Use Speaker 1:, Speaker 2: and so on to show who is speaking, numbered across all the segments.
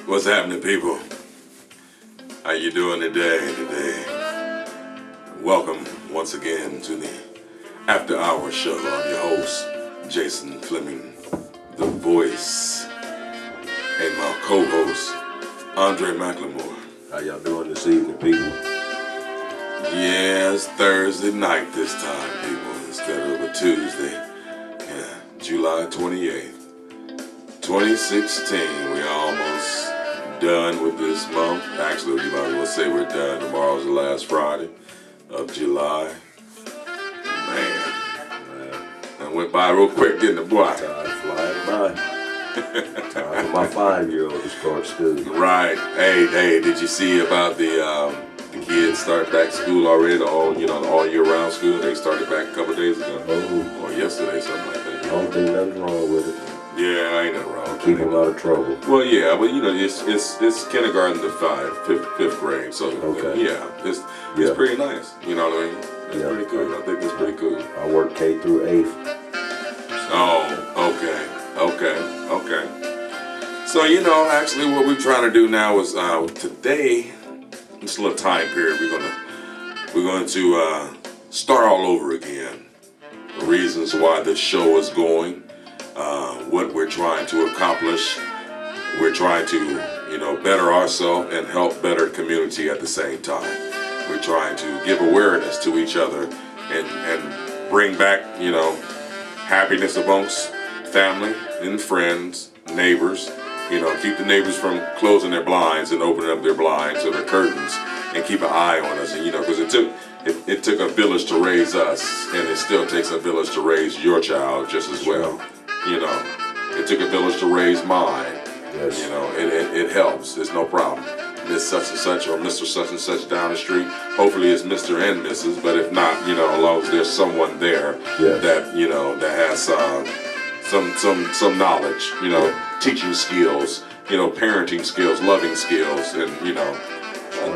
Speaker 1: What's happening, people? How you doing today? Welcome once again to the After Hours Show. I'm your host, Jason Fleming, the voice, and my co-host, Andre McLemore.
Speaker 2: How y'all doing this evening, people?
Speaker 1: Yeah, it's Thursday night this time, people, instead of a Tuesday. Yeah, July 28th, 2016. We're almost done with this month. Actually, you might as well say we're done. Tomorrow's the last Friday of July. Man. That went by real quick, didn't it, boy?
Speaker 2: Time flying by. Time for my 5-year-old to start school.
Speaker 1: Right. Hey, did you see about the kids start back school already? All year round school. They started back a couple days ago.
Speaker 2: Oh.
Speaker 1: Or yesterday, something like that.
Speaker 2: I don't think nothing's wrong with it.
Speaker 1: Yeah, ain't nothing wrong.
Speaker 2: Keep them out of trouble.
Speaker 1: Well, yeah, but it's kindergarten to fifth grade. So
Speaker 2: okay.
Speaker 1: Yeah, it's pretty nice. You know what I mean? It's pretty cool. I think it's pretty cool.
Speaker 2: I work K through 8th.
Speaker 1: Oh, okay. So actually, what we're trying to do now is today, this little time period, we're going to start all over again. The reasons why the show is going. What we're trying to accomplish. We're trying to, better ourselves and help better the community at the same time. We're trying to give awareness to each other and bring back, happiness amongst family and friends, neighbors. Keep the neighbors from closing their blinds and opening up their blinds or their curtains and keep an eye on us. And because it took a village to raise us, and it still takes a village to raise your child just as well. It took a village to raise mine.
Speaker 2: Yes.
Speaker 1: It helps. There's no problem. Miss such and such or Mr. such and such down the street. Hopefully it's Mr. and Mrs. But if not, as long as there's someone there that that has some knowledge, teaching skills, parenting skills, loving skills, and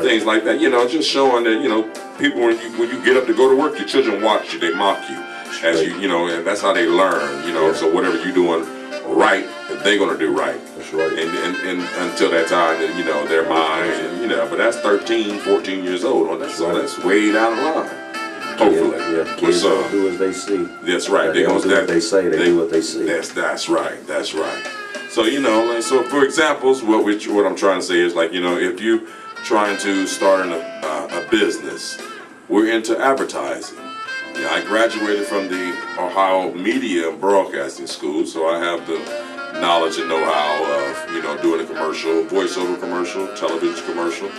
Speaker 1: things like that. Just showing that people when you get up to go to work, your children watch you, they mock you. As and that's how they learn, So whatever you're doing right, they're gonna do right.
Speaker 2: That's right.
Speaker 1: And until that time, they're mine, but that's 13, 14 years old. So that's way down the line. Hopefully.
Speaker 2: Yeah. Kids don't do as they see.
Speaker 1: That's right.
Speaker 2: They don't do what they say, they do what they see.
Speaker 1: That's right. So, so for examples, what I'm trying to say is if you're trying to start a business, we're into advertising. I graduated from the Ohio Media and Broadcasting School, so I have the knowledge and know-how of doing a commercial, voiceover commercial, television commercial,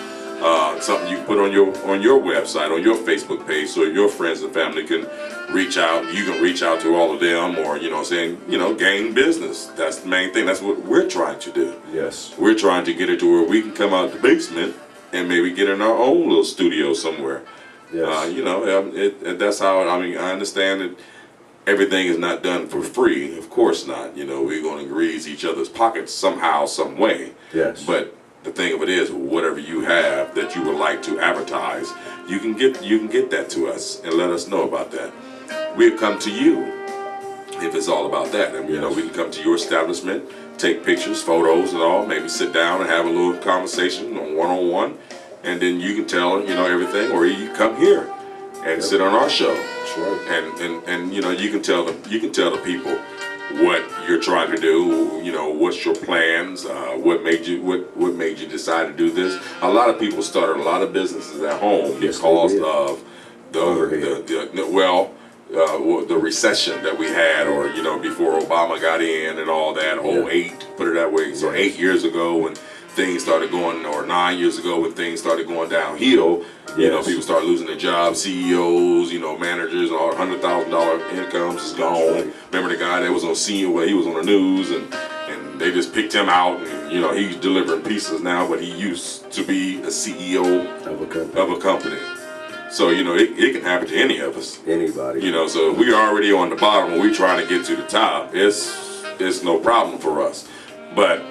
Speaker 1: something you can put on your website, on your Facebook page, so your friends and family can reach out. You can reach out to all of them, or gain business. That's the main thing. That's what we're trying to do.
Speaker 2: Yes.
Speaker 1: We're trying to get it to where we can come out the basement and maybe get in our own little studio somewhere.
Speaker 2: Yes.
Speaker 1: That's how, I understand that everything is not done for free. Of course not. We're going to grease each other's pockets somehow, some way.
Speaker 2: Yes.
Speaker 1: But the thing of it is, whatever you have that you would like to advertise, you can get that to us and let us know about that. We'll come to you if it's all about that. And, we can come to your establishment, take pictures, photos and all, maybe sit down and have a little conversation on one-on-one. And then you can tell everything, or you come here and sit on our show.
Speaker 2: That's right.
Speaker 1: And you can tell the people what you're trying to do. What's your plans? What made you decide to do this? A lot of people started a lot of businesses at home because of the recession that we had, or before Obama got in and all that. 08, put it that way. So 8 years ago when things started going, or 9 years ago when things started going downhill, people started losing their jobs, CEOs, managers, and all $100,000 incomes is gone.
Speaker 2: Right.
Speaker 1: Remember the guy that was on CNN, he was on the news, and they just picked him out, and he's delivering pizzas now, but he used to be a CEO of a company. So it can happen to any of us.
Speaker 2: Anybody.
Speaker 1: So we're already on the bottom, and we're trying to get to the top. It's no problem for us, but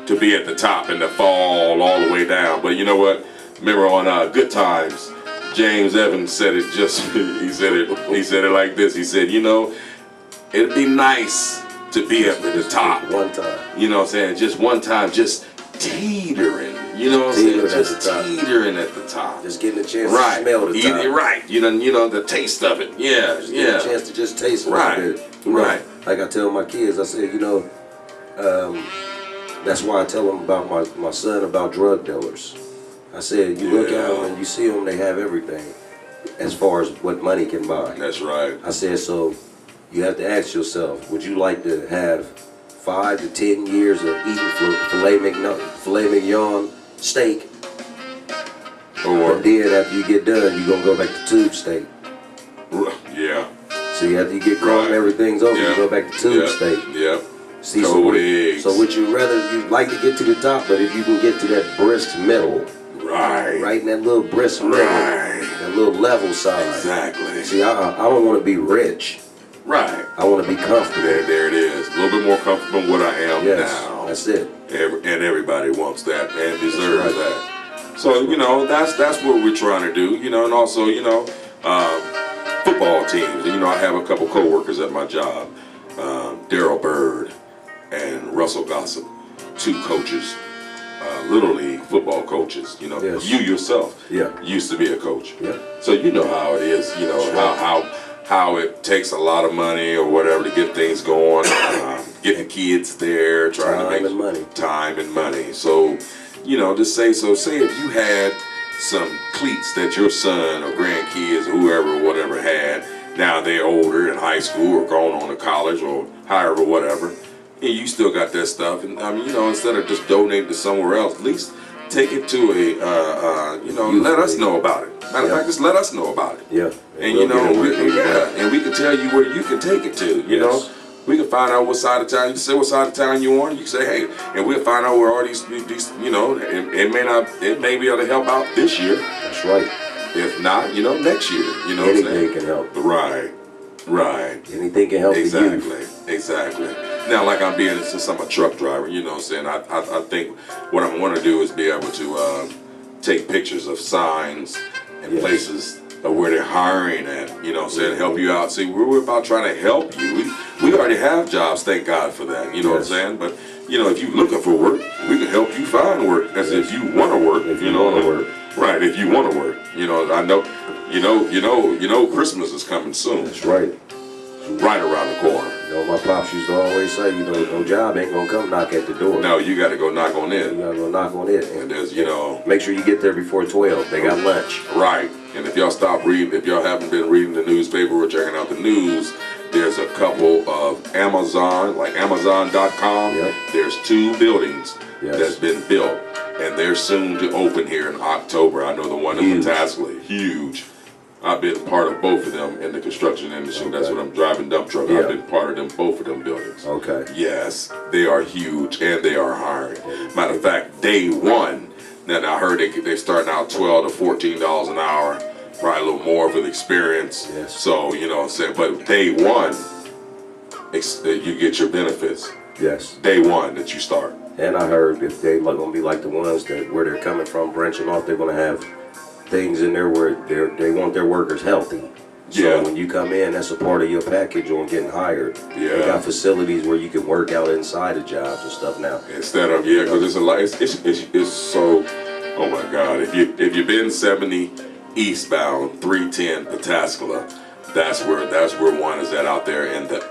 Speaker 1: to be at the top and to fall all the way down. But you know what? Remember on Good Times, James Evans said it he said it like this. He said, it'd be nice to be up at the top.
Speaker 2: One time.
Speaker 1: You know what I'm saying? Just one time, just teetering. You know what I'm saying?
Speaker 2: Teetering at
Speaker 1: Just
Speaker 2: the top.
Speaker 1: teetering at the top.
Speaker 2: Just getting a chance
Speaker 1: Right.
Speaker 2: to smell the top.
Speaker 1: Right. You know the taste of it. Yeah.
Speaker 2: Just getting a
Speaker 1: Yeah.
Speaker 2: chance to just taste it
Speaker 1: Right.
Speaker 2: a little bit. You know,
Speaker 1: Right.
Speaker 2: Like I tell my kids, I said, that's why I tell them about my son about drug dealers. I said, you look at them and you see them, they have everything as far as what money can buy.
Speaker 1: That's right.
Speaker 2: I said, so you have to ask yourself, would you like to have 5 to 10 years of eating filet mignon steak?
Speaker 1: Or
Speaker 2: But then after you get done, you're going to go back to tube steak.
Speaker 1: yeah.
Speaker 2: See, after you get grown and everything's over, you go back to tube steak.
Speaker 1: Yep.
Speaker 2: See,
Speaker 1: Cold eggs.
Speaker 2: So would you rather, you'd like to get to the top, but if you can get to that brisk middle, right in that little brisk middle, that little level side.
Speaker 1: Exactly.
Speaker 2: See, I don't want to be rich.
Speaker 1: Right.
Speaker 2: I want to be comfortable.
Speaker 1: There it is. A little bit more comfortable than what I am now.
Speaker 2: That's it.
Speaker 1: And everybody wants that and deserves that. So, that's what we're trying to do, and also, football teams. I have a couple co-workers at my job, Daryl Bird and Russell Gossip, 2 coaches, Little League football coaches.
Speaker 2: Yes.
Speaker 1: You yourself used to be a coach.
Speaker 2: Yeah.
Speaker 1: So you know how it is, how it takes a lot of money or whatever to get things going, getting kids there, trying to make time and money. So, just say if you had some cleats that your son or grandkids or whoever, whatever had, now they're older in high school or going on to college or however, whatever, and you still got that stuff. And instead of just donating to somewhere else, at least take it to let us know about it. Matter of fact, just let us know about it.
Speaker 2: Yeah.
Speaker 1: And and we can tell you where you can take it to. You know, we can find out what side of town. You can say what side of town you on. You can say, hey, and we'll find out where all these it may be able to help out this year.
Speaker 2: That's right.
Speaker 1: If not, next year.
Speaker 2: Anything can help.
Speaker 1: Right.
Speaker 2: Anything can help.
Speaker 1: Exactly. Now, like since I'm a truck driver, I think what I want to do is be able to take pictures of signs and places of where they're hiring at, help you out. See, we're about trying to help you. We already have jobs, thank God for that, what I'm saying? But, if you're looking for work, we can help you find work. As if you want to work,
Speaker 2: if you want to work.
Speaker 1: Right, if you want to work. I know, Christmas is coming soon.
Speaker 2: That's right.
Speaker 1: Right around the corner.
Speaker 2: My pops used to always say, no job ain't gonna come knock at the door.
Speaker 1: No, you gotta go knock on it.
Speaker 2: You gotta go knock on it.
Speaker 1: And there's,
Speaker 2: make sure you get there before 12. They got lunch.
Speaker 1: Right. And if y'all haven't been reading the newspaper or checking out the news, there's a couple of Amazon, like Amazon.com.
Speaker 2: Yep.
Speaker 1: There's 2 buildings that's been built, and they're soon to open here in October. I know the one in Pataskla, huge. I've been part of both of them in the construction industry. Okay. That's what I'm driving dump truck. I've been part of both of them buildings.
Speaker 2: Okay.
Speaker 1: Yes, they are huge and they are hiring. Matter of fact, day one. Now I heard they're starting out $12 to $14 an hour, probably a little more for the experience.
Speaker 2: Yes.
Speaker 1: So what I'm saying, but day one, you get your benefits.
Speaker 2: Yes.
Speaker 1: Day one that you start.
Speaker 2: And I heard if they gonna be like the ones where they're coming from, branching off, they're gonna have things in there where they want their workers healthy. So when you come in, that's a part of your package on getting hired.
Speaker 1: Yeah.
Speaker 2: They got facilities where you can work out inside of jobs and stuff now.
Speaker 1: Instead of because it's a lot. It's so. Oh my God! If you've been 70 eastbound 310 Pataskla, that's where one is at out there in the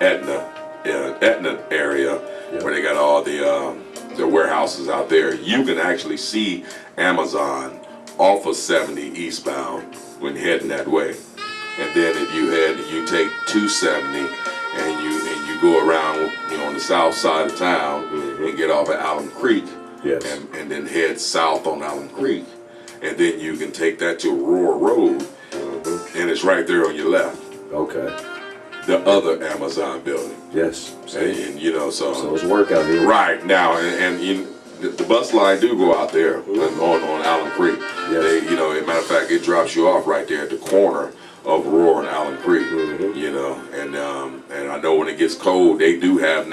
Speaker 1: Etna area where they got all the warehouses out there. You can actually see Amazon off of 70 eastbound when heading that way, and then if you take 270 and you go around on the south side of town and get off at Alum Creek, and then head south on Alum Creek, and then you can take that to Aurora Road, and it's right there on your left.
Speaker 2: Okay.
Speaker 1: The other Amazon building.
Speaker 2: Yes.
Speaker 1: And
Speaker 2: so it's work out here.
Speaker 1: Right now, and the bus line do go out there on Alum Creek.
Speaker 2: Yes.
Speaker 1: As a matter of fact, it drops you off right there at the corner of Aurora and Alum Creek. And I know when it gets cold, they have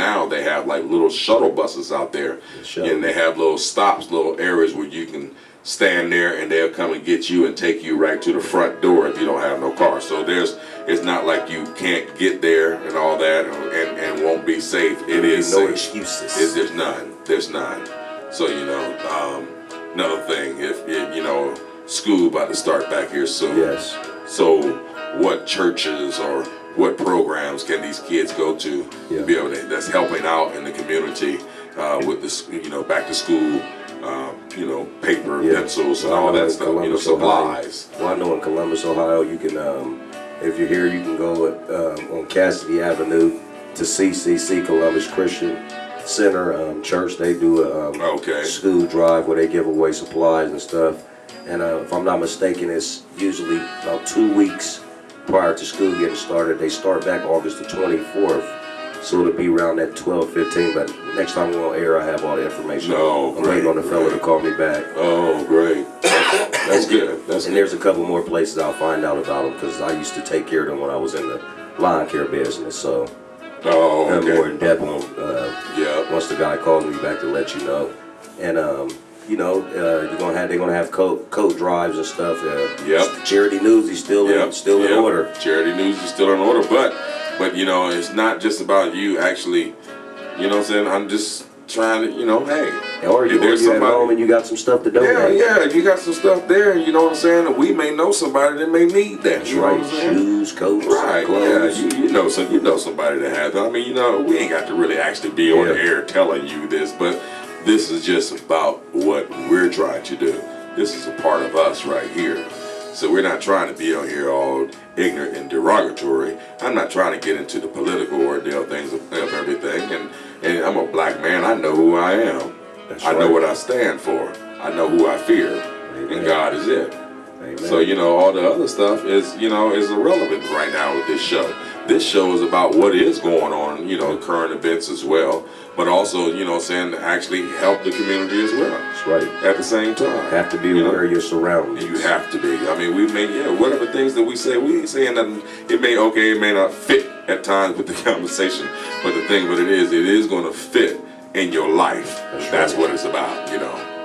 Speaker 1: like little shuttle buses out there, and they have little stops, little areas where you can stand there, and they'll come and get you and take you right to the front door if you don't have no car. So it's not like you can't get there and all that and won't be safe. It is
Speaker 2: no
Speaker 1: safe.
Speaker 2: excuses.
Speaker 1: There's none. So another thing, if school about to start back here soon.
Speaker 2: Yes.
Speaker 1: So what churches or what programs can these kids go to be able to, that's helping out in the community with this, back to school, paper, pencils, and all that stuff, supplies.
Speaker 2: Well, I know in Columbus, Ohio, you can, if you're here, you can go on Cassidy Avenue to CCC, Columbus Christian Center Church. They do a school drive where they give away supplies and stuff. And if I'm not mistaken, it's usually about 2 weeks prior to school getting started. They start back August the 24th. So it'll be around that 12-15, but next time we're on air, I have all the information. I'm waiting on the fella to call me back.
Speaker 1: Oh, great. That's good.
Speaker 2: And there's a couple more places I'll find out about them because I used to take care of them when I was in the lawn care business. So I'm more in depth on once the guy calls me back to let you know. And they're gonna have coat drives and stuff. Charity News is still in order.
Speaker 1: Charity News is still in order, but it's not just about you actually. You know what I'm saying? I'm just trying to, hey.
Speaker 2: Or you're at home and you got some stuff to donate.
Speaker 1: Yeah, you got some stuff there, you know what I'm saying? And we may know somebody that may need that.
Speaker 2: That's right. Shoes, coats, clothes.
Speaker 1: Yeah, you know somebody that has that. I mean, we ain't got to really actually be on the air telling you this, but this is just about what we're trying to do. This is a part of us right here. So we're not trying to be on here all ignorant and derogatory. I'm not trying to get into the political ordeal things of everything. And I'm a black man. I know who I am. I know what I stand for. I know who I fear. Amen. And God is it. Amen. So, all the other stuff is irrelevant right now with this show. This show is about what is going on, current events as well, but also, to actually help the community as well.
Speaker 2: That's right.
Speaker 1: At the same time.
Speaker 2: You have to be aware of your surroundings.
Speaker 1: You have to be. I mean, we may, whatever things that we say, we ain't saying nothing. It may not fit at times with the conversation, but the thing with it is going to fit in your life. That's what it's about,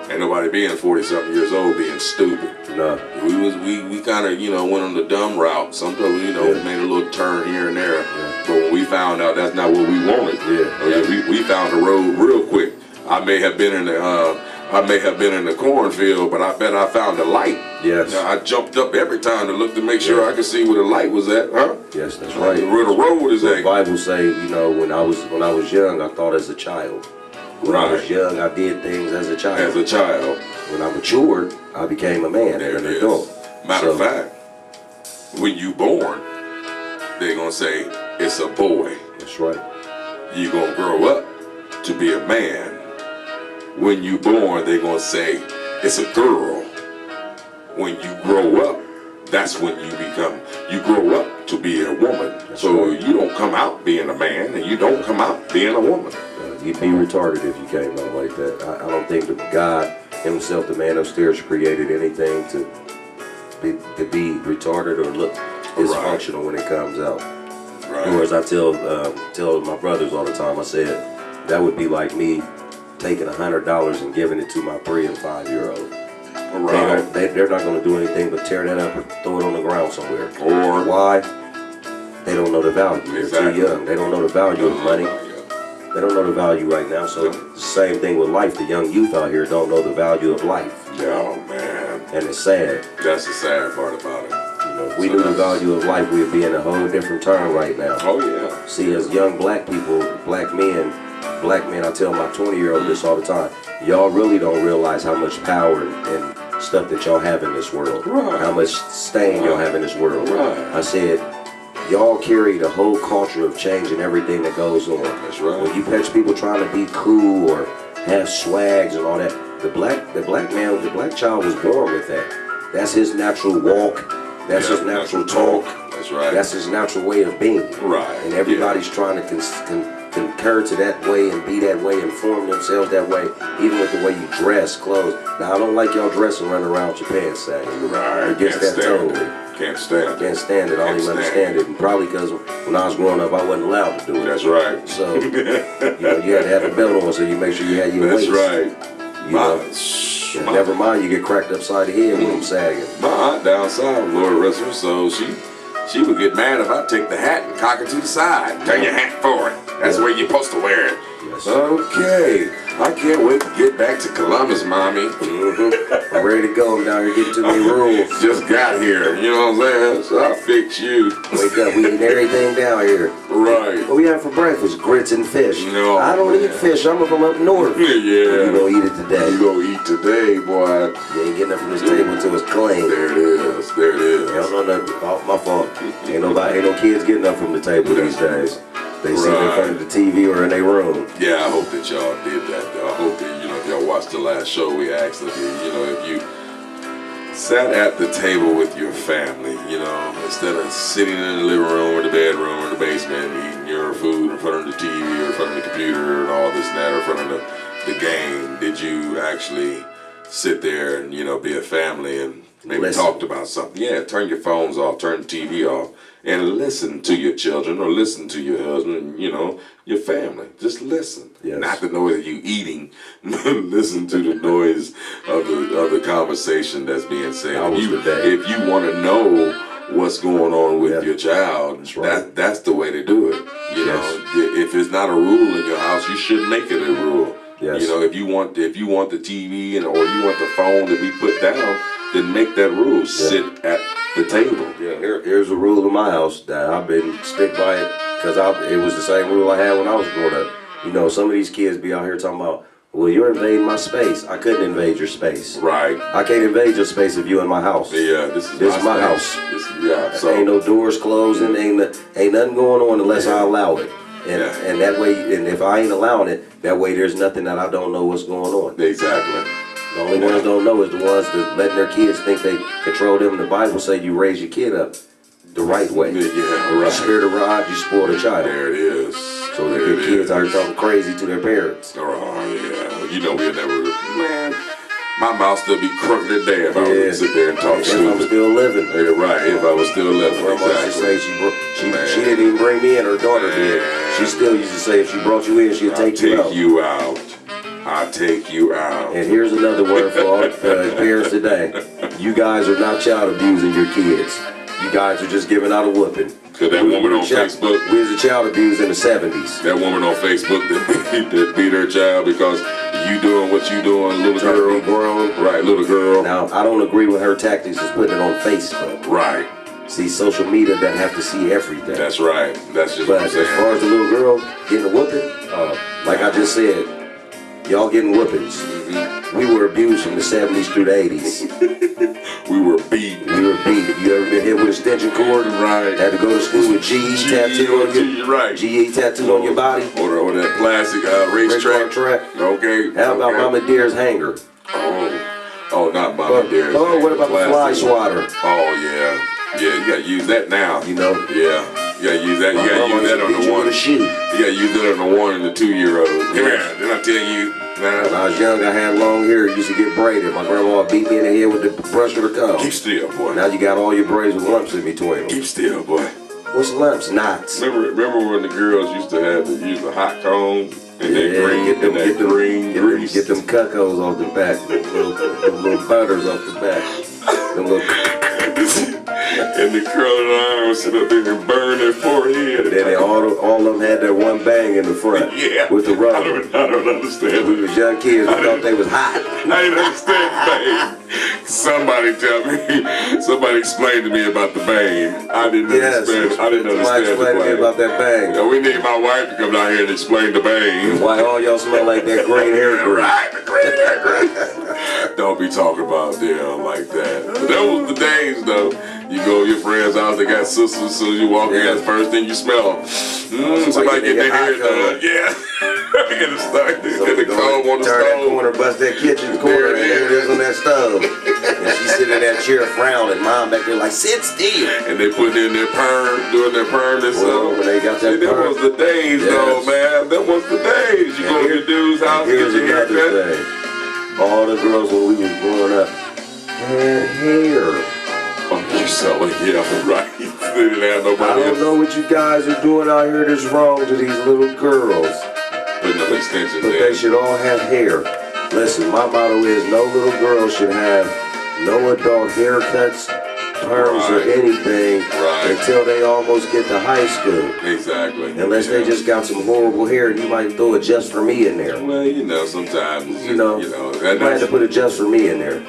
Speaker 1: Ain't nobody being 40-something years old being stupid.
Speaker 2: No.
Speaker 1: We kind of, went on the dumb route. Some people, made a little turn here and there. Yeah. But when we found out that's not what we wanted, we found the road real quick. I may have been in the cornfield, but I bet I found the light.
Speaker 2: Yes.
Speaker 1: I jumped up every time to look to make sure I could see where the light was at, huh?
Speaker 2: Yes, that's right.
Speaker 1: Where the road is at.
Speaker 2: The Bible say, when I was young, I thought as a child. When I was young, I did things as a child.
Speaker 1: As a child.
Speaker 2: When I matured, I became a man and an adult.
Speaker 1: Matter of fact, when you born, they're going to say, it's a boy.
Speaker 2: That's right.
Speaker 1: You're going to grow up to be a man. When you born, they're going to say, it's a girl. When you grow up, that's when you grow up to be a woman. That's so right. You don't come out being a man, and you don't come out being a woman.
Speaker 2: You'd be retarded if you came out like that. I don't think that God himself, the man upstairs, created anything to be retarded or look dysfunctional when it comes out.
Speaker 1: Right.
Speaker 2: Whereas I tell my brothers all the time, I said, that would be like me taking $100 and giving it to my 3- and 5-year-old.
Speaker 1: Right.
Speaker 2: They're not going to do anything but tear that up and throw it on the ground somewhere.
Speaker 1: Or
Speaker 2: why? They don't know the value. They're too young. They don't know the value of money. They don't know the value right now. So it's the same thing with life. The young youth out here don't know the value of life.
Speaker 1: Oh, man.
Speaker 2: And it's sad.
Speaker 1: That's the sad part about it.
Speaker 2: If we knew the value of life, we'd be in a whole different turn right now.
Speaker 1: Oh, yeah.
Speaker 2: See, as young black people, black men, I tell my 20-year-old this all the time. Y'all really don't realize how much power and stuff that y'all have in this world.
Speaker 1: Right.
Speaker 2: How much stain y'all have in this world.
Speaker 1: Right.
Speaker 2: I said, y'all carry the whole culture of change and everything that goes on.
Speaker 1: That's right.
Speaker 2: When you catch people trying to be cool or have swags and all that, the black child was born with that. That's his natural walk. That's his natural talk.
Speaker 1: That's right.
Speaker 2: That's his natural way of being.
Speaker 1: Right.
Speaker 2: And everybody's trying to concur to that way and be that way and form themselves that way, even with the way you dress, clothes. Now, I don't like y'all dressing running around with your pants sagging.
Speaker 1: Right.
Speaker 2: Against that totally.
Speaker 1: Can't stand it.
Speaker 2: Can't stand it. I don't even understand it. And probably because when I was growing up, I wasn't allowed to do it.
Speaker 1: That's right.
Speaker 2: So, you had to have a belt on so you make sure you had your waist.
Speaker 1: That's right.
Speaker 2: Never mind, you get cracked upside the head when I'm sagging.
Speaker 1: My aunt down south, Lord rest her soul, she would get mad if I take the hat and cock it to the side. Turn your hat forward. That's where you're supposed to wear it.
Speaker 2: Yes.
Speaker 1: Okay. I can't wait to get back to Columbus, mommy.
Speaker 2: I'm ready to go. I'm down here getting too many rules.
Speaker 1: Just got here, you know what I'm saying? So I'll fix you.
Speaker 2: Wake up, we eating everything down here.
Speaker 1: Right.
Speaker 2: What we have for breakfast? Grits and fish.
Speaker 1: No,
Speaker 2: I don't eat fish. I'm from up north.
Speaker 1: Yeah.
Speaker 2: You gonna eat it today.
Speaker 1: You gonna eat today, boy.
Speaker 2: You ain't getting up from this table until it's clean.
Speaker 1: There it is. There it is.
Speaker 2: I don't know nothing. Oh, my fault. Ain't no kids getting up from the table these days. They sit in front of the TV or in their room.
Speaker 1: Yeah, I hope that y'all did that, though. I hope that, if y'all watched the last show, we asked if you sat at the table with your family, instead of sitting in the living room or the bedroom or the basement eating your food in front of the TV or in front of the computer and all this and that, or in front of the game, did you actually sit there and, be a family and maybe talked about something? Yeah, turn your phones off, turn the TV off, and listen to your children or listen to your husband, your family. Just listen.
Speaker 2: Yes.
Speaker 1: Not the noise of you eating. Listen to the noise of the conversation that's being said. If you want to know what's going on with your child, that's the way to do it. If it's not a rule in your house, you should make it a rule.
Speaker 2: Yes.
Speaker 1: If you want the TV or you want the phone to be put down, then make that rule. Sit at the table.
Speaker 2: Yeah, here's a rule in my house that I've been stick by it because it was the same rule I had when I was growing up. Some of these kids be out here talking about, well, you're invading my space. I couldn't invade your space.
Speaker 1: Right.
Speaker 2: I can't invade your space if you're in my house.
Speaker 1: Yeah, this is
Speaker 2: my house.
Speaker 1: So
Speaker 2: ain't no doors closing. Ain't nothing going on unless I allow it. And that way, and if I ain't allowing it, that way there's nothing that I don't know what's going on.
Speaker 1: Exactly.
Speaker 2: The only ones don't know is the ones that letting their kids think they control them. The Bible say you raise your kid up the right way.
Speaker 1: Yeah, right.
Speaker 2: The spirit of God, you spoil the child.
Speaker 1: There it is.
Speaker 2: So that your kids are talking crazy to their parents.
Speaker 1: Oh, yeah. We'll never, man, my mouth still be crooked today if I was to sit there and talk stupid.
Speaker 2: If I'm still living.
Speaker 1: Yeah, right, if I was still living.
Speaker 2: Grandma used to say she didn't even bring me in, her daughter did. She still used to say if she brought you in, she'd take you out.
Speaker 1: I take you out.
Speaker 2: And here's another word for all parents today. You guys are not child abusing your kids. You guys are just giving out a whooping.
Speaker 1: Cause that woman on Facebook,
Speaker 2: we was a child abuse in the 70s.
Speaker 1: That woman on Facebook that beat her child because you doing what you doing, little girl.
Speaker 2: Grown.
Speaker 1: Right, little girl.
Speaker 2: Now, I don't agree with her tactics of putting it on Facebook.
Speaker 1: Right.
Speaker 2: See, social media that have to see everything.
Speaker 1: That's right. That's just what I'm saying.
Speaker 2: As far as the little girl getting a whooping, like I just said, y'all getting whoopings. We were abused from the 70s through the 80s.
Speaker 1: We were beat.
Speaker 2: You ever been hit with a extension cord?
Speaker 1: Right.
Speaker 2: Had to go to school with GE tattooed on you.
Speaker 1: Right.
Speaker 2: GE tattooed on your body.
Speaker 1: Or that plastic racetrack.
Speaker 2: Okay. How about Mama Deere's hanger?
Speaker 1: Oh, not Mama Deere's.
Speaker 2: Oh, what about the fly swatter?
Speaker 1: Oh, yeah. Yeah, you gotta use that now.
Speaker 2: Yeah. You
Speaker 1: gotta use that. You gotta use that on the one. You gotta use that on the 1 and the 2-year-old. Come here, didn't I tell you?
Speaker 2: When I was young, I had long hair. Used to get braided. My grandma beat me in the head with the brush of her comb.
Speaker 1: Keep still, boy.
Speaker 2: Now you got all your braids with lumps in between them.
Speaker 1: Keep still, boy.
Speaker 2: What's lumps? Knots.
Speaker 1: Remember when the girls used to use the hot comb and that green grease?
Speaker 2: Get them cuckoos off the back. Them little butters off the back. Them little.
Speaker 1: And the curling iron would sit up there and burn their forehead.
Speaker 2: And then all of them had that one bang in the front.
Speaker 1: Yeah.
Speaker 2: With the rubber.
Speaker 1: I don't understand.
Speaker 2: We was young kids. We thought they was hot.
Speaker 1: I didn't understand bang. Somebody explained to me about the bang. I didn't understand. I didn't understand.
Speaker 2: Explain to me about that bang.
Speaker 1: We need my wife to come down here and explain the bang.
Speaker 2: Why all y'all smell like that green hair grease?
Speaker 1: Right, the green hair grease. Don't be talking about them like that. But that was the days, though. You go to your friend's house, they got sisters, so you walk in, that's the first thing you smell. Somebody get their hair done. Yeah. Get it started. Get the comb on the stove.
Speaker 2: Turn that corner, bust that kitchen corner, and there it is on that stove. And she sitting in that chair frowning. Mom back there like, sit still.
Speaker 1: And they put in their perm, doing their perm and stuff.
Speaker 2: When they got that
Speaker 1: perm. That was the days, though, man. That was the days. You go to your dude's house, get your hair cut.
Speaker 2: All the girls when we was growing up had hair.
Speaker 1: You selling, yeah, right. They didn't have nobody.
Speaker 2: I don't know what you guys are doing out here that's wrong to these little girls.
Speaker 1: Putting up extensions
Speaker 2: but they should all have hair. Listen, my motto is no little girl should have no adult haircuts perms or anything until they almost get to high school.
Speaker 1: Exactly.
Speaker 2: Unless they just got some horrible hair, and you might throw a just for me in there.
Speaker 1: Well, you know, sometimes it's just,
Speaker 2: You know,
Speaker 1: that,
Speaker 2: you might have to put a just for me in there.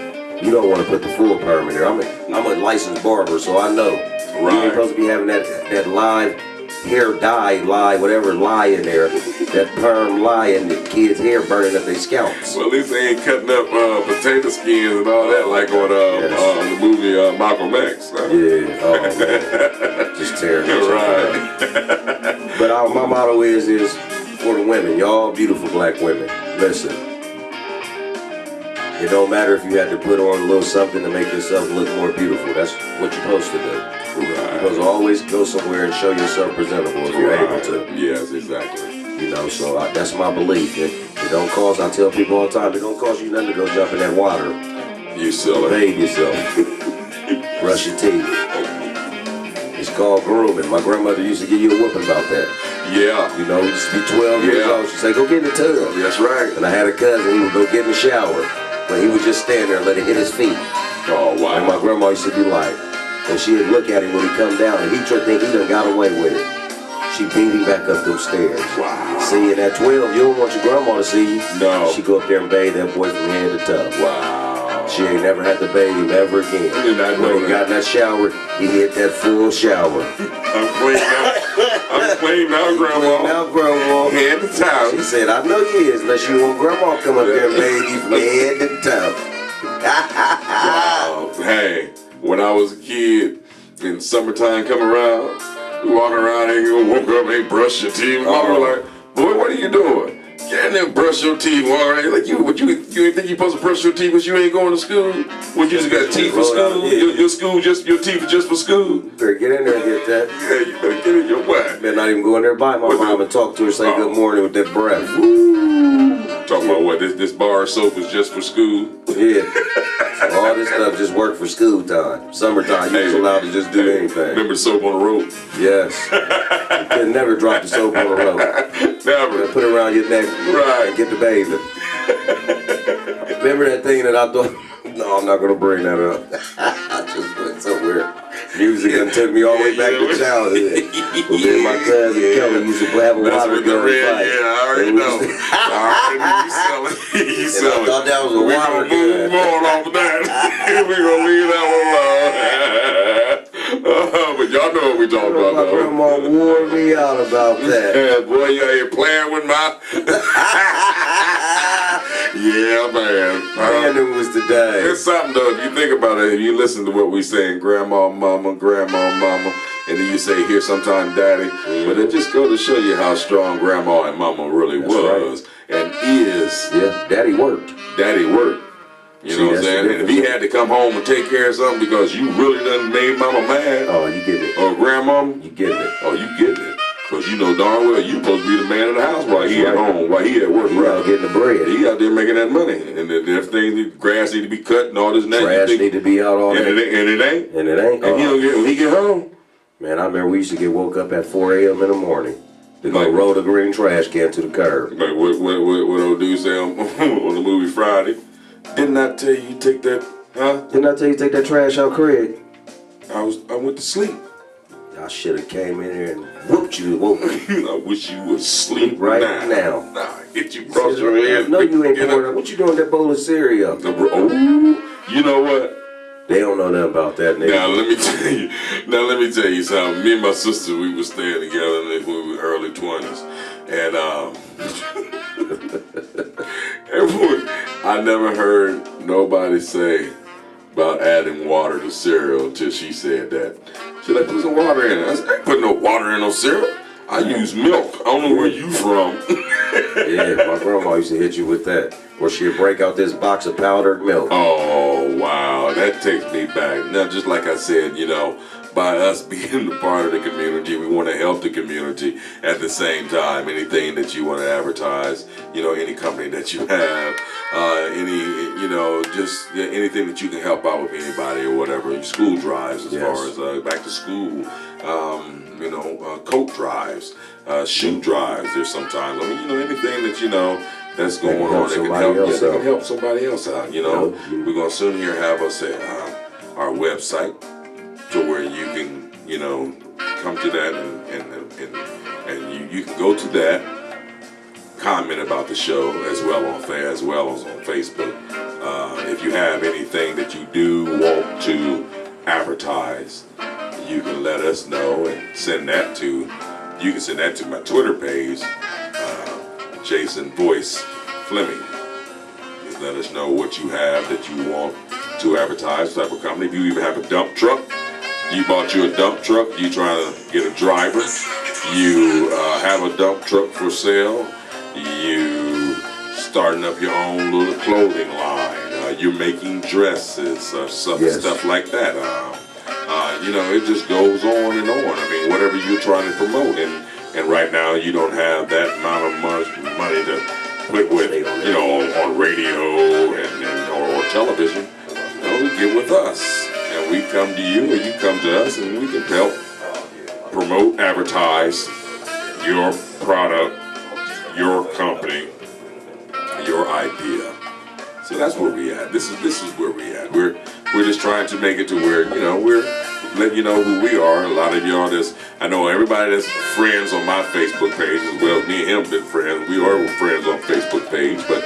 Speaker 2: You don't want to put the full perm in there. I'm a licensed barber, so I know. You ain't supposed to be having that live hair dye, whatever lie in there, that perm lie in the kids' hair burning up their scalps.
Speaker 1: Well, at least they ain't cutting up potato skins and all that like on the movie Malcolm X. Huh?
Speaker 2: Yeah, oh man, just tearing it
Speaker 1: Right.
Speaker 2: But my motto is for the women, y'all beautiful black women. Listen, it don't matter if you had to put on a little something to make yourself look more beautiful. That's what you're supposed to do. You're supposed to always go somewhere and show yourself presentable if you're able to.
Speaker 1: Yes, exactly.
Speaker 2: You know, so that's my belief. It don't cost, I tell people all the time, it don't cost you nothing to go jump in that water.
Speaker 1: You silly.
Speaker 2: Bathe yourself. Brush your teeth. It's called grooming. My grandmother used to give you a whooping about that.
Speaker 1: Yeah.
Speaker 2: You know, you used to be 12 years old. She'd say, go get in the tub.
Speaker 1: That's right.
Speaker 2: And I had a cousin, he would go get in the shower. But he would just stand there and let it hit his feet.
Speaker 1: Oh, wow.
Speaker 2: And my grandma used to be like, and she'd look at him when he come down, and he'd think he done got away with it. She beat him back up those stairs.
Speaker 1: Wow.
Speaker 2: See, and at 12, you don't want your grandma to see you.
Speaker 1: No.
Speaker 2: She go up there and bathe that boy from head to toe.
Speaker 1: Wow.
Speaker 2: She ain't never had to bathe him ever again.
Speaker 1: I did not know
Speaker 2: when he got in that shower, he hit that full shower.
Speaker 1: I'm clean now. I'm clean now, Grandma.
Speaker 2: Now, grandma.
Speaker 1: Head to toe.
Speaker 2: She said, I know you is, unless you want grandma come up there and bathe you from head to toe.
Speaker 1: Wow. Hey, when I was a kid, and summertime come around, we walk around and you woke up, ain't brush your teeth. Mama was like, boy, what are you doing? Get in there and brush your teeth. Walk around like you ain't think you supposed to brush your teeth because you ain't going to school? What, you just got teeth for school? Your school your teeth are just for school?
Speaker 2: Better get in there and get that.
Speaker 1: Yeah, you better get in your what?
Speaker 2: Better not even go in there by my mom and talk to her, say good morning with that breath.
Speaker 1: Talking about what, this bar of soap is just for school?
Speaker 2: Yeah. All this stuff just worked for school time. Summertime, you was allowed to just do anything.
Speaker 1: Remember the soap on the rope?
Speaker 2: Yes. You could never drop the soap on the rope.
Speaker 1: Never.
Speaker 2: Put it around your neck and get the bathing. Remember that thing that I thought, no, I'm not going to bring that up. I just went somewhere. Music done took me all the way back to childhood. But then my cousin Kelly used to have a water gun fight.
Speaker 1: Yeah, I already know. You sell it.
Speaker 2: I thought that was a water gun.
Speaker 1: We're going to move on off of that. We're going to leave that one alone. But y'all know what we talking about,
Speaker 2: My
Speaker 1: though.
Speaker 2: grandma wore me out about that.
Speaker 1: Yeah, boy, you ain't playing with my... Yeah, man.
Speaker 2: Man, it was the day.
Speaker 1: It's something, though, if you think about it, if you listen to what we saying, grandma, mama, and then you say here sometime daddy, but it just go to show you how strong grandma and mama really was and is.
Speaker 2: Yeah, daddy worked.
Speaker 1: Daddy worked. You know what I'm saying? And if he had to come home and take care of something because you really done made mama mad,
Speaker 2: oh, you getting it.
Speaker 1: or grandmama,
Speaker 2: You getting it.
Speaker 1: oh, you getting it. Because you know darn well you supposed to be the man of the house while he at home, while he at work,
Speaker 2: You out getting the bread.
Speaker 1: He out there making that money. And everything, the grass need to be cut and all this and that.
Speaker 2: Trash need to be out all
Speaker 1: and
Speaker 2: day.
Speaker 1: it ain't.
Speaker 2: And it ain't.
Speaker 1: And he don't get, when he get home,
Speaker 2: Man, I remember we used to get woke up at 4 a.m. in the morning to go roll the green trash can to the curb.
Speaker 1: like what old dude say on the movie Friday? Didn't I tell you take that, huh?
Speaker 2: Didn't I tell you to take that trash out, Craig?
Speaker 1: I went to sleep.
Speaker 2: I should have came in here and whooped you, woke you.
Speaker 1: I wish you would sleep
Speaker 2: Right
Speaker 1: now.
Speaker 2: now.
Speaker 1: Nah, hit you across your head.
Speaker 2: No, you ain't
Speaker 1: Get
Speaker 2: pouring
Speaker 1: up.
Speaker 2: up. What you doing with that bowl of cereal?
Speaker 1: Oh, you know what?
Speaker 2: They don't know nothing about that, nigga.
Speaker 1: Now let me tell you something. Me and my sister, we were staying together when we were early 20s, and I never heard nobody say about adding water to cereal until she said that. She like, put some water in it. I said, I ain't putting no water in no cereal. I use milk. I don't know where you from.
Speaker 2: Yeah, my grandma used to hit you with that. Or she'd break out this box of powdered milk.
Speaker 1: Oh, wow. That takes me back. Now, just like I said, you know, by us being a part of the community, we want to help the community at the same time. Anything that you want to advertise, you know, any company that you have, just anything that you can help out with anybody or whatever. School drives as far as back to school, coat drives, shoe drives. There's sometimes, anything that, that's going on that can help somebody else out. We're going to soon here have us our website. to where you can, come to that and you can go to that, comment about the show as well as on Facebook. If you have anything that you do want to advertise, you can let us know and send that to. You can send that to my Twitter page, Jason Voice Fleming. Just let us know what you have that you want to advertise, type of company. If you even have a dump truck, you bought you a dump truck, you trying to get a driver, you have a dump truck for sale, you starting up your own little clothing line, you're making dresses, stuff like that. It just goes on and on. I mean, whatever you're trying to promote, and right now you don't have that amount of money to put with, on radio or television. Get with us, and we come to you, and you come to us, and we can help promote, advertise your product, your company, your idea. So that's where we at. This is where we at. We're just trying to make it to where we're letting you know who we are. A lot of y'all I know everybody that's friends on my Facebook page as well. Me and him been friends. We are friends on Facebook page, but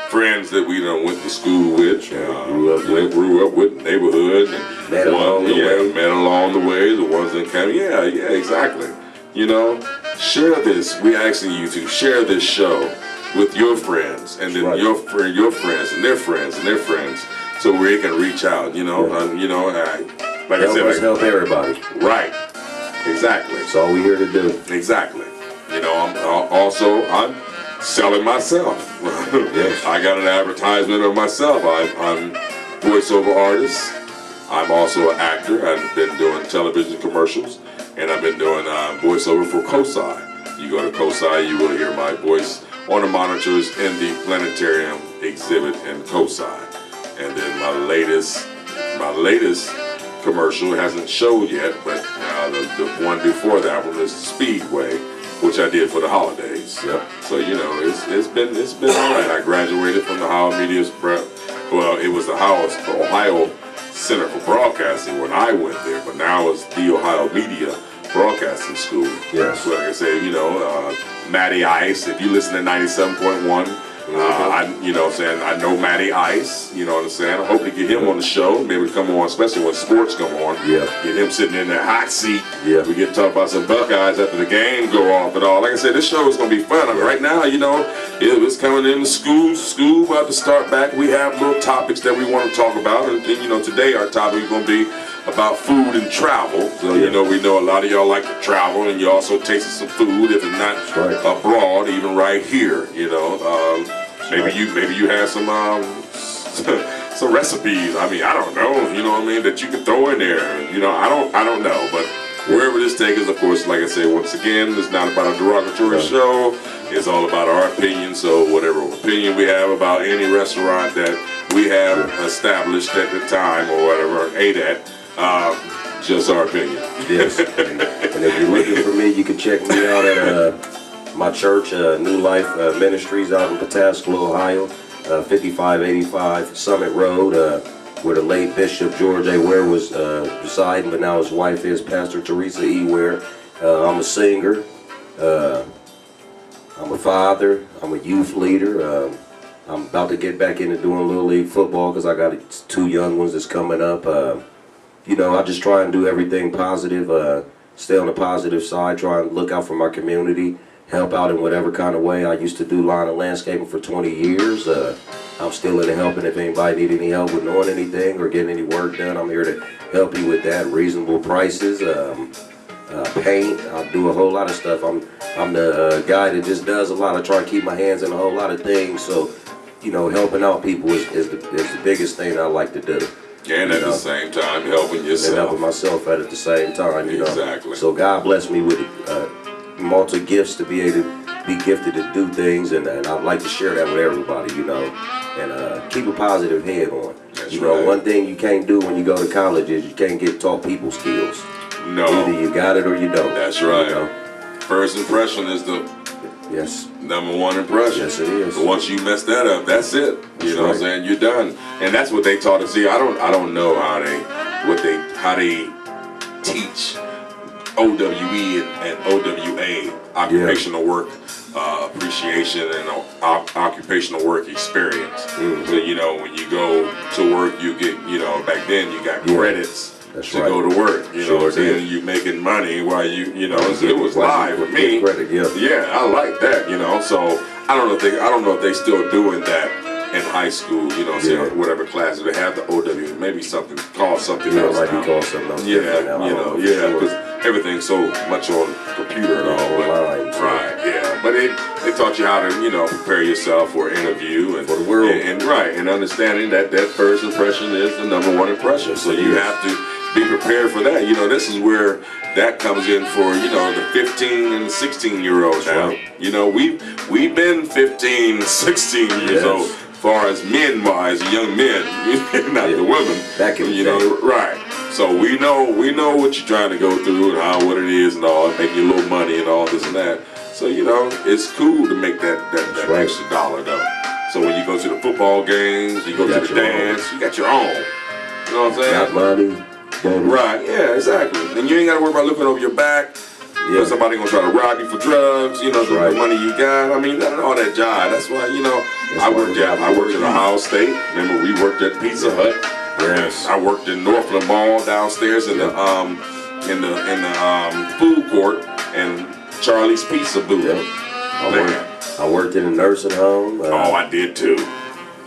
Speaker 1: friends that we done went to school with, grew up with, neighborhood, and
Speaker 2: met along
Speaker 1: the way. The ones that came, yeah, exactly. Share this. We asking you to share this show with your friends, and then your friends, and their friends, and their friends, so we can reach out. Like I said,
Speaker 2: help everybody.
Speaker 1: Right. Exactly.
Speaker 2: That's all we're here to do.
Speaker 1: Exactly. I'm selling myself.
Speaker 2: Yes.
Speaker 1: I got an advertisement of myself. I'm voiceover artist. I'm also an actor. I've been doing television commercials, and I've been doing voiceover for COSI. You go to COSI, you will hear my voice on the monitors in the planetarium exhibit in COSI. And then my latest commercial hasn't showed yet, but the one before that one is Speedway, which I did for the holidays.
Speaker 2: Yep.
Speaker 1: So it's been all right. I graduated from the Ohio Media it was the Ohio Center for Broadcasting when I went there, but now it's the Ohio Media Broadcasting School.
Speaker 2: Yes.
Speaker 1: So like I say, Matty Ice. If you listen to 97.1. I know Matty Ice, you know what I'm saying? I hope to get him on the show, maybe come on, especially when sports come on.
Speaker 2: Yeah.
Speaker 1: Get him sitting in that hot seat.
Speaker 2: Yeah.
Speaker 1: We get to talk about some Buckeyes after the game go off and all. Like I said, this show is going to be fun. I mean, right now, it's coming into school about to start back. We have little topics that we want to talk about. And today our topic is going to be about food and travel. So, we know a lot of y'all like to travel, and you also tasted some food, if it's not abroad, even right here, Maybe you have some some recipes. I mean, I don't know, that you can throw in there. I don't know, but wherever this takes us, of course, like I say, once again, it's not about a derogatory show. It's all about our opinion. So whatever opinion we have about any restaurant that we have established at the time or whatever, ate at, just our opinion.
Speaker 2: Yes. And if you're looking for me, you can check me out at my church, New Life Ministries out in Pataskala, Ohio, 5585 Summit Road, where the late Bishop George A. Ware was residing, but now his wife is Pastor Teresa E. Ware. I'm a singer. I'm a father. I'm a youth leader. I'm about to get back into doing Little League football because I got 2 young ones that's coming up. I just try and do everything positive, stay on the positive side, try and look out for my community, help out in whatever kind of way. I used to do line of landscaping for 20 years. I'm still into helping if anybody need any help with knowing anything or getting any work done. I'm here to help you with that. Reasonable prices, paint. I do a whole lot of stuff. I'm the guy that just does a lot. I try to keep my hands in a whole lot of things. So, helping out people is the biggest thing I like to do.
Speaker 1: And at the same time, helping yourself.
Speaker 2: And helping myself at the same time,
Speaker 1: Exactly.
Speaker 2: So God bless me with multi gifts to be able to be gifted to do things, and I'd like to share that with everybody, and keep a positive head on.
Speaker 1: That's right.
Speaker 2: One thing you can't do when you go to college is you can't get taught people skills.
Speaker 1: No.
Speaker 2: Either you got it or you don't.
Speaker 1: That's right. First impression is the number one impression.
Speaker 2: Yes, it is.
Speaker 1: But once you mess that up, that's it. You know what I'm saying? You're done. And that's what they taught us. See, I don't know how they teach OWE and OWA, occupational work appreciation and occupational work experience. So, you know, when you go to work, you get, you know, back then you got credits to go to work. You know what I'm saying? You making money while you know, it was live for me. Yeah, I like that, you know. So I don't know if they still doing that in high school, you know, say whatever classes they have the OW, maybe something called something else.
Speaker 2: Might be called something else.
Speaker 1: Because everything's so much on computer and all. Right, yeah. But they taught you how to, you know, prepare yourself for an interview and
Speaker 2: for the world.
Speaker 1: And understanding that first impression is the number one impression. So you have to be prepared for that. You know, this is where that comes in for, you know, the 15 and 16-year-olds now. You know, we've been 15, 16 years old. As far as men-wise, young men, not the women.
Speaker 2: Back in
Speaker 1: you know, right. So we know what you're trying to go through and what it is and all, and making a little money and all this and that. So, you know, it's cool to make that extra dollar though. So when you go to the football games, you go to the dance, you got your own. You know what I'm saying?
Speaker 2: Not money.
Speaker 1: Right, yeah, exactly. And you ain't gotta worry about looking over your back. Somebody gonna try to rob you for drugs, you know, the money you got. I mean, all that jive. That's why, you know, I worked at Ohio State. Remember, we worked at Pizza Hut.
Speaker 2: Yes.
Speaker 1: I worked in Northland Mall downstairs in the food court and Charlie's Pizza booth.
Speaker 2: I worked in a nursing home.
Speaker 1: I did too.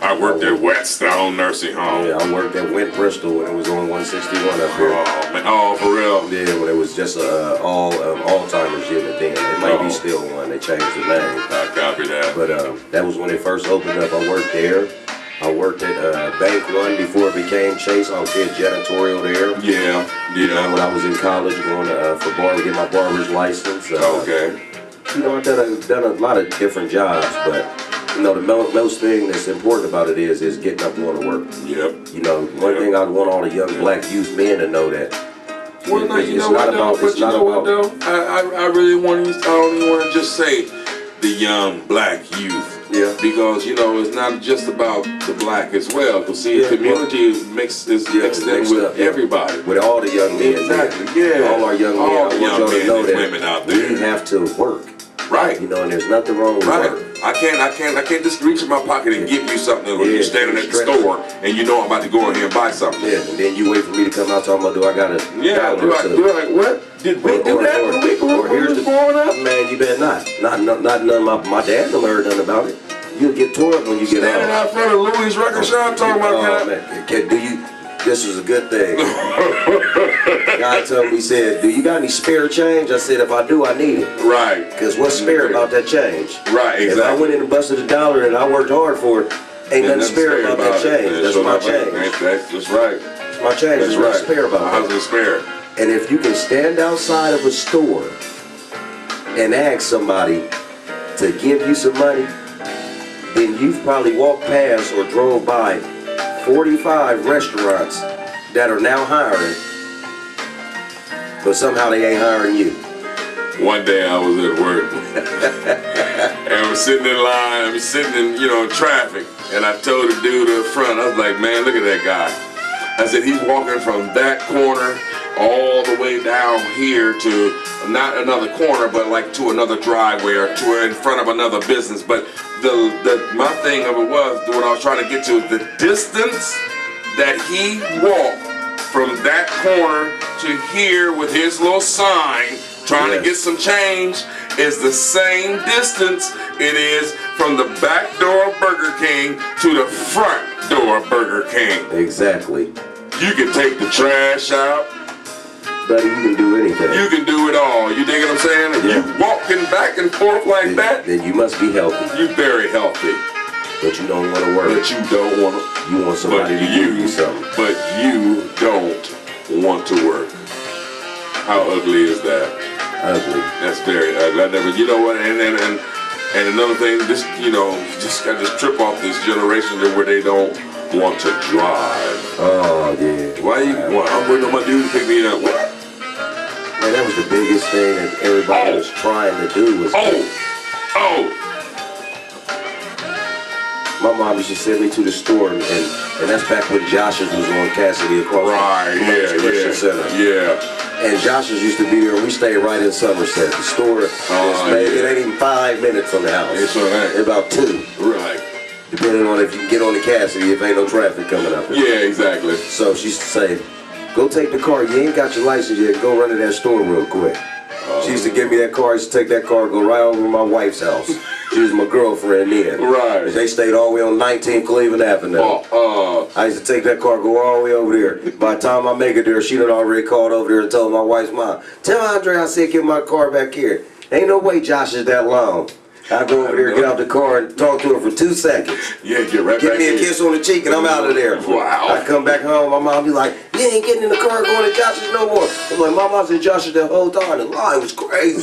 Speaker 1: I worked at Whetstone Nursing Home.
Speaker 2: Yeah, I worked at Went Bristol when it was on 161 up here.
Speaker 1: Oh, man. Oh, for real?
Speaker 2: Yeah, when it was just all Alzheimer's unit then. It might be still one. They changed the name.
Speaker 1: I copy that.
Speaker 2: But that was when it first opened up. I worked there. I worked at Bank One before it became Chase. I did janitorial there.
Speaker 1: Yeah.
Speaker 2: You know, when I was in college going for get my barber's license.
Speaker 1: Okay.
Speaker 2: You know, I've done a lot of different jobs, but you know, the most thing that's important about it is getting up and going to work.
Speaker 1: Yep.
Speaker 2: You know, one thing I'd want all the young black youth men to know that.
Speaker 1: Well, you know what though? I really want to. I don't even want to just say the young black youth.
Speaker 2: Yeah.
Speaker 1: Because you know it's not just about the black as well. Because see, community is mixed in with everybody.
Speaker 2: With all the young men.
Speaker 1: Exactly. Yeah.
Speaker 2: All our young men.
Speaker 1: All the young men
Speaker 2: know
Speaker 1: and women out there.
Speaker 2: We have to work.
Speaker 1: Right.
Speaker 2: You know, and there's nothing wrong with work.
Speaker 1: I can't just reach in my pocket and give you something when you're standing at the store and you know I'm about to go in here and buy something.
Speaker 2: Yeah, and then you wait for me to come out talking about, do I got to?
Speaker 1: Yeah, do I what? Did we do that when we was growing up?
Speaker 2: Man, you better not. Not none of my dad never heard nothing about it. You'll get tore up when you get out.
Speaker 1: Standing out front of Louis' record shop talking about that.
Speaker 2: Man, this was a good thing. God told me, he said, do you got any spare change? I said, if I do, I need it.
Speaker 1: Right.
Speaker 2: Because what's spare about that change?
Speaker 1: Right, exactly.
Speaker 2: If I went in and busted $1 and I worked hard for it, ain't nothing spare about that change. That's my change.
Speaker 1: That's right.
Speaker 2: It's my change.
Speaker 1: That's
Speaker 2: There's nothing spare about that.
Speaker 1: How's it spare?
Speaker 2: And if you can stand outside of a store and ask somebody to give you some money, then you've probably walked past or drove by 45 restaurants that are now hiring, but somehow they ain't hiring you.
Speaker 1: One day I was at work and I'm sitting in line, I'm sitting in, traffic, and I told the dude up front, I was like, man, look at that guy. I said, he's walking from that corner all the way down here to not another corner, but like to another driveway or to in front of another business. But my thing of it was, what I was trying to get to, the distance that he walked from that corner to here with his little sign trying to get some change is the same distance it is from the back door of Burger King to the front door of Burger King.
Speaker 2: Exactly.
Speaker 1: You can take the trash out.
Speaker 2: Buddy, you can do anything.
Speaker 1: You can do it all. You dig what I'm saying? If you walking back and forth like that,
Speaker 2: then you must be healthy.
Speaker 1: You're very healthy.
Speaker 2: But you don't want to work.
Speaker 1: But you don't want to.
Speaker 2: You want somebody to give you something.
Speaker 1: But you don't want to work. How ugly is that?
Speaker 2: Ugly.
Speaker 1: That's very ugly. I never. You know what? And another thing, just got this trip off this generation where they don't want to drive.
Speaker 2: Oh yeah.
Speaker 1: Why you? Well, I'm waiting on my dude to pick me up. What?
Speaker 2: Man, that was the biggest thing that everybody was trying to do was. My mom used to send me to the store, and that's back when Josh's was on Cassidy across from the Christian Center.
Speaker 1: Yeah.
Speaker 2: And Josh's used to be there, and we stayed right in Somerset. The store is it ain't even 5 minutes from the house.
Speaker 1: It's
Speaker 2: about 2.
Speaker 1: Right.
Speaker 2: Depending on if you can get on the Cassidy, if ain't no traffic coming up.
Speaker 1: Yeah, exactly.
Speaker 2: So she used to say, go take the car. You ain't got your license yet. Go run to that store real quick. She used to give me that car. I used to take that car, go right over to my wife's house. She was my girlfriend then.
Speaker 1: Right.
Speaker 2: They stayed all the way on 19 Cleveland Avenue. I used to take that car, go all the way over there. By the time I make it there, she done already called over there and told my wife's mom, tell Andre I said get my car back here. Ain't no way Josh is that long. I go over there, get out the car, and talk to her for 2 seconds.
Speaker 1: Yeah, get right
Speaker 2: Give
Speaker 1: back
Speaker 2: me a
Speaker 1: in.
Speaker 2: kiss on the cheek, and I'm out of there.
Speaker 1: Wow.
Speaker 2: I come back home, my mom be like, you ain't getting in the car going to Josh's no more. I'm like, Mom, I was in Josh's the whole time. The line was crazy.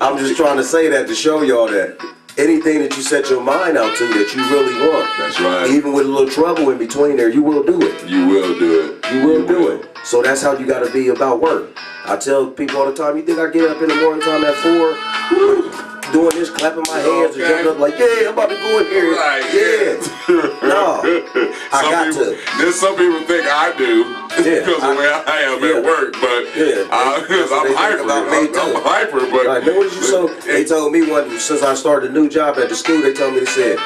Speaker 2: I'm just trying to say that to show y'all that anything that you set your mind out to that you really want,
Speaker 1: That's right.
Speaker 2: even with a little trouble in between there, you will do it.
Speaker 1: You will do it.
Speaker 2: You will do it. So that's how you got to be about work. I tell people all the time, you think I get up in the morning time at 4, doing this, clapping my hands and jumping up like, yeah, I'm about to go in here.
Speaker 1: Right.
Speaker 2: Yeah. No, I got to.
Speaker 1: There's some people think I do because of the way I am at work, but I'm hyper. I'm hyper, but
Speaker 2: right. What did you so? They told me since I started a new job at the school, they told me, they said,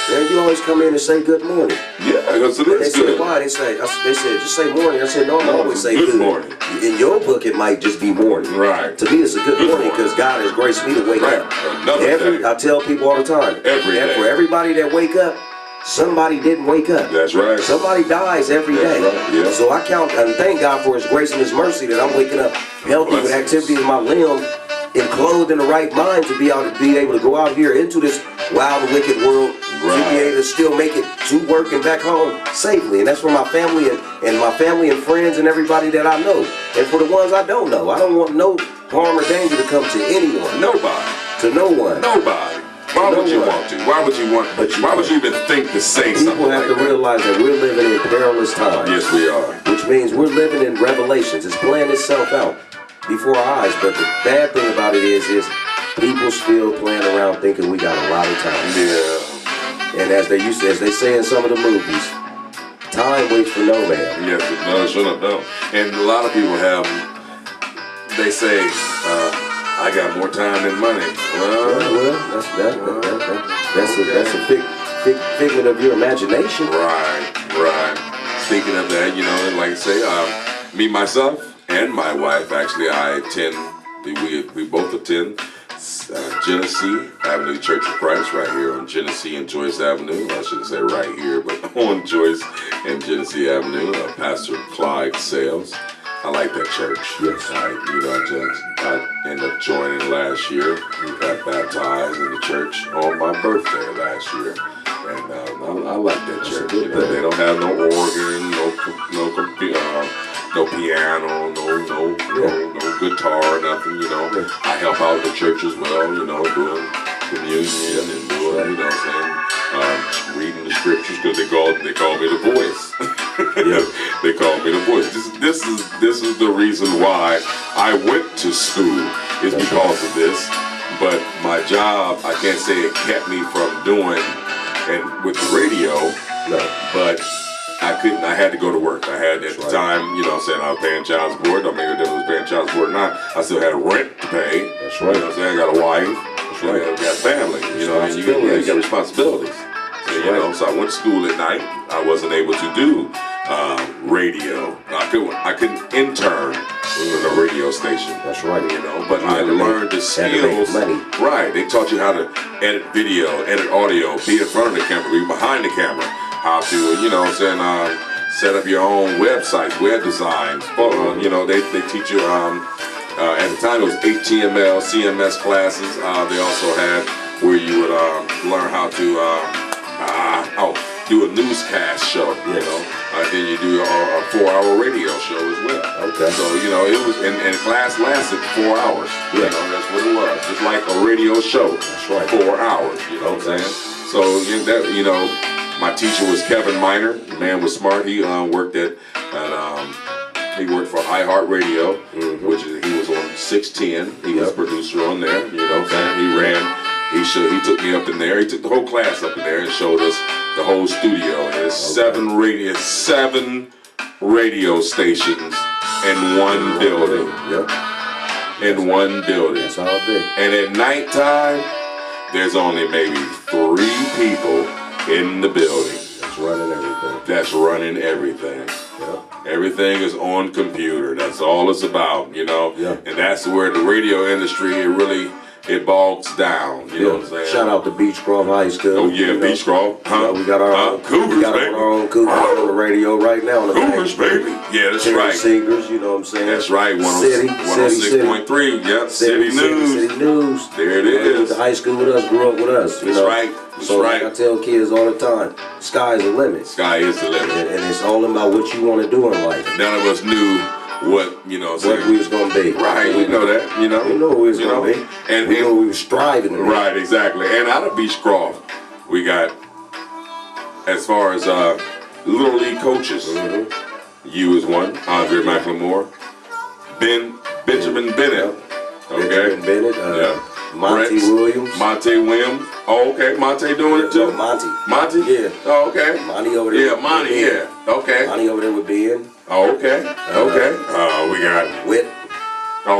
Speaker 2: man, you always come in and say good morning.
Speaker 1: Yeah, because it
Speaker 2: They
Speaker 1: is
Speaker 2: said,
Speaker 1: good.
Speaker 2: why? They said, just say morning. I said, no, I always say
Speaker 1: Good
Speaker 2: good
Speaker 1: morning.
Speaker 2: In your book, it might just be morning.
Speaker 1: Right.
Speaker 2: To me, it's a good morning because God has graced me to wake
Speaker 1: Right.
Speaker 2: up.
Speaker 1: Another day.
Speaker 2: I tell people all the time.
Speaker 1: Every day.
Speaker 2: For everybody that wake up, somebody didn't wake up.
Speaker 1: That's right.
Speaker 2: Somebody dies every day.
Speaker 1: That's right, yeah.
Speaker 2: So I count and thank God for His grace and His mercy that I'm waking up healthy with activity in my limb and clothed in the right mind to be able to go out here into this wild and wicked world, to be able to still make it to work and back home safely. And that's for my family and my family and friends and everybody that I know. And for the ones I don't know, I don't want no harm or danger to come to anyone.
Speaker 1: Nobody.
Speaker 2: To no one.
Speaker 1: Nobody. Why would you want to? Why would you want? Why would you even think to say something?
Speaker 2: People have to realize that we're living in perilous times.
Speaker 1: Yes, we are.
Speaker 2: Which means we're living in revelations. It's playing itself out before our eyes. But the bad thing about it is people still playing around thinking we got a lot of time.
Speaker 1: Yeah.
Speaker 2: And as they say in some of the movies, time waits for no man.
Speaker 1: Yes, no, shut up, no. And a lot of people they say, I got more time than money.
Speaker 2: Well, that's a figment of your imagination.
Speaker 1: Right. Speaking of that, and like I say, me, myself, and my wife, actually, we both attend Genesee Avenue Church of Christ right here on Genesee and Joyce Avenue. I shouldn't say right here, but on Joyce and Genesee Avenue. Pastor Clyde Sales. I like that church.
Speaker 2: Yes.
Speaker 1: I ended up joining last year. We got baptized in the church on my birthday last year. And I like that church. They don't have no organ, no piano, no guitar, nothing, I help out the church as well, doing communion and doing, reading the scriptures because they call me the voice. They call me the voice. This is the reason why I went to school is because of this. But my job, I can't say it kept me from doing and with the radio.
Speaker 2: No.
Speaker 1: But I couldn't. I had to go to work. I had at the time, I was paying child support. Don't make a difference paying child support or not. I still had rent to pay.
Speaker 2: That's right.
Speaker 1: I got a wife.
Speaker 2: That's right.
Speaker 1: I got family. And you got responsibilities. So I went to school at night. I wasn't able to do radio. I couldn't intern with a radio station.
Speaker 2: That's right.
Speaker 1: But I learned the skills. Right. They taught you how to edit video, edit audio, be in front of the camera, be behind the camera, how to, set up your own websites, web designs. They teach you, at the time it was HTML, CMS classes. They also had where you would learn how to do a newscast show, then you do a 4-hour radio show as well.
Speaker 2: Okay.
Speaker 1: So, it was, and class lasted 4 hours.
Speaker 2: Yeah.
Speaker 1: That's what it was. Just like a radio show.
Speaker 2: That's right.
Speaker 1: 4 hours, you know what I'm saying? So, my teacher was Kevin Miner. The man was smart. He worked he worked for iHeartRadio, which he was on 610. He was producer on there, He He took me up in there. He took the whole class up in there and showed us the whole studio. And there's seven radio stations in one building.
Speaker 2: Yep.
Speaker 1: In one building.
Speaker 2: That's all big.
Speaker 1: And at nighttime, there's only maybe 3 people in the building.
Speaker 2: That's running everything.
Speaker 1: That's running everything.
Speaker 2: Yep.
Speaker 1: Everything is on computer. That's all it's about, you know.
Speaker 2: Yeah.
Speaker 1: And that's where the radio industry it bogs down. You know what I'm saying?
Speaker 2: Shout out to Beechcroft High School.
Speaker 1: Oh yeah, Beechcroft. Huh?
Speaker 2: You know, we got our own
Speaker 1: Cougars,
Speaker 2: we got
Speaker 1: baby.
Speaker 2: our own Cougars on the radio right now. On the
Speaker 1: Cougars, baby. Yeah, that's
Speaker 2: Terry
Speaker 1: right.
Speaker 2: Singers, you know what I'm saying?
Speaker 1: That's right.
Speaker 2: City,
Speaker 1: 106.3. Yep. City News.
Speaker 2: City News.
Speaker 1: There it
Speaker 2: You know,
Speaker 1: is.
Speaker 2: went to high school with us, grew up with us. You
Speaker 1: That's
Speaker 2: know?
Speaker 1: right. That's
Speaker 2: so
Speaker 1: right.
Speaker 2: like I tell kids all the time, sky's the limit.
Speaker 1: Sky is the limit.
Speaker 2: And it's all about what you want to do in life.
Speaker 1: None of us knew what, you know,
Speaker 2: What we was gonna be.
Speaker 1: right, we know that, you know.
Speaker 2: We know what we was
Speaker 1: you
Speaker 2: gonna
Speaker 1: know?
Speaker 2: be.
Speaker 1: And
Speaker 2: we know we was striving to be.
Speaker 1: right, exactly. And out of Beechcroft, we got, as far as Little League coaches, you is one, Andre McLemore, Benjamin Bennett, okay,
Speaker 2: Benjamin Bennett,
Speaker 1: yeah.
Speaker 2: Monty
Speaker 1: Brett,
Speaker 2: Williams.
Speaker 1: Monty Williams. Oh, okay, Monty doing it too.
Speaker 2: Monty.
Speaker 1: Monty?
Speaker 2: Yeah.
Speaker 1: Oh, okay.
Speaker 2: Monty over there.
Speaker 1: Yeah, Monty, yeah. Okay.
Speaker 2: Monty over there with Ben.
Speaker 1: Oh, okay. Okay. We got
Speaker 2: Whip.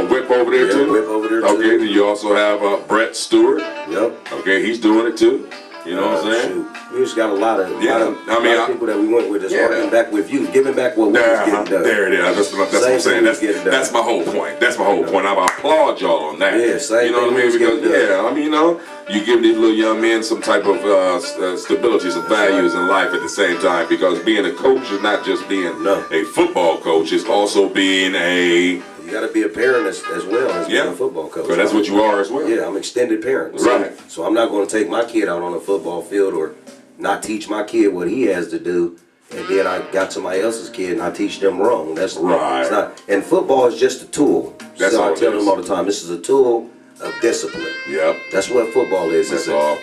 Speaker 1: Whip over there
Speaker 2: Yeah,
Speaker 1: too.
Speaker 2: Whip over there too.
Speaker 1: Okay, then you also have Brett Stewart.
Speaker 2: Yep.
Speaker 1: Okay, he's doing it too. You know what I'm saying?
Speaker 2: Shoot. We just got a lot of,
Speaker 1: Yeah,
Speaker 2: lot of people that we went with that's
Speaker 1: yeah.
Speaker 2: working back with you, giving back what we was getting done.
Speaker 1: There it is. That's what I'm
Speaker 2: Same
Speaker 1: saying.
Speaker 2: thing we getting done.
Speaker 1: That's my whole point. That's my whole point. I applaud y'all on that.
Speaker 2: Yeah, same
Speaker 1: You know what I
Speaker 2: thing we
Speaker 1: mean?
Speaker 2: was
Speaker 1: Because
Speaker 2: getting done.
Speaker 1: I mean, you know, you give these little young men some type of stability, some values in life at the same time. Because being a coach is not just being a football coach; it's also being a
Speaker 2: You got to be a parent as well as being a football coach.
Speaker 1: But that's what you are as well.
Speaker 2: Yeah, I'm extended parent.
Speaker 1: Right.
Speaker 2: So I'm not going to take my kid out on the football field or not teach my kid what he has to do, and then I got somebody else's kid and I teach them wrong. That's
Speaker 1: right.
Speaker 2: It's not. And football is just a tool.
Speaker 1: That's
Speaker 2: so
Speaker 1: all
Speaker 2: I
Speaker 1: it
Speaker 2: tell
Speaker 1: is.
Speaker 2: them all the time. This is a tool of discipline.
Speaker 1: Yep.
Speaker 2: That's what football is.
Speaker 1: That's all.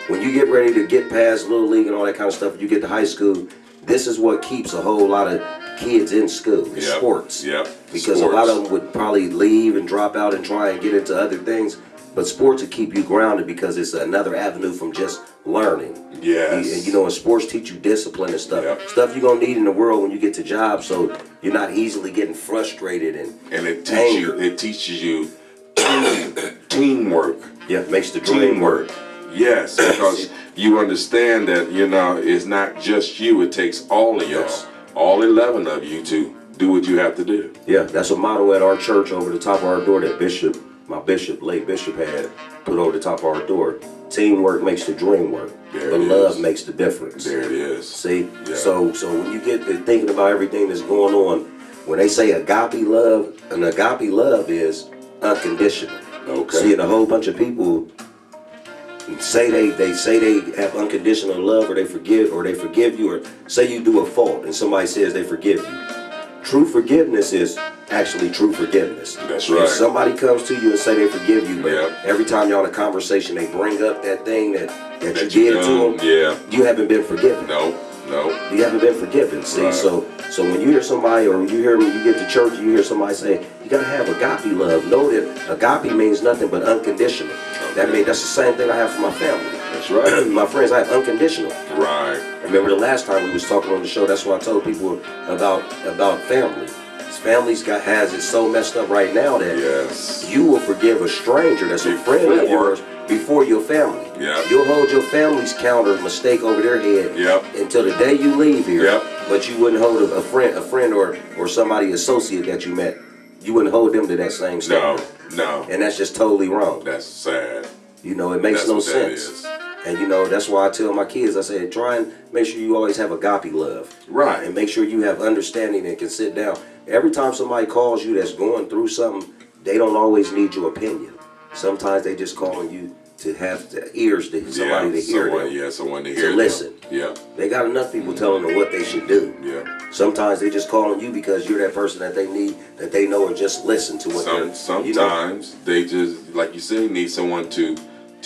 Speaker 2: When you get ready to get past little league and all that kind of stuff, you get to high school. This is what keeps a whole lot of kids in school. It's sports.
Speaker 1: Yep.
Speaker 2: Because a lot of them would probably leave and drop out and try and get into other things. But sports will keep you grounded because it's another avenue from just learning.
Speaker 1: Yes.
Speaker 2: And you know, and sports teach you discipline and stuff.
Speaker 1: Yep.
Speaker 2: Stuff you're going to need in the world when you get to jobs, so you're not easily getting frustrated and
Speaker 1: it teaches you teamwork.
Speaker 2: Yeah, it makes the dream work.
Speaker 1: Yes, because you understand that, you know, it's not just you, it takes all of y'all, all 11 of you to do what you have to do.
Speaker 2: Yeah, that's a motto at our church over the top of our door that late bishop had put over the top of our door. Teamwork makes the dream work, but love makes the difference.
Speaker 1: There it is.
Speaker 2: See, so when you get to thinking about everything that's going on, when they say agape love, an agape love is unconditional.
Speaker 1: Okay.
Speaker 2: See, and a whole bunch of people say they have unconditional love, or they forgive you, or say you do a fault and somebody says they forgive you. True forgiveness is actually true forgiveness.
Speaker 1: That's right.
Speaker 2: If somebody comes to you and say they forgive you, but
Speaker 1: Yep.
Speaker 2: every time y'all in a conversation they bring up that thing that you did to them, you haven't been forgiven.
Speaker 1: No.
Speaker 2: You haven't been forgiven. See,
Speaker 1: Right.
Speaker 2: so when you hear somebody, or you hear when you get to church, you hear somebody say, you gotta have agape love. Know that agape means nothing but unconditional. That's the same thing I have for my family.
Speaker 1: That's right.
Speaker 2: My friends, I have unconditional.
Speaker 1: Right.
Speaker 2: Remember the last time we was talking on the show, that's what I told people about family. Families has it so messed up right now that you will forgive a stranger that's a friend of yours before your family.
Speaker 1: Yep.
Speaker 2: You'll hold your family's counter mistake over their head until the day you leave here. But you wouldn't hold a friend or somebody associate that you met. You wouldn't hold them to that same standard.
Speaker 1: No.
Speaker 2: And that's just totally wrong.
Speaker 1: That's sad.
Speaker 2: You know, it makes no sense. And you know, that's why I tell my kids, I say, try and make sure you always have agape love.
Speaker 1: Right.
Speaker 2: And make sure you have understanding and can sit down. Every time somebody calls you that's going through something, they don't always need your opinion. Sometimes they just calling you to have the ears to somebody to hear them.
Speaker 1: Someone to hear
Speaker 2: to listen.
Speaker 1: Yeah.
Speaker 2: They got enough people telling them what they should do.
Speaker 1: Yeah.
Speaker 2: Sometimes they just calling you because you're that person that they need, that they know, or just listen to what they're.
Speaker 1: Sometimes they just, like you say, need someone to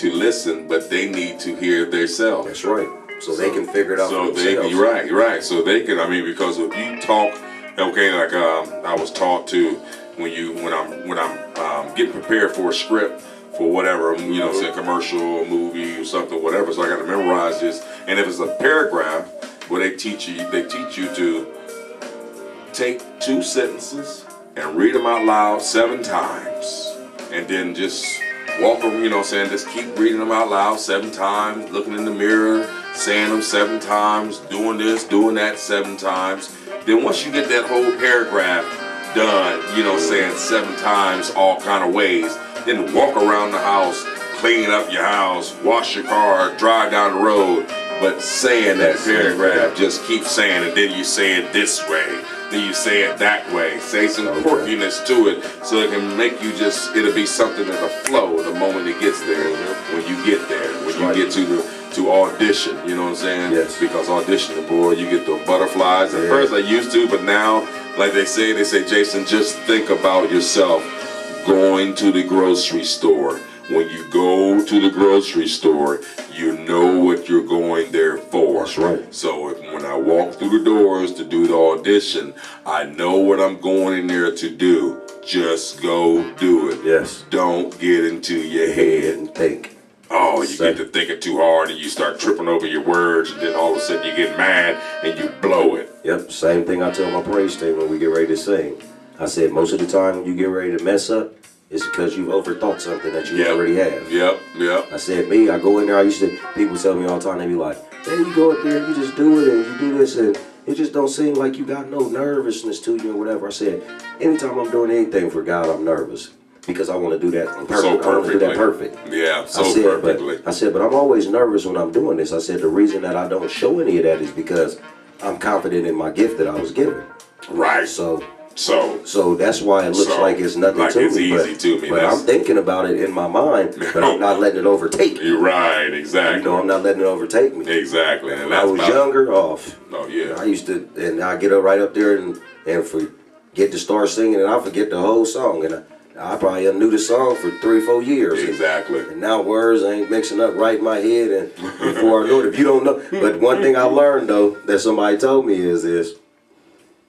Speaker 1: listen, but they need to hear themselves.
Speaker 2: That's right. So they can figure it out for themselves.
Speaker 1: Right. So they can. I mean, because if you talk, okay, like I was taught to when I'm getting prepared for a script for whatever, you know, say a commercial, a movie, or something, whatever. So I got to memorize this. And if it's a paragraph where they teach you to take 2 sentences and read them out loud 7 times, and then just walk them, you know, saying just keep reading them out loud 7 times, looking in the mirror, saying them 7 times, doing this, doing that 7 times. Then once you get that whole paragraph done, you know, saying 7 times all kind of ways, then walk around the house, clean up your house, wash your car, drive down the road, but saying that paragraph, just keep saying it. Then you say it this way, then you say it that way. Say some quirkiness to it so it can make you just, it'll be something that'll flow the moment it gets there, when you get there, when you get to audition, you know what I'm saying?
Speaker 2: Yes.
Speaker 1: Because auditioning, boy, you get the butterflies. At first I used to, but now, like they say, Jason, just think about yourself going to the grocery store. When you go to the grocery store, you know what you're going there for.
Speaker 2: That's right.
Speaker 1: So when I walk through the doors to do the audition, I know what I'm going in there to do. Just go do it.
Speaker 2: Yes.
Speaker 1: Don't get into your head
Speaker 2: And think.
Speaker 1: Oh, you get to thinking too hard and you start tripping over your words, and then all of a sudden you get mad and you blow it.
Speaker 2: Yep, same thing I tell my praise team when we get ready to sing. I said most of the time when you get ready to mess up, it's because you've overthought something that you already have.
Speaker 1: Yep.
Speaker 2: I said me, I go in there, people tell me all the time, they be like, man, you go up there, you just do it and you do this and it just don't seem like you got no nervousness to you or whatever. I said, anytime I'm doing anything for God, I'm nervous. Because I want to do that perfect.
Speaker 1: So
Speaker 2: I want to do that
Speaker 1: perfectly.
Speaker 2: perfect.
Speaker 1: Yeah, so perfectly.
Speaker 2: I said, but I'm always nervous when I'm doing this. I said, the reason that I don't show any of that is because I'm confident in my gift that I was given.
Speaker 1: Right.
Speaker 2: So
Speaker 1: So
Speaker 2: that's why it looks like it's nothing
Speaker 1: like
Speaker 2: to
Speaker 1: it's
Speaker 2: me.
Speaker 1: easy to me.
Speaker 2: But I'm thinking about it in my mind, but I'm not letting it overtake me.
Speaker 1: You're right, exactly.
Speaker 2: You know, I'm not letting it overtake me.
Speaker 1: Exactly. And
Speaker 2: When I was younger,
Speaker 1: Oh yeah.
Speaker 2: I used to, and I get up right up there and forget to start singing, and I forget the whole song, and I probably knew the song for 3-4 years.
Speaker 1: Exactly.
Speaker 2: And now words ain't mixing up right in my head, and before I know it, if you don't know. But one thing I learned though that somebody told me is this: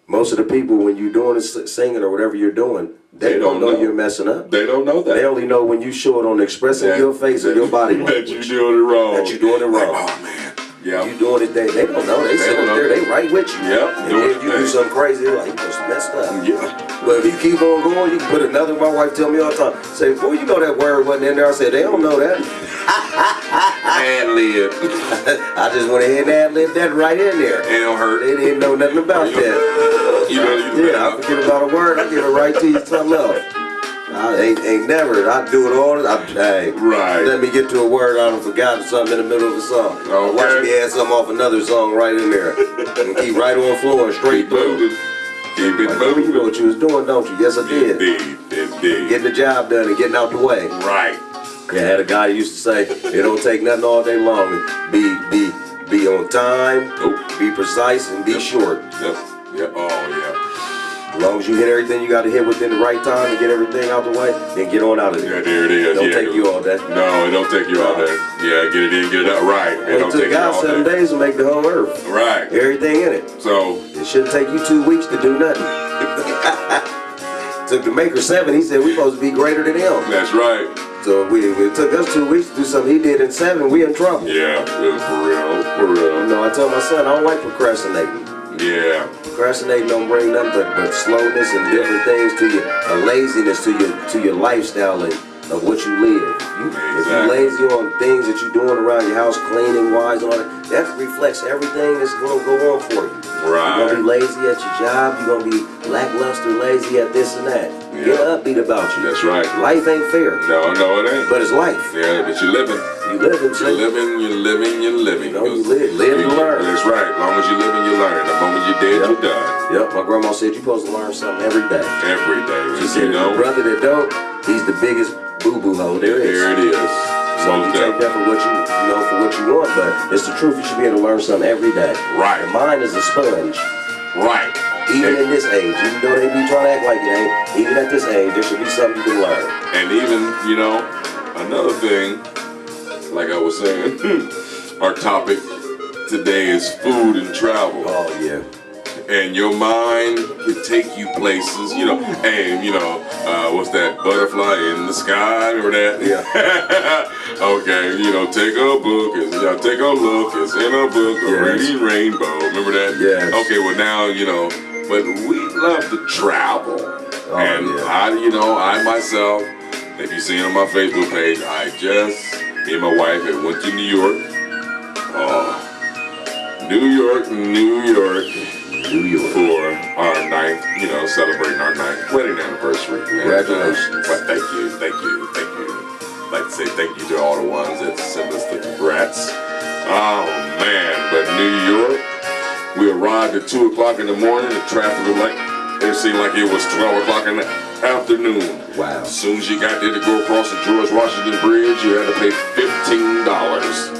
Speaker 2: most of the people when you're doing this singing or whatever you're doing, they don't know you're messing up.
Speaker 1: They don't know that.
Speaker 2: They only know when you show it on expressing your face and your body language.
Speaker 1: That you're doing it wrong.
Speaker 2: That you're doing it wrong.
Speaker 1: Like, oh man. Yeah.
Speaker 2: You doing it, they don't know. They sitting
Speaker 1: don't
Speaker 2: there,
Speaker 1: know.
Speaker 2: they right with you.
Speaker 1: Yep,
Speaker 2: And
Speaker 1: doing
Speaker 2: then
Speaker 1: the
Speaker 2: you do
Speaker 1: thing.
Speaker 2: something crazy, they're like, you just messed up.
Speaker 1: Yeah.
Speaker 2: But if you keep on going, you can put another, my wife tell me all the time, say, boy, you know that word wasn't in there. I said, they don't know that.
Speaker 1: Ad lib.
Speaker 2: I just went ahead and ad-libbed that right in there.
Speaker 1: It don't hurt.
Speaker 2: They didn't know nothing about that.
Speaker 1: You know,
Speaker 2: Yeah, I forget about a word, I give it right to you, something else. I ain't never, I do it all, hey,
Speaker 1: Right.
Speaker 2: let me get to a word I done forgotten something in the middle of the song.
Speaker 1: Okay.
Speaker 2: Watch me add something off another song right in there. And keep right on flowing, straight
Speaker 1: Keep
Speaker 2: through.
Speaker 1: moving. Keep it
Speaker 2: Like, baby, you know
Speaker 1: moving.
Speaker 2: what you was doing, don't you? Yes, I did.
Speaker 1: Indeed.
Speaker 2: Getting the job done and getting out the way.
Speaker 1: Right.
Speaker 2: Yeah, I had a guy who used to say, it don't take nothing all day long. Be on time, be precise, and be short.
Speaker 1: Yep. Oh yeah.
Speaker 2: As long as you hit everything you got to hit within the right time and get everything out the way, then get on out of there.
Speaker 1: Yeah, there it is.
Speaker 2: Don't
Speaker 1: Yeah,
Speaker 2: take you all day.
Speaker 1: No, it don't take you all day. Yeah, get it in, get it out. Right. It
Speaker 2: It
Speaker 1: don't
Speaker 2: took
Speaker 1: take you
Speaker 2: God
Speaker 1: all
Speaker 2: 7
Speaker 1: day.
Speaker 2: days to make the whole earth.
Speaker 1: Right.
Speaker 2: Everything in it.
Speaker 1: So
Speaker 2: It shouldn't take you 2 weeks to do nothing. Took the maker 7. He said we supposed to be greater than him.
Speaker 1: that's right.
Speaker 2: So it took us 2 weeks to do something he did in 7. We in trouble.
Speaker 1: Yeah, for real.
Speaker 2: You know, I tell my son I don't like procrastinating.
Speaker 1: Yeah.
Speaker 2: Procrastinating don't bring nothing but slowness and different things to you, a laziness to your lifestyle and of what you live. If you're lazy on things that you're doing around your house, cleaning wise, all that reflects everything that's gonna go on for you.
Speaker 1: Right.
Speaker 2: You're gonna be lazy at your job. You're gonna be lackluster, lazy at this and that. Get upbeat about you.
Speaker 1: That's right.
Speaker 2: Life ain't fair,
Speaker 1: No, it ain't.
Speaker 2: but it's life.
Speaker 1: Yeah, but you're living.
Speaker 2: You living,
Speaker 1: You're living.
Speaker 2: You know, you live and learn.
Speaker 1: That's right. As long as you're living, you learn. The moment you're dead, you're done.
Speaker 2: Yep, my grandma said you're supposed to learn something every day.
Speaker 1: Every day.
Speaker 2: She said,
Speaker 1: you know.
Speaker 2: the brother that don't, he's the biggest boo-boo hole there is.
Speaker 1: There it is.
Speaker 2: So you take that for what for what you want, but it's the truth. You should be able to learn something every day.
Speaker 1: Right.
Speaker 2: The mind is a sponge.
Speaker 1: Right.
Speaker 2: Even in this age, even though they be trying to act like it ain't, even at this age, there should be something you can learn.
Speaker 1: And even, another thing, like I was saying, our topic today is food and travel.
Speaker 2: Oh yeah.
Speaker 1: and your mind can take you places, you know, and what's that, butterfly in the sky, or that?
Speaker 2: Yeah.
Speaker 1: Okay, take a book, take a look, it's in a book, a
Speaker 2: Yes.
Speaker 1: reading rainbow, remember that?
Speaker 2: Yes.
Speaker 1: Okay, well now, but we love to travel,
Speaker 2: Oh,
Speaker 1: and
Speaker 2: yeah.
Speaker 1: I myself, if you see on my Facebook page, me and my wife had went to New York. New York for our ninth, celebrating our ninth wedding anniversary.
Speaker 2: Congratulations.
Speaker 1: But thank you. I'd like to say thank you to all the ones that sent us the congrats. Oh man, but New York, we arrived at 2 o'clock in the morning. The traffic was it seemed like it was 12 o'clock in the afternoon.
Speaker 2: Wow.
Speaker 1: As soon as you got there to go across the George Washington Bridge, you had to pay $15.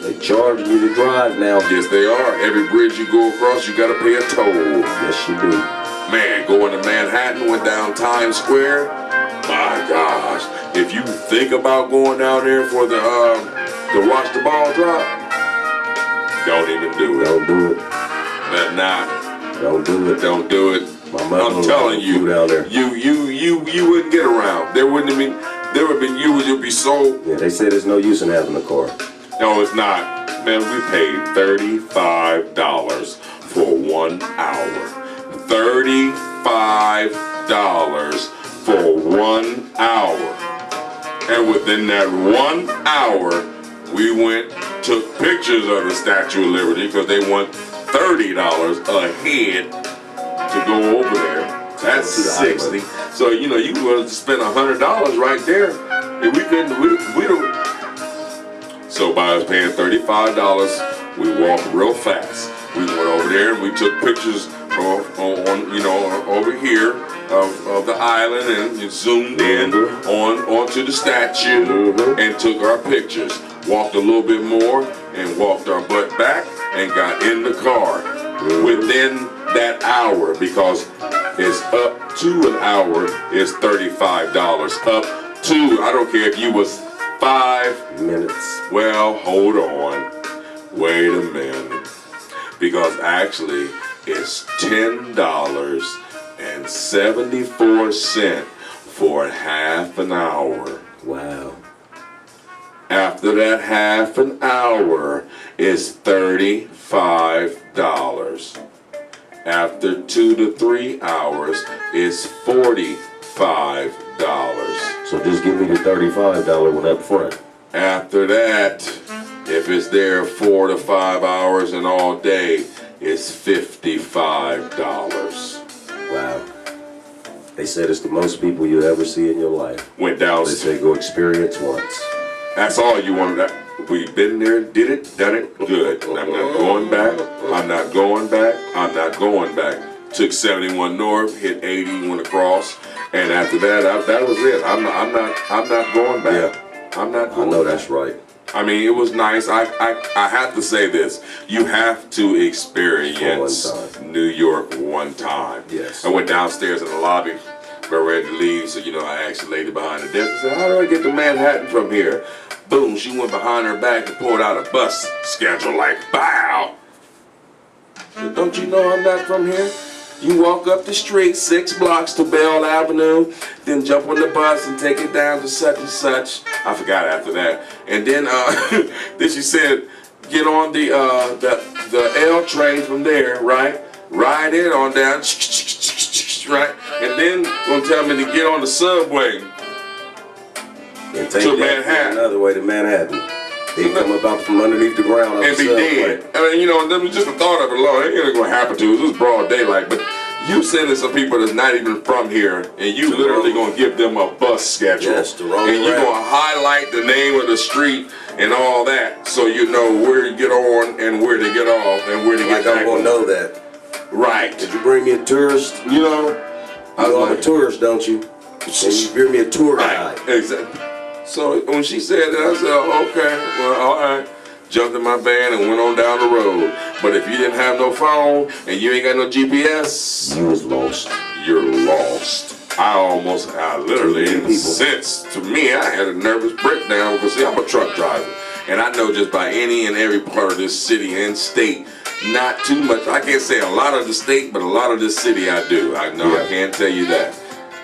Speaker 2: They charge you to drive now.
Speaker 1: Yes, they are. Every bridge you go across, you gotta pay a toll.
Speaker 2: Yes, you do.
Speaker 1: Man, going to Manhattan, went down Times Square. My gosh, if you think about going down there for the watch the ball drop, don't even do it.
Speaker 2: Don't do it.
Speaker 1: But not.
Speaker 2: Don't do it.
Speaker 1: Don't do it.
Speaker 2: My mother
Speaker 1: I'm telling you,
Speaker 2: down there.
Speaker 1: you wouldn't get around. There would have been you'd be so.
Speaker 2: Yeah, they say there's no use in having a car.
Speaker 1: No, it's not. Man, we paid $35 for 1 hour. $35 for 1 hour. And within that 1 hour, we took pictures of the Statue of Liberty because they want $30 a head to go over there. That's
Speaker 2: To the
Speaker 1: $60.
Speaker 2: island.
Speaker 1: So, you would spend $100 right there. And we don't. So by us paying $35, we walked real fast. We went over there and we took pictures over here of the island and zoomed in onto the statue and took our pictures. Walked a little bit more and walked our butt back and got in the car within that hour, because it's up to an hour is $35. Up to, I don't care if you was 5
Speaker 2: minutes.
Speaker 1: Well, hold on. Wait a minute. Because actually, it's $10.74 for half an hour.
Speaker 2: Wow.
Speaker 1: After that half an hour is $35. After 2 to 3 hours is $45.
Speaker 2: So just give me the $35 one up front.
Speaker 1: After that, if it's there 4 to 5 hours and all day, it's $55.
Speaker 2: Wow. They said it's the most people you ever see in your life.
Speaker 1: Went down.
Speaker 2: They say go experience once.
Speaker 1: That's all you wanted. We've been there, did it, done it, good. I'm not going back. I'm not going back. I'm not going back. Took 71 north, hit 80, went across, and after that, that was it. I'm not going back.
Speaker 2: Yeah.
Speaker 1: I'm not going
Speaker 2: I know
Speaker 1: back.
Speaker 2: that's right.
Speaker 1: I mean, it was nice. I have to say this. You have to experience New York one time.
Speaker 2: Yes.
Speaker 1: I went downstairs in the lobby, got ready to leave, so I asked the lady behind the desk, I said, how do I get to Manhattan from here? Boom, she went behind her back and pulled out a bus schedule, like, bow. Said, don't you know I'm not from here? You walk up the street 6 blocks to Bell Avenue, then jump on the bus and take it down to such and such. I forgot after that. And then then she said, get on the L train from there, right? Ride it on down, right? And then gonna tell me to get on the subway
Speaker 2: And take
Speaker 1: to
Speaker 2: that
Speaker 1: Manhattan.
Speaker 2: another way to Manhattan. They come about from underneath the ground on
Speaker 1: And
Speaker 2: the
Speaker 1: be
Speaker 2: subway.
Speaker 1: dead. I mean, that was just the thought of it, Lord. It ain't gonna happen to us. It was broad daylight. But you sending some people that's not even from here, and you literally gonna give them a bus schedule.
Speaker 2: Yes, the wrong
Speaker 1: and you're
Speaker 2: route.
Speaker 1: gonna highlight the name of the street and all that, so you know where to get on and where to get off and where to
Speaker 2: Like
Speaker 1: get
Speaker 2: I'm
Speaker 1: back
Speaker 2: gonna
Speaker 1: on.
Speaker 2: know that.
Speaker 1: Right.
Speaker 2: Did you bring me a tourist?
Speaker 1: I was
Speaker 2: I'm a
Speaker 1: like,
Speaker 2: tourist, don't you? And you bring me a tour guide.
Speaker 1: right. Exactly. So when she said that, I said, oh, okay, well, all right. Jumped in my van and went on down the road. But if you didn't have no phone and you ain't got no GPS,
Speaker 2: You was lost.
Speaker 1: you're lost. I literally,
Speaker 2: Too many
Speaker 1: in a
Speaker 2: people.
Speaker 1: sense, to me, I had a nervous breakdown because, see, I'm a truck driver. And I know just by any and every part of this city and state, not too much. I can't say a lot of the state, but a lot of the city I do. I know I can't tell you that.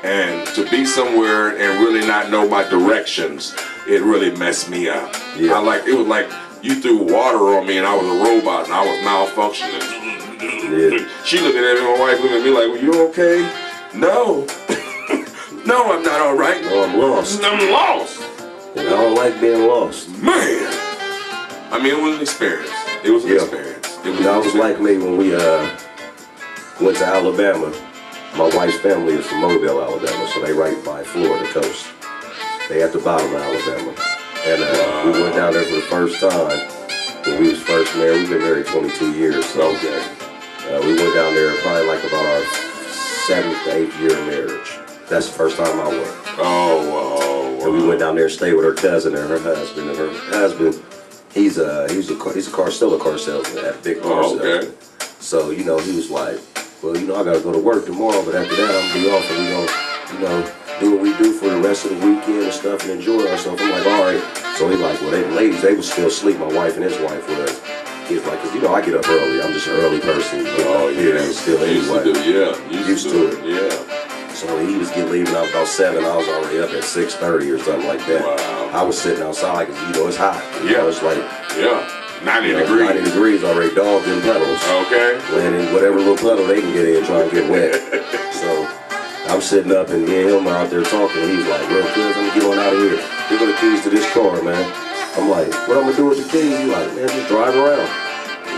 Speaker 1: And to be somewhere and really not know my directions, it really messed me up.
Speaker 2: Yeah.
Speaker 1: It was like you threw water on me and I was a robot and I was malfunctioning.
Speaker 2: Yeah.
Speaker 1: She looking at me, my wife looking at me like, well, you okay? No. No, I'm not all right.
Speaker 2: No, I'm lost.
Speaker 1: I'm lost.
Speaker 2: And I don't like being lost.
Speaker 1: Man. I mean, it was an experience. It was an experience.
Speaker 2: That was like me when we went to Alabama. My wife's family is from Mobile, Alabama, so they right by Florida coast. They at the bottom of Alabama. And we went down there for the first time when we was first married. We've been married 22 years. So we went down there probably like about our 7th to 8th year of marriage. That's the first time I went.
Speaker 1: Oh,
Speaker 2: and we went down there and stayed with her cousin and her husband. And her husband, he's still a car salesman at a big car salesman. So, you know, he was like, well, you know, I gotta go to work tomorrow, but after that I'm gonna be off and we gonna, you know, do what we do for the rest of the weekend and stuff and enjoy ourselves. I'm like, all right. So he like, well, the ladies, they was still asleep. My wife and his wife was. He was like, 'cause you know, I get up early. I'm just an early person.
Speaker 1: Oh, yeah.
Speaker 2: Still anyway.
Speaker 1: Used to it. Yeah.
Speaker 2: So he was leaving out about 7. I was already up at 6:30 or something like that.
Speaker 1: Wow.
Speaker 2: I was sitting outside because, you know, it's hot. You know, it's like
Speaker 1: 90 degrees.
Speaker 2: 90 degrees already, dogs in puddles.
Speaker 1: Okay.
Speaker 2: Playing in whatever little puddle they can get in, trying to get wet. So I'm sitting up and me and him are out there talking. And he's like, well, cuz, I'm gonna get on out of here. Give me the keys to this car, man. I'm like, what I'm gonna do with the keys? He's like, man, just drive around.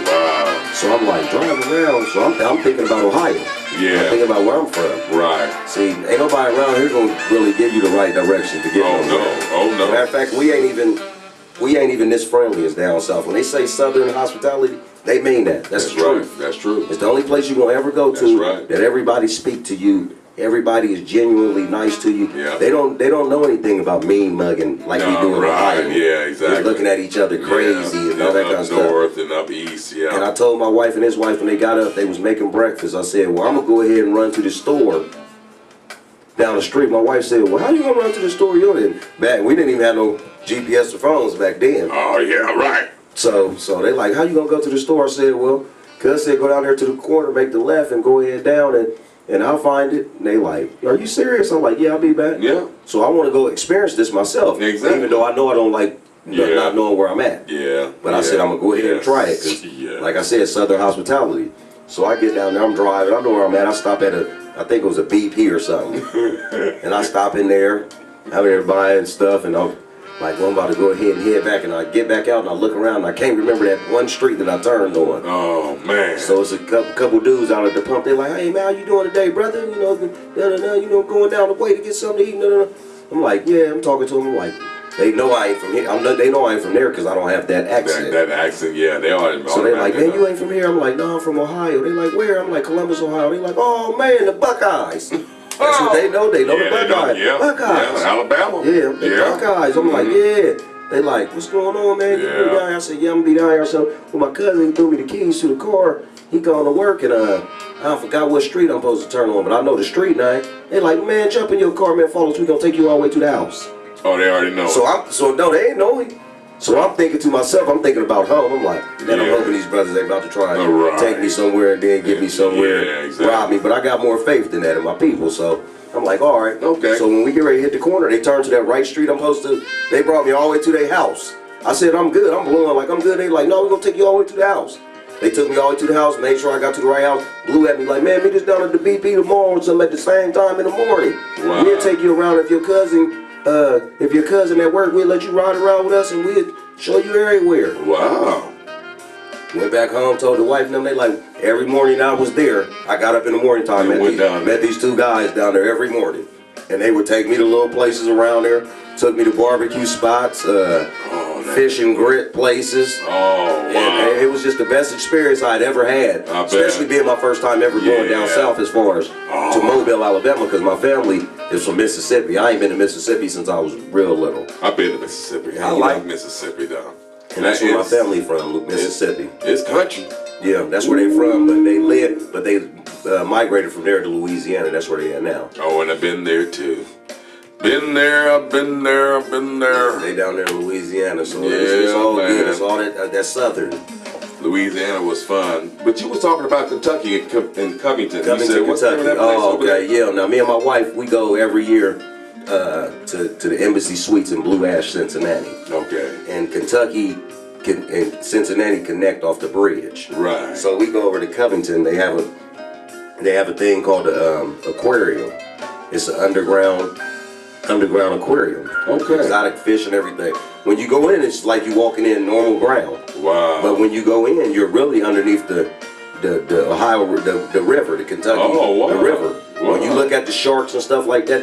Speaker 1: Wow.
Speaker 2: So I'm like, drive around. So I'm thinking about Ohio.
Speaker 1: Yeah.
Speaker 2: I'm thinking about where I'm from.
Speaker 1: Right.
Speaker 2: See, ain't nobody around here gonna really give you the right direction to get nowhere.
Speaker 1: Oh no.
Speaker 2: Matter of fact, we ain't even this friendly as down south. When they say Southern hospitality, they mean that. That's the truth.
Speaker 1: Right. That's true.
Speaker 2: It's the only place you're gonna ever go to that everybody speak to you. Everybody is genuinely nice to you.
Speaker 1: Yeah.
Speaker 2: They don't know anything about mean mugging like we do in Ohio.
Speaker 1: Yeah, exactly.
Speaker 2: Just looking at each other crazy and all that kind of stuff.
Speaker 1: Up north and up east, yeah.
Speaker 2: And I told my wife and his wife when they got up, they was making breakfast. I said, well, I'm gonna go ahead and run to the store down the street. My wife said, well, how you gonna run to the store? You didn't. Back we didn't even have no GPS or phones back then.
Speaker 1: Oh yeah, right.
Speaker 2: So they like, how you gonna go to the store? I said, well, cuz said go down there to the corner, make the left, and go ahead down and I'll find it. And they like, are you serious? I'm like, yeah, I'll be back.
Speaker 1: Yeah.
Speaker 2: So I want to go experience this myself.
Speaker 1: Exactly.
Speaker 2: Even though I know I don't like not knowing where I'm at.
Speaker 1: Yeah.
Speaker 2: But I said I'm gonna go ahead and try it because, like I said, Southern hospitality. So I get down there, I'm driving, I know where I'm at. I stop at I think it was a BP or something, and I stop in there. I'm there buying stuff, and I'm like, well, I'm about to go ahead and head back, and I get back out and I look around, and I can't remember that one street that I turned on.
Speaker 1: Oh man!
Speaker 2: So it's a couple dudes out at the pump. They're like, hey man, how you doing today, brother? You know, you know, going down the way to get something to eat. I'm like, yeah, I'm talking to them. I'm like, they know I ain't from here. They know I ain't from there because I don't have that accent.
Speaker 1: That accent, yeah, they are.
Speaker 2: So they're like, man, you ain't from here. I'm like, no, I'm from Ohio. They like, where? I'm like, Columbus, Ohio. They like, oh man, the Buckeyes. That's what they know. They know the Buckeyes. Buckeyes.
Speaker 1: Yeah, Alabama.
Speaker 2: Yeah, the Buckeyes. I'm like, yeah. They like, what's going on, man? You be down here? I said, yeah, I'm gonna be down here. So when my cousin threw me the keys to the car, he gone to work and I forgot what street I'm supposed to turn on, but I know the street now. They like, man, jump in your car, man, follow us. We gonna take you all the way to the house.
Speaker 1: Oh, they already know.
Speaker 2: So no, they ain't know me. So I'm thinking to myself, I'm thinking about home. I'm like, man, I'm hoping these brothers ain't about to try and take me somewhere and then get me somewhere, rob me. But I got more faith than that in my people, so I'm like, all right.
Speaker 1: Okay.
Speaker 2: So when we get ready to hit the corner, they turn to that right street I'm supposed to. They brought me all the way to their house. I said, I'm good. I'm blowing like I'm good. They like, no, we're gonna take you all the way to the house. They took me all the way to the house, made sure I got to the right house, blew at me like, man, meet us down at the BP tomorrow or something at the same time in the morning.
Speaker 1: Wow.
Speaker 2: We'll take you around if your cousin at work, we'll let you ride around with us and we'll show you everywhere.
Speaker 1: Wow.
Speaker 2: Went back home, told the wife and them, they like, every morning I was there. I got up in the morning time, met these two guys down there every morning. And they would take me to little places around there, took me to barbecue spots, fish and grit places.
Speaker 1: Oh, wow.
Speaker 2: And it was just the best experience I'd ever had, especially being my first time ever going down south as far as to Mobile, Alabama, because my family is from Mississippi. I ain't been to Mississippi since I was real little.
Speaker 1: I've been to Mississippi. I like Mississippi, though.
Speaker 2: And that's where my family from, Mississippi.
Speaker 1: It's country.
Speaker 2: Yeah, that's where they from, but they migrated from there to Louisiana. That's where they at now.
Speaker 1: Oh, and I've been there too. Been there, I've been there, I've been there.
Speaker 2: They down there in Louisiana, so it's all good. It's all that Southern.
Speaker 1: Louisiana was fun. But you was talking about Kentucky and Covington. You said, what's the name of that place
Speaker 2: Oh,
Speaker 1: over there?
Speaker 2: okay, yeah. Now, me and my wife, we go every year to the Embassy Suites in Blue Ash, Cincinnati.
Speaker 1: Okay.
Speaker 2: And Kentucky and Cincinnati connect off the bridge.
Speaker 1: Right.
Speaker 2: So we go over to Covington. They have a thing called the aquarium. It's an underground aquarium.
Speaker 1: Okay.
Speaker 2: Exotic fish and everything. When you go in, it's like you walking in normal ground.
Speaker 1: Wow.
Speaker 2: But when you go in, you're really underneath the Ohio, the river, the Kentucky,
Speaker 1: Oh, wow.
Speaker 2: the river.
Speaker 1: Wow.
Speaker 2: When you look at the sharks and stuff like that,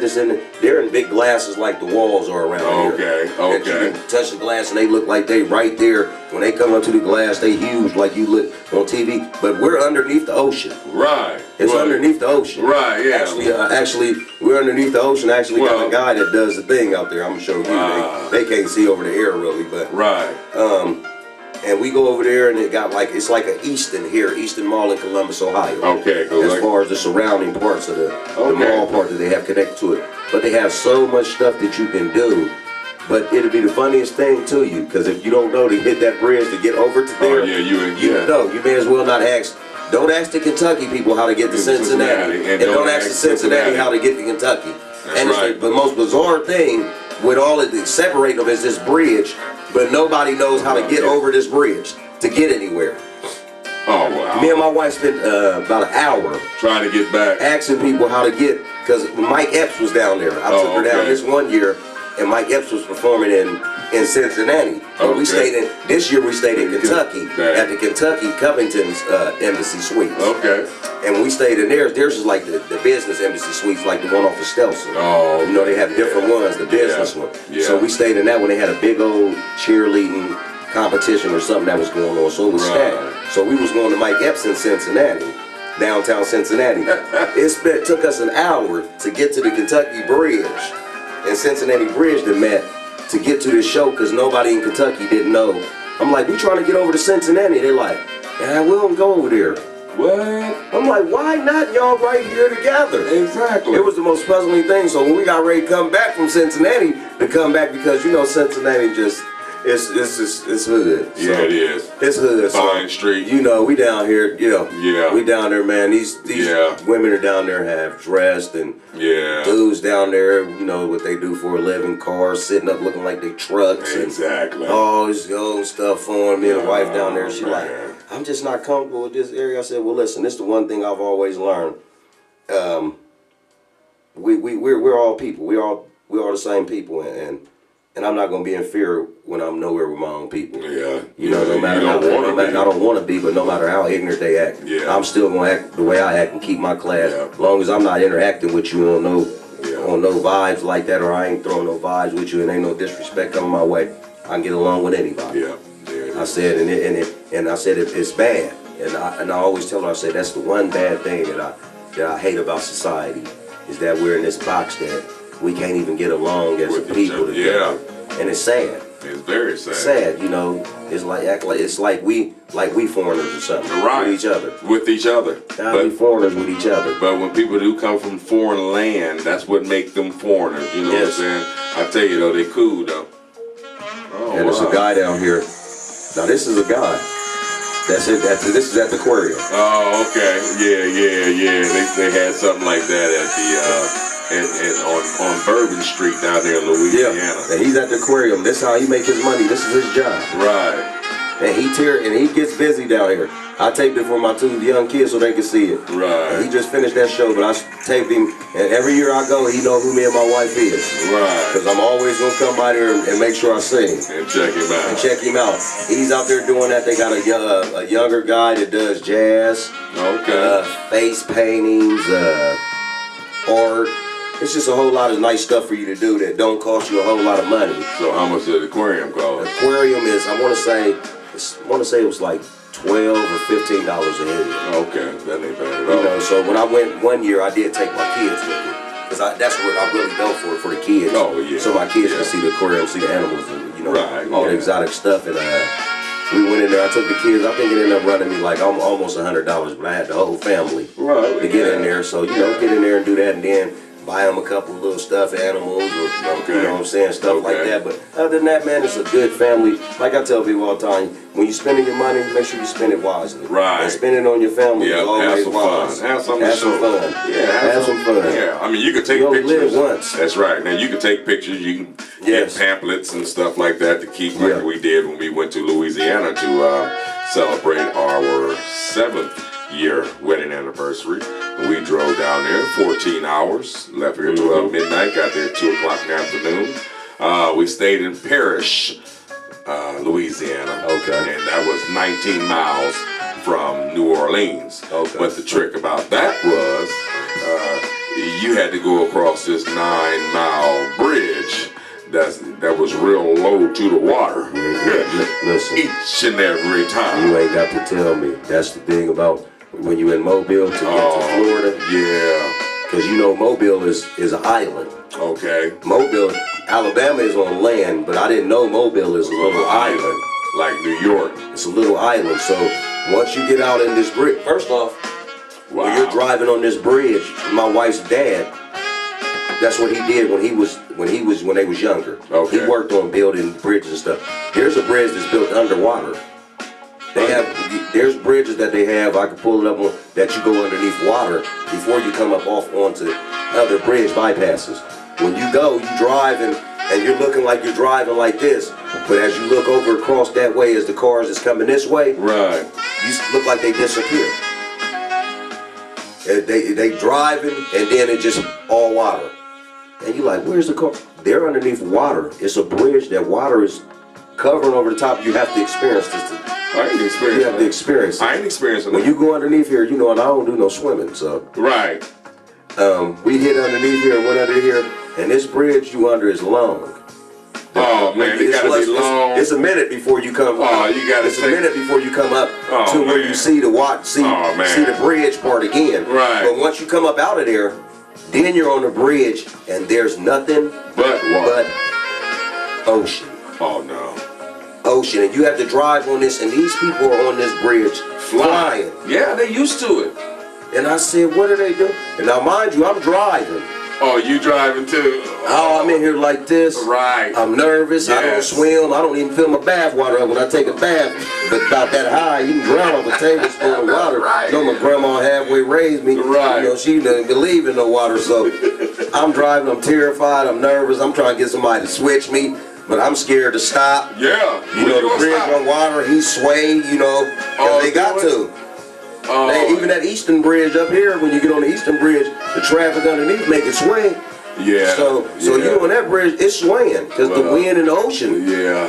Speaker 2: they're in big glasses like the walls are around here.
Speaker 1: Okay,
Speaker 2: That you
Speaker 1: okay.
Speaker 2: can touch the glass and they look like they right there. When they come up to the glass, they huge like you look on TV. But we're underneath the ocean.
Speaker 1: Right.
Speaker 2: It's
Speaker 1: right.
Speaker 2: underneath the ocean.
Speaker 1: Right, yeah.
Speaker 2: Actually, we're underneath the ocean. Actually, got
Speaker 1: Well-
Speaker 2: a guy that does the thing out there. I'm gonna show you.
Speaker 1: Wow.
Speaker 2: They can't see over the air really, but
Speaker 1: Right.
Speaker 2: and we go over there and it's like an Easton Mall in Columbus, Ohio.
Speaker 1: Okay, go
Speaker 2: As
Speaker 1: like-
Speaker 2: far as the surrounding parts of the
Speaker 1: Okay.
Speaker 2: mall part that they have connected to it. But they have so much stuff that you can do. But it'll be the funniest thing to you, because if you don't know to hit that bridge to get over to there,
Speaker 1: Oh, yeah,
Speaker 2: you
Speaker 1: yeah.
Speaker 2: know, you may as well not ask. Don't ask the Kentucky people how to get to Cincinnati. And don't ask the Cincinnati how to get to Kentucky.
Speaker 1: That's
Speaker 2: And
Speaker 1: right.
Speaker 2: it's the most bizarre thing with all of the separating them is this bridge, but nobody knows how to get over this bridge to get anywhere.
Speaker 1: Oh, wow.
Speaker 2: Me and my wife spent about an hour
Speaker 1: Trying to get back.
Speaker 2: asking people how to get, because Mike Epps was down there. I took her down
Speaker 1: okay.
Speaker 2: this one year, and Mike Epps was performing in Cincinnati. But
Speaker 1: Okay.
Speaker 2: this year we stayed in Kentucky,
Speaker 1: Okay.
Speaker 2: at the Kentucky Covington's Embassy Suites.
Speaker 1: Okay.
Speaker 2: And we stayed in theirs. Theirs is like the business Embassy Suites, like the one off of Stelson.
Speaker 1: Oh,
Speaker 2: You know, they have different ones, the business one.
Speaker 1: Yeah.
Speaker 2: So we stayed in that one. They had a big old cheerleading competition or something that was going on. So it was
Speaker 1: Right.
Speaker 2: stacked. So we was going to Mike Epps in Cincinnati, downtown Cincinnati. Took us an hour to get to the Kentucky Bridge and Cincinnati Bridge that met to get to this show, because nobody in Kentucky didn't know. I'm like, we trying to get over to Cincinnati. They're like, yeah, we don't go over there.
Speaker 1: What?
Speaker 2: I'm like, why not y'all right here together?
Speaker 1: Exactly.
Speaker 2: It was the most puzzling thing. So when we got ready to come back from Cincinnati, because you know Cincinnati just it's hood. So
Speaker 1: Yeah, it is.
Speaker 2: It's hood.
Speaker 1: Fine street.
Speaker 2: You know, we down here. You know.
Speaker 1: Yeah.
Speaker 2: We down there, man. These
Speaker 1: Yeah.
Speaker 2: women are down there half dressed, and
Speaker 1: Yeah.
Speaker 2: dudes down there, you know what they do for a living, cars sitting up looking like they trucks and
Speaker 1: Exactly.
Speaker 2: all this old stuff on. Me and the wife down there, she
Speaker 1: man.
Speaker 2: like, I'm just not comfortable with this area. I said, well, listen, this is the one thing I've always learned. We're all people. We all the same people, and I'm not gonna be in fear when I'm nowhere with my own people.
Speaker 1: Yeah.
Speaker 2: You know, no matter how I don't want to be, but no matter how ignorant they act,
Speaker 1: Yeah.
Speaker 2: I'm still gonna act the way I act and keep my class.
Speaker 1: Yeah.
Speaker 2: As long as I'm not interacting with you on no
Speaker 1: Yeah.
Speaker 2: on no vibes like that, or I ain't throwing no vibes with you, and ain't no disrespect coming my way, I can get along with anybody.
Speaker 1: Yeah. Yeah.
Speaker 2: I said, and I said it's bad, and I always tell her, I said that's the one bad thing that I hate about society, is that we're in this box that we can't even get along as
Speaker 1: With
Speaker 2: a
Speaker 1: each
Speaker 2: people
Speaker 1: other,
Speaker 2: together, and it's sad.
Speaker 1: It's very sad.
Speaker 2: It's sad, you know. It's like we foreigners or something
Speaker 1: Right.
Speaker 2: with each other.
Speaker 1: With each other.
Speaker 2: Now we foreigners with each other.
Speaker 1: But when people do come from foreign land, that's what makes them foreigners. You know
Speaker 2: Yes.
Speaker 1: what I'm saying? I tell you though, they cool though. Oh,
Speaker 2: And there's a
Speaker 1: wow.
Speaker 2: guy down here. Now this is a guy. That's it. This is at the aquarium.
Speaker 1: Oh, okay. Yeah. They had something like that at the on Bourbon Street down there in Louisiana.
Speaker 2: And he's at the aquarium. This is how he make his money. This is his job.
Speaker 1: Right.
Speaker 2: And he gets busy down here. I taped it for my two young kids so they can see it.
Speaker 1: Right.
Speaker 2: And he just finished that show, but I taped him. And every year I go, he know who me and my wife is.
Speaker 1: Right.
Speaker 2: Because I'm always gonna come by there and make sure I see him.
Speaker 1: And check him out.
Speaker 2: And check him out. He's out there doing that. They got a younger guy that does jazz,
Speaker 1: Okay.
Speaker 2: face paintings, art. It's just a whole lot of nice stuff for you to do that don't cost you a whole lot of money.
Speaker 1: So how much did the aquarium
Speaker 2: The
Speaker 1: cost?
Speaker 2: aquarium is, I want to say it was like $12 or $15 a head.
Speaker 1: Okay, that ain't bad at
Speaker 2: You
Speaker 1: all.
Speaker 2: know, so when I went one year, I did take my kids with me. Because that's what I really go for the kids.
Speaker 1: Oh, yeah.
Speaker 2: So my kids
Speaker 1: Yeah.
Speaker 2: can see the aquarium, see the animals, and, you know,
Speaker 1: Right,
Speaker 2: all the
Speaker 1: yeah.
Speaker 2: exotic stuff. And we went in there, I took the kids, I think it ended up running me like almost $100, but I had the whole family
Speaker 1: Right.
Speaker 2: to get in there. So, you know, get in there and do that. And then buy them a couple little stuffed animals, or you know
Speaker 1: Okay.
Speaker 2: what I'm saying, stuff like
Speaker 1: Okay.
Speaker 2: that. But other than that, man, it's a good family. Like I tell people all the time, when you're spending your money, make sure you spend it wisely.
Speaker 1: Right.
Speaker 2: And spend it on your family
Speaker 1: Yeah,
Speaker 2: is
Speaker 1: have
Speaker 2: always
Speaker 1: some
Speaker 2: wise.
Speaker 1: fun. Have something to
Speaker 2: Have some
Speaker 1: show.
Speaker 2: fun.
Speaker 1: Yeah,
Speaker 2: have some fun.
Speaker 1: Yeah, I mean, you can take
Speaker 2: You only
Speaker 1: pictures.
Speaker 2: live once.
Speaker 1: That's right. Now you can take pictures. You can
Speaker 2: Yes.
Speaker 1: get pamphlets and stuff like that to keep, like
Speaker 2: Yeah.
Speaker 1: we did when we went to Louisiana to celebrate our 7th year wedding anniversary. We drove down there 14 hours, left here at 12 midnight, got there at 2 o'clock in the afternoon. We stayed in Parrish, Louisiana.
Speaker 2: Okay.
Speaker 1: And that was 19 miles from New Orleans.
Speaker 2: Okay.
Speaker 1: But the trick about that was you had to go across this 9-mile bridge that was real low to the water.
Speaker 2: Listen,
Speaker 1: Each and every time.
Speaker 2: you ain't got to tell me. That's the thing about when you in Mobile to get to Florida,
Speaker 1: Yeah.
Speaker 2: because you know Mobile is an island.
Speaker 1: Okay.
Speaker 2: Mobile, Alabama is on land, but I didn't know Mobile is a little island.
Speaker 1: Like New York.
Speaker 2: It's a little island. So once you get out in this bridge, first off, when you're driving on this bridge, my wife's dad, that's what he did when they was younger.
Speaker 1: Okay.
Speaker 2: He worked on building bridges and stuff. Here's a bridge that's built underwater. There's bridges that they have, I can pull it up on, that you go underneath water before you come up off onto other bridge bypasses. When you go, you drive and you're looking like you're driving like this, but as you look over across that way as the cars is coming this way,
Speaker 1: Right.
Speaker 2: you look like they disappear. And they driving and then it just all water. And you like, where's the car? They're underneath water. It's a bridge that water is covering over the top. You have to experience this.
Speaker 1: I ain't experienced
Speaker 2: You have to experience it.
Speaker 1: I ain't experiencing
Speaker 2: When
Speaker 1: it.
Speaker 2: you go underneath here, you know, and I don't do no swimming, so
Speaker 1: Right.
Speaker 2: we hit underneath here, went under here, and this bridge you under is long.
Speaker 1: Oh man, it gotta be long.
Speaker 2: It's a minute before you come.
Speaker 1: Oh, you gotta
Speaker 2: It's a
Speaker 1: take-
Speaker 2: minute before you come up
Speaker 1: Oh,
Speaker 2: to where
Speaker 1: man.
Speaker 2: you see the see
Speaker 1: man.
Speaker 2: the bridge part again.
Speaker 1: Right.
Speaker 2: But once you come up out of there, then you're on the bridge, and there's nothing
Speaker 1: But what?
Speaker 2: but ocean.
Speaker 1: Oh no.
Speaker 2: Ocean, and you have to drive on this, and these people are on this bridge flying.
Speaker 1: Yeah, they used to it.
Speaker 2: And I said, what are they doing? And now, mind you, I'm driving.
Speaker 1: Oh, you driving too?
Speaker 2: Oh, I'm in here like this.
Speaker 1: Right.
Speaker 2: I'm nervous. I don't
Speaker 1: Yes.
Speaker 2: swim. I don't even fill my bath water up when I take a bath. But about that high, you can drown off a tablespoon of water.
Speaker 1: Right.
Speaker 2: You know, my grandma halfway raised me.
Speaker 1: Right.
Speaker 2: You know, she didn't believe in no water. So I'm driving. I'm terrified. I'm nervous. I'm trying to get somebody to switch me. But I'm scared to stop.
Speaker 1: Yeah.
Speaker 2: You know, the bridge on water, he swayed, you know, 'cause
Speaker 1: Oh,
Speaker 2: they got
Speaker 1: do it?
Speaker 2: to.
Speaker 1: Oh,
Speaker 2: Even that Eastern Bridge up here, when you get on the Eastern Bridge, the traffic underneath make it swing.
Speaker 1: yeah.
Speaker 2: So
Speaker 1: yeah.
Speaker 2: you on that bridge, it's swaying because the
Speaker 1: Well,
Speaker 2: wind in the ocean.
Speaker 1: Yeah.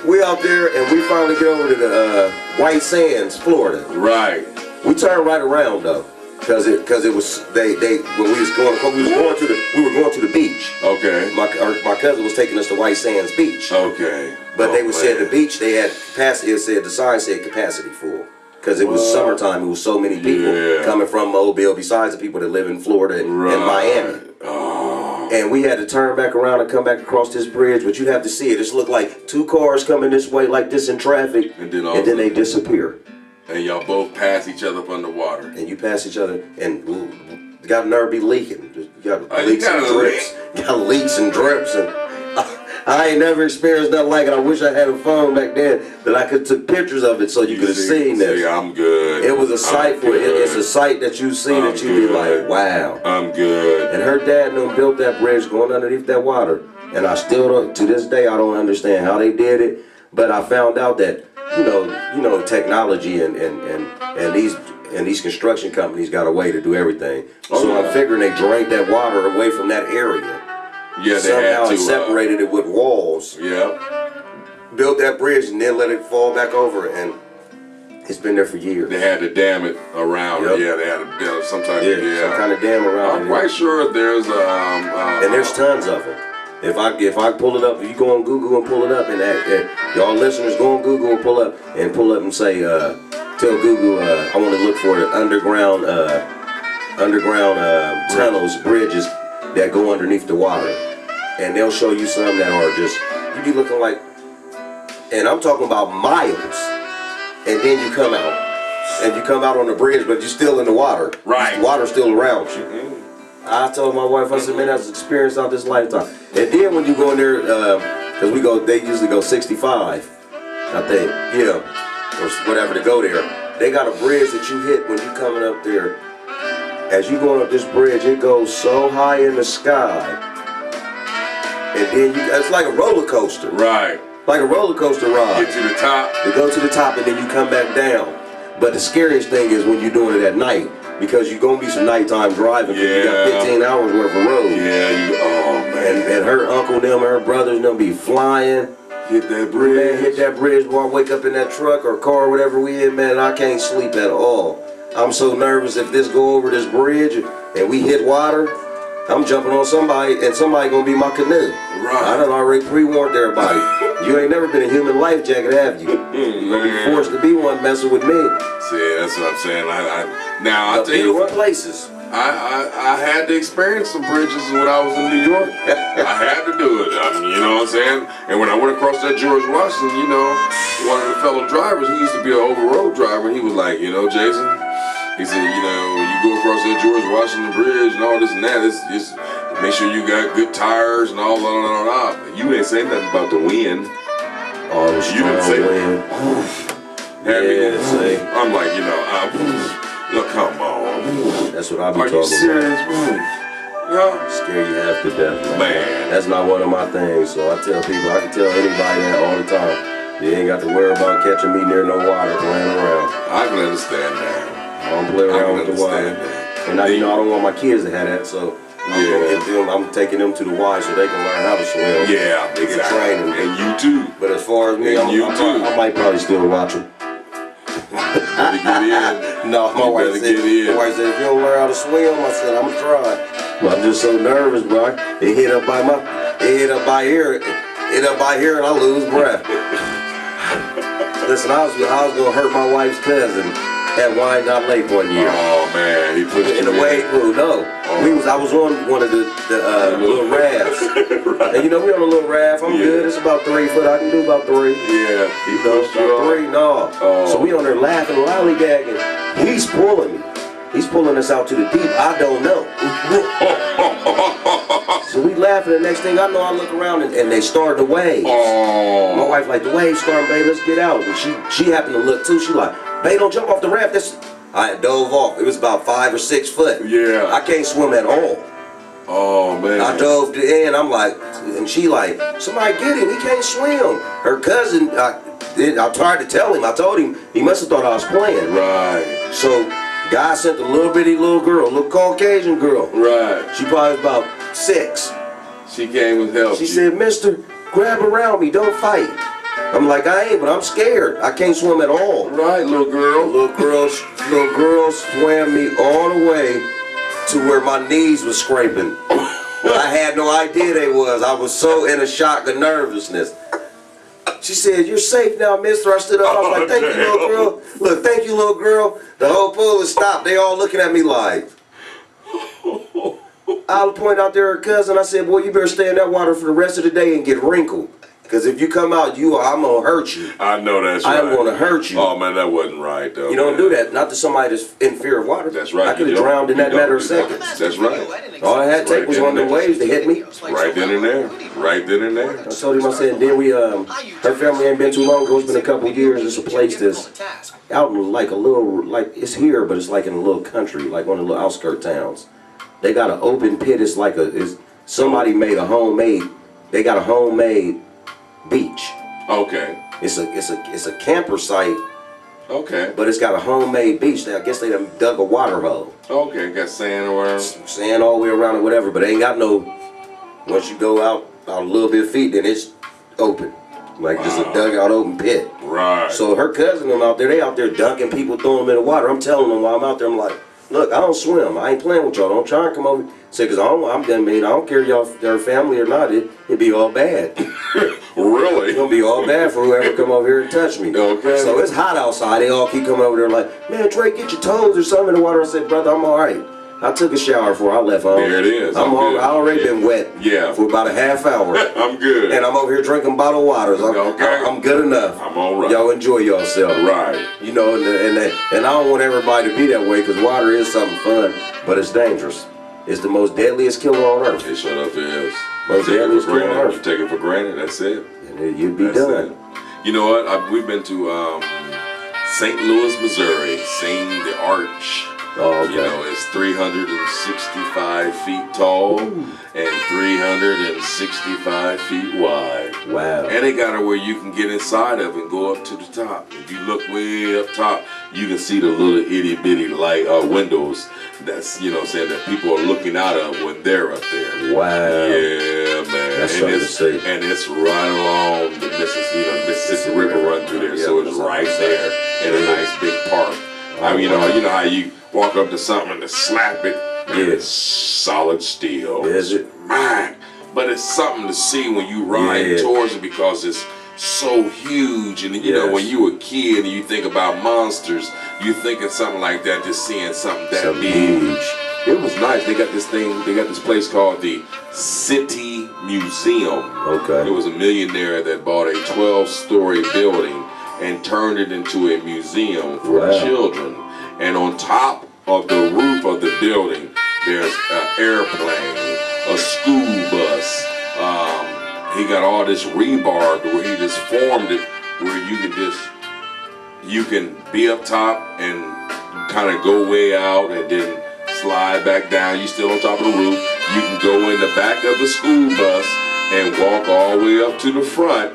Speaker 2: We out there and we finally get over to the White Sands, Florida.
Speaker 1: Right.
Speaker 2: We turned right around though, because it was they when we was going to the beach.
Speaker 1: Okay.
Speaker 2: My cousin was taking us to White Sands Beach,
Speaker 1: Okay.
Speaker 2: but
Speaker 1: Oh,
Speaker 2: they would say
Speaker 1: man.
Speaker 2: the beach they had capacity. It said the sign said capacity full. Because it was summertime, it was so many people
Speaker 1: Yeah.
Speaker 2: coming from Mobile, besides the people that live in Florida and Miami.
Speaker 1: Oh.
Speaker 2: And we had to turn back around and come back across this bridge, but you'd have to see it. It just looked like two cars coming this way like this in traffic,
Speaker 1: And then
Speaker 2: they disappear.
Speaker 1: And y'all both pass each other up underwater.
Speaker 2: And you pass each other, and you got nerve be leaking. You got
Speaker 1: Oh, you
Speaker 2: leaks and
Speaker 1: got a
Speaker 2: drips. You got leaks and drips. And I ain't never experienced nothing like it. I wish I had a phone back then that I could took pictures of it so you could have seen this.
Speaker 1: Yeah, I'm good.
Speaker 2: It was a sight for it. It's a sight that you see
Speaker 1: I'm
Speaker 2: that you be
Speaker 1: good.
Speaker 2: like, wow.
Speaker 1: I'm good.
Speaker 2: And her dad and them built that bridge going underneath that water. And I still don't, to this day, I don't understand how they did it. But I found out that, you know, technology and these construction companies got a way to do everything.
Speaker 1: Oh,
Speaker 2: So
Speaker 1: yeah.
Speaker 2: I'm figuring they drained that water away from that area.
Speaker 1: Yeah, they
Speaker 2: Somehow
Speaker 1: had to.
Speaker 2: and separated it with walls.
Speaker 1: Yeah.
Speaker 2: Built that bridge and then let it fall back over. And it's been there for years.
Speaker 1: They had to dam it around.
Speaker 2: Yep.
Speaker 1: Yeah, they had to build some type
Speaker 2: Yeah,
Speaker 1: of
Speaker 2: some kind of dam around
Speaker 1: I'm
Speaker 2: it.
Speaker 1: quite sure there's
Speaker 2: And there's tons of them. If I pull it up, if you go on Google and pull it up, and y'all listeners go on Google and pull up and say, tell Google I want to look for the underground tunnels, bridges that go underneath the water, and they'll show you some that are just you be looking like, and I'm talking about miles, and then you come out on the bridge, but you're still in the water.
Speaker 1: Right.
Speaker 2: The water's still around you. I told my wife, I said, man, that's an experience out this lifetime. And then when you go in there, because they usually go 65, I think, or whatever to go there. They got a bridge that you hit when you coming up there. As you going up this bridge, it goes so high in the sky. And then it's like a roller coaster.
Speaker 1: Right.
Speaker 2: Like a roller coaster ride.
Speaker 1: Get to the top.
Speaker 2: You go to the top and then you come back down. But the scariest thing is when you're doing it at night, because you're going to be some nighttime driving because you got 15 hours worth of road.
Speaker 1: Yeah, oh man.
Speaker 2: And her uncle and them, her brothers and them be flying.
Speaker 1: Hit that bridge.
Speaker 2: Man, hit that bridge while I wake up in that truck or car or whatever we in, man, I can't sleep at all. I'm so nervous if this go over this bridge and we hit water, I'm jumping on somebody and somebody gonna be my canoe.
Speaker 1: Right.
Speaker 2: I done already pre-warned everybody. You ain't never been a human life jacket, have you? You're gonna be forced to be one messing with me.
Speaker 1: See, that's what I'm saying. I'll tell you
Speaker 2: what places.
Speaker 1: I had to experience some bridges when I was in New York. I had to do it. You know what I'm saying? And when I went across that George Washington, one of the fellow drivers, he used to be an over-road driver, and he was like, Jason, he said, when you go across that George Washington Bridge and all this and that, it's make sure you got good tires and all that. But you ain't saying nothing about the wind.
Speaker 2: Oh, the strong wind.
Speaker 1: I'm like, look, come on.
Speaker 2: That's what I be
Speaker 1: talking about. Are you serious? Yeah.
Speaker 2: Scare you half to death,
Speaker 1: man.
Speaker 2: That's not one of my things, so I tell people, I can tell anybody that all the time. You ain't got to worry about catching me near no water playing around.
Speaker 1: I can understand that.
Speaker 2: I don't play around with the water. And I don't want my kids to have that, so I'm taking them to the Y so they can learn how to swim.
Speaker 1: Yeah,
Speaker 2: they can train them.
Speaker 1: And you too.
Speaker 2: But as far as me, I might probably still watch them.
Speaker 1: Get in.
Speaker 2: No, my wife said, if you don't learn how to swim, I said, I'm gonna try. But I'm just so nervous, bro. It hit up by here, and I lose breath. Listen, I was gonna hurt my wife's cousin at Wyandotte Lake one year.
Speaker 1: Oh man, he pushed
Speaker 2: in the wade pool. No, I was on one of the little rafts, right. And we on a little raft. I'm good. It's about 3 foot. I can do about 3.
Speaker 1: Yeah, he pushed you
Speaker 2: about 3. No.
Speaker 1: Oh.
Speaker 2: So we on there laughing, lollygagging. He's pulling me. He's pulling us out to the deep. I don't know. So we laughing. The next thing I know, I look around and they start the waves.
Speaker 1: Oh.
Speaker 2: My wife like, the waves starting, babe. Let's get out. And she happened to look too. She like, babe, don't jump off the raft. I dove off. It was about 5 or 6 foot.
Speaker 1: Yeah.
Speaker 2: I can't swim at all.
Speaker 1: Oh man.
Speaker 2: I dove in. I'm like, and she like, somebody get him. He can't swim. Her cousin, I tried to tell him. I told him. He must have thought I was playing.
Speaker 1: Right.
Speaker 2: So, guy sent a little bitty little girl, little Caucasian girl.
Speaker 1: Right.
Speaker 2: She probably was about 6.
Speaker 1: She came with help.
Speaker 2: She said, Mister, grab around me. Don't fight. I'm like, I ain't, but I'm scared. I can't swim at all.
Speaker 1: Right, little girl.
Speaker 2: Little girl swam me all the way to where my knees was scraping. I had no idea they was. I was so in a shock of nervousness. She said, you're safe now, mister. I stood up. I was like, thank you, little girl. Look, thank you, little girl. The whole pool has stopped. They all looking at me like. I'll point out there her cousin. I said, boy, you better stay in that water for the rest of the day and get wrinkled. Because if you come out, I'm going to hurt you.
Speaker 1: I know that's right.
Speaker 2: I'm going to hurt you.
Speaker 1: Oh, man, that wasn't right, though.
Speaker 2: You don't do that. Not to somebody that's in fear of water.
Speaker 1: That's right.
Speaker 2: I could have drowned in that matter of seconds.
Speaker 1: That's right.
Speaker 2: All I had to take was one of the waves to hit me.
Speaker 1: Right then and there. Right then and there.
Speaker 2: I told him, I said, then we, her family ain't been too long ago. It's been a couple of years. It's a place that's out in like a little, like it's here, but it's like in a little country, like one of the little outskirt towns. They got an open pit. It's like somebody made a homemade, they got a homemade beach.
Speaker 1: Okay.
Speaker 2: It's a camper site.
Speaker 1: Okay.
Speaker 2: But it's got a homemade beach. Now I guess they done dug a water hole.
Speaker 1: Okay, got sand around.
Speaker 2: Sand all the way around or whatever, but ain't got no. Once you go out a little bit of feet, then it's open, like just a dugout open pit.
Speaker 1: Right.
Speaker 2: So her cousin them out there, they out there dunking people, throwing them in the water. I'm telling them while I'm out there, I'm like, look, I don't swim. I ain't playing with y'all. Don't try and come over. Say, cause I don't care y'all, their family or not. It'd be all bad.
Speaker 1: Really?
Speaker 2: It's gonna be all bad for whoever come over here and touch me.
Speaker 1: Okay.
Speaker 2: So it's hot outside. They all keep coming over there like, man, Trey, get your toes or something in the water. I said, brother, I'm all right. I took a shower before I left home.
Speaker 1: There it is.
Speaker 2: I already been wet.
Speaker 1: Yeah.
Speaker 2: For about a half hour.
Speaker 1: I'm good.
Speaker 2: And I'm over here drinking bottled waters. I'm good enough.
Speaker 1: I'm all right.
Speaker 2: Y'all enjoy yourself.
Speaker 1: Right.
Speaker 2: You know, and I don't want everybody to be that way because water is something fun, but it's dangerous. It's the most deadliest killer on earth.
Speaker 1: It sure enough is.
Speaker 2: Most
Speaker 1: You take it
Speaker 2: deadliest
Speaker 1: for
Speaker 2: killer on
Speaker 1: granted.
Speaker 2: earth.
Speaker 1: You take it for granted. That's it.
Speaker 2: And you'd be
Speaker 1: That's
Speaker 2: done.
Speaker 1: it. You know what? We've been to St. Louis, Missouri, seen the arch.
Speaker 2: Oh, okay.
Speaker 1: You know, it's 365 feet tall and 365 feet wide.
Speaker 2: Wow.
Speaker 1: And they got it where you can get inside of and go up to the top. If you look way up top, you can see the little itty bitty light windows. That's, you know what I'm saying, that people are looking out of when they're up there.
Speaker 2: Wow.
Speaker 1: Yeah, man.
Speaker 2: That's something to see.
Speaker 1: And it's right along the Mississippi River run through there, so it's right there in a nice big park. I mean, you know how you walk up to something and slap it, and it's solid steel.
Speaker 2: Is it?
Speaker 1: Man, but it's something to see when you ride towards it because it's so huge. And you know, when you were a kid and you think about monsters, you think of something like that, just seeing something that big.
Speaker 2: Huge.
Speaker 1: It was nice. They got this place called the City Museum.
Speaker 2: Okay.
Speaker 1: It was a millionaire that bought a 12-story building and turned it into a museum for children. And on top of the roof of the building, there's an airplane, a school bus. He got all this rebar where he just formed it where you can be up top and kind of go way out and then slide back down. You still on top of the roof. You can go in the back of the school bus and walk all the way up to the front.